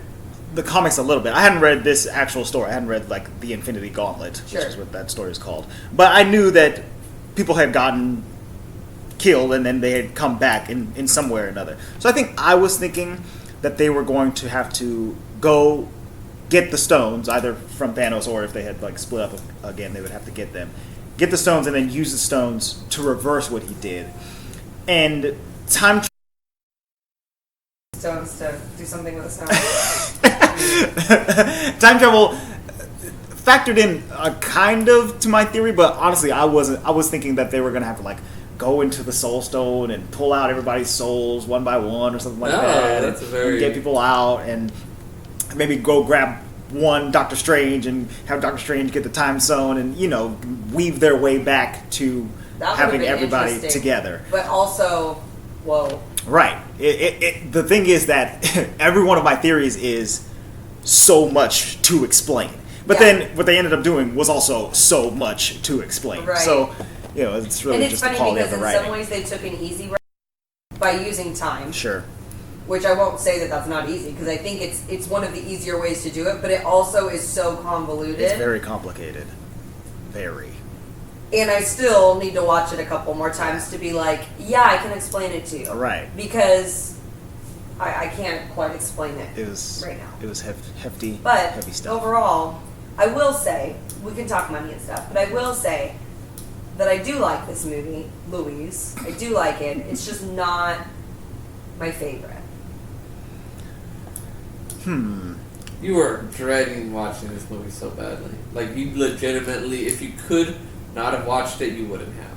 the comics a little bit. I hadn't read this actual story. I hadn't read like the Infinity Gauntlet, which is what that story is called. But I knew that people had gotten killed and then they had come back in some way or another. So I think I was thinking that they were going to have to go get the stones, either from Thanos, or if they had like split up again, they would have to get the stones, and then use the stones to reverse what he did. And time stones to do something with the stones. time travel factored in kind of to my theory, but honestly, I was thinking that they were gonna have to like go into the Soul Stone and pull out everybody's souls one by one or something like that. That's and get people out, and maybe go grab one Doctor Strange and have Doctor Strange get the time stone, and weave their way back to having everybody together. But also, whoa. Right. The thing is that every one of my theories is so much to explain. But then what they ended up doing was also so much to explain. Right. So, it's really and it's just funny the quality of because the in writing. some ways they took an easy route by using time. Sure. Which I won't say that that's not easy, because I think it's one of the easier ways to do it, but it also is so convoluted. It's very complicated. Very. And I still need to watch it a couple more times to be like, yeah, I can explain it to you. Right. Because I can't quite explain it right now. It was hefty, But heavy stuff. overall, I will say, we can talk money and stuff, but I will say that I do like this movie, Louise. I do like it. It's just not my favorite. You were dreading watching this movie so badly. Like, you legitimately, if you could not have watched it, you wouldn't have.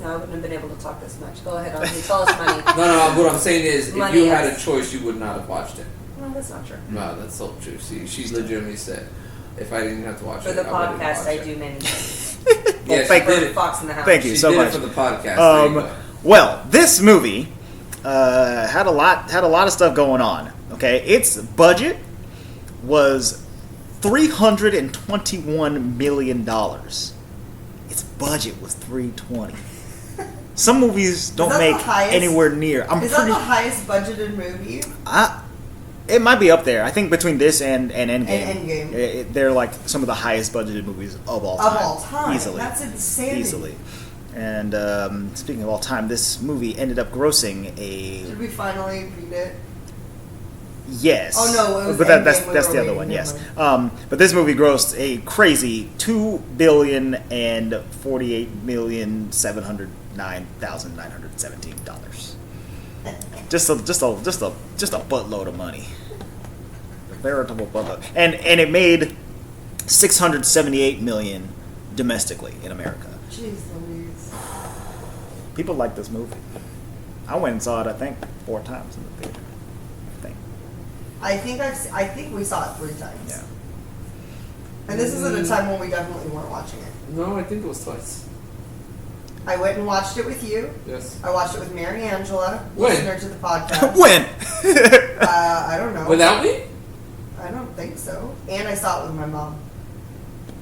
No, I wouldn't have been able to talk this much. Go ahead, Arnie. Tell us money. No, what I'm saying is, Money, if you yes. had a choice, you would not have watched it. No, that's not true. No, that's so true. She legitimately said, if I didn't have to watch For it, the I wouldn't podcast, watch I it. do many things. Yeah, thank she did For it. Fox in the House. Thank you She so did much. it for the podcast. There you go. Well, this movie had a lot of stuff going on. Okay, its budget was $321 million. Its budget was $320. Some movies don't that make the highest? anywhere near. Is that the highest budgeted movie? It might be up there. I think between this and Endgame, And Endgame. They're like some of the highest budgeted movies of all time. Of all time. Easily. That's insanity. Easily. And speaking of all time, this movie ended up grossing Did we finally beat it? Yes. Oh, no, it was but Endgame. that's We the were other one. waiting, Yes. never But this movie grossed a crazy $2,048,709,917. Just a buttload of money. A veritable buttload. And it made $678 million domestically in America. Jeez Louise. People like this movie. I went and saw it, I think, 4 times in the theater. I think we saw it 3 times. Yeah. And this is at a time when we definitely weren't watching it. No, I think it was twice. I went and watched it with you. Yes. I watched it with Mary Angela, When? listener to the podcast. When? I don't know. Without me? I don't think so. And I saw it with my mom.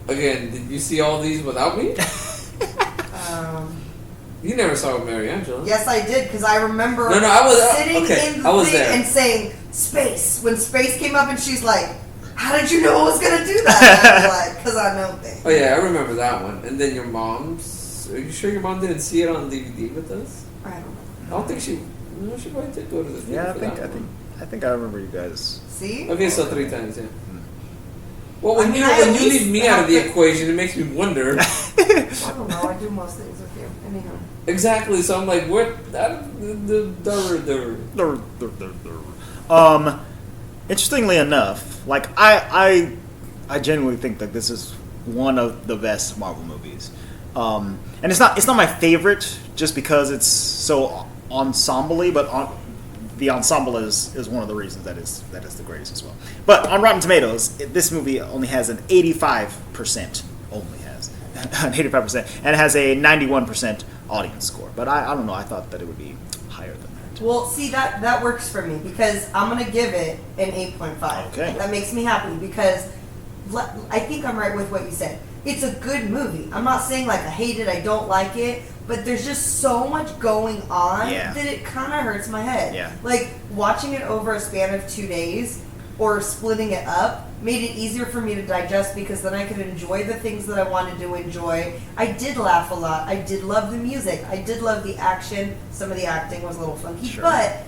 Again, did you see all these without me? You never saw it with Mary Angela. Yes, I did, because I remember No, I was sitting okay. in the I was thing there. and saying space when space came up, and she's like, "How did you know I was gonna do that?" And I'm like, "Cause I know things." Oh yeah, I remember that one. And then your mom's. Are you sure your mom didn't see it on DVD with us? I don't know. I don't think she. No, she probably did go to the theater. Yeah, for that one. I think I remember you guys. See? Okay, so 3 times, yeah. Well, when I mean, you I when at you least leave me out of the have to- equation, it makes me wonder. I don't know. I do most things with you. Anyhow. Exactly. So I'm like, what? That Interestingly enough, like I genuinely think that this is one of the best Marvel movies, and it's not my favorite just because it's so ensemble-y, but the ensemble is one of the reasons that is the greatest as well. But on Rotten Tomatoes, this movie only has an 85%. Only has an 85%, and it has a 91% audience score. But I don't know. I thought that it would be higher than that. Well, see, that works for me because I'm gonna give it an 8.5. Okay. That makes me happy because I think I'm right with what you said. It's a good movie. I'm not saying like I hate it, I don't like it, but there's just so much going on Yeah. that it kind of hurts my head. Yeah. Like watching it over a span of 2 days or splitting it up made it easier for me to digest because then I could enjoy the things that I wanted to enjoy. I did laugh a lot. I did love the music. I did love the action. Some of the acting was a little funky, Sure. but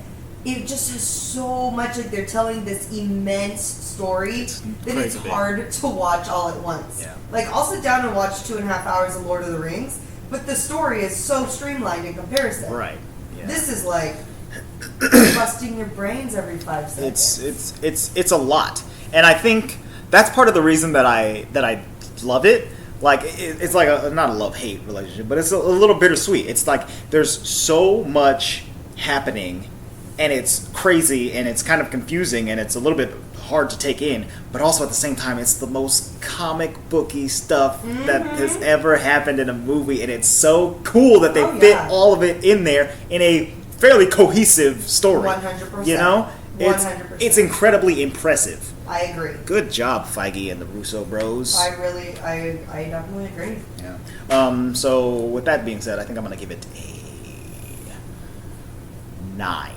it just has so much, like they're telling this immense story that it's crazy big. hard to watch all at once. Yeah. Like I'll sit down and watch 2.5 hours of Lord of the Rings, but the story is so streamlined in comparison. Right. Yeah. This is like busting your brains every 5 seconds. It's a lot, and I think that's part of the reason that I love it. Like it's like not a love-hate relationship, but it's a little bittersweet. It's like there's so much happening, and it's crazy, and it's kind of confusing, and it's a little bit hard to take in, but also at the same time, it's the most comic booky stuff that has ever happened in a movie, and it's so cool that they fit all of it in there in a fairly cohesive story. 100%. You know? 100%. It's incredibly impressive. I agree. Good job, Feige and the Russo bros. I definitely agree. Yeah. So with that being said, I think I'm gonna give it a 9.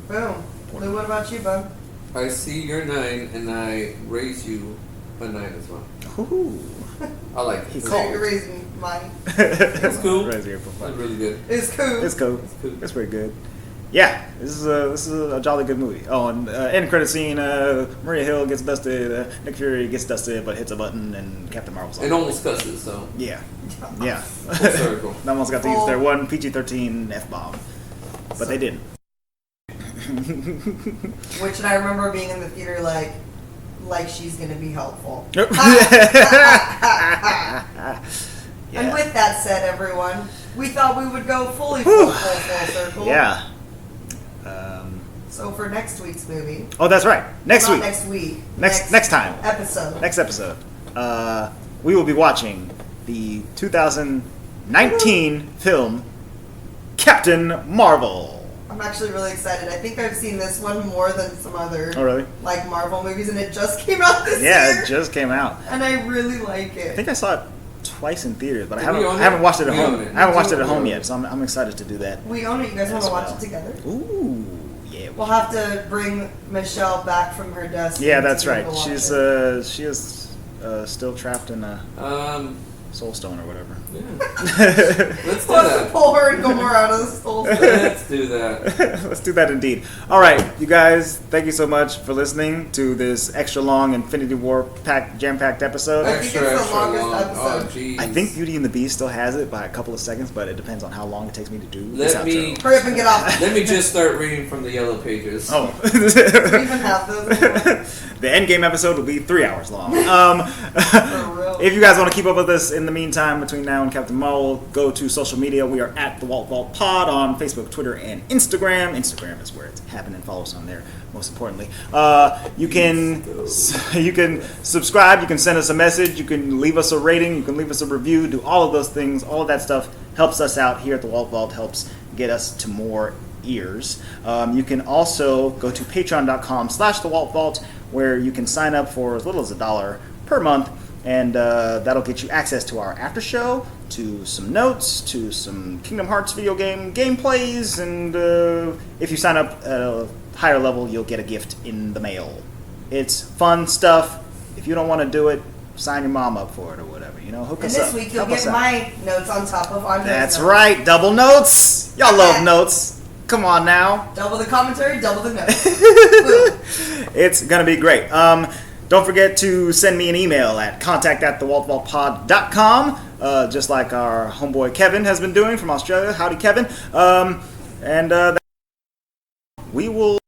Boom. Lou, what about you, bud? I see your 9, and I raise you a 9 as well. Ooh. I like it. He So called. you're raising mine. It's cool. Raise your profile. That's really good. It's cool. It's cool. It's cool. It's pretty good. Yeah, this is a jolly good movie. Oh, and end credit scene. Maria Hill gets dusted. Nick Fury gets dusted, but hits a button, and Captain Marvel's on. It almost cusses, so. Yeah, yeah. Full circle. They almost got to use their one PG-13 F-bomb, but they didn't. Which I remember being in the theater like she's gonna be helpful. Yeah. And with that said, everyone, we thought we would go full circle. Yeah. So for next week's movie. Oh, that's right. Next Not week. Next week. Next time. Episode. Next episode. We will be watching the 2019 film Captain Marvel. I'm actually really excited. I think I've seen this one more than some other Oh, really? like Marvel movies, and it just came out this Yeah, year. it just came out. And I really like I it. think I saw it twice in theaters, but I Did we own haven't it? watched it at We home. own it. I haven't watched We it at home own it. yet, so I'm excited to do that. We own it. You guys want As to watch well. it together? Ooh, yeah. We'll have to bring Michelle back from her desk. Yeah, and that's to be right. able to watch She's it. she is still trapped in a soul stone or whatever. Yeah. Let's do We'll have to that. pull her and Gamora out of the stall. Let's do that. Let's do that indeed. All right, you guys, thank you so much for listening to this extra long Infinity War jam-packed episode. I think it's the longest episode. Oh, jeez. I think Beauty and the Beast still has it by a couple of seconds, but it depends on how long it takes me to do this Let me outro. Hurry up and get off. let me just start reading from the yellow pages. Oh. Do we even have those anymore? The endgame episode will be 3 hours long. For real. If you guys want to keep up with us in the meantime, between now and Captain Marvel, go to social media. We are at the Walt Vault Pod on Facebook, Twitter, and Instagram. Instagram is where it's happening. Follow us on there, most importantly. You can subscribe. You can send us a message. You can leave us a rating. You can leave us a review. Do all of those things. All of that stuff helps us out here at the Walt Vault. Helps get us to more ears. You can also go to patreon.com/thewaltvault, where you can sign up for as little as $1 per month, And that'll get you access to our after show, to some notes, to some Kingdom Hearts video game gameplays, and if you sign up at a higher level, you'll get a gift in the mail. It's fun stuff. If you don't want to do it, sign your mom up for it or whatever. Hook And us up. this week you'll Help us get out. my notes on top of Andre's That's notes. right, double notes. Y'all love notes. Come on now. Double the commentary, double the notes. Boom. It's going to be great. Don't forget to send me an email at contact@thewaltwaltpod.com, just like our homeboy Kevin has been doing from Australia. Howdy, Kevin. And we will...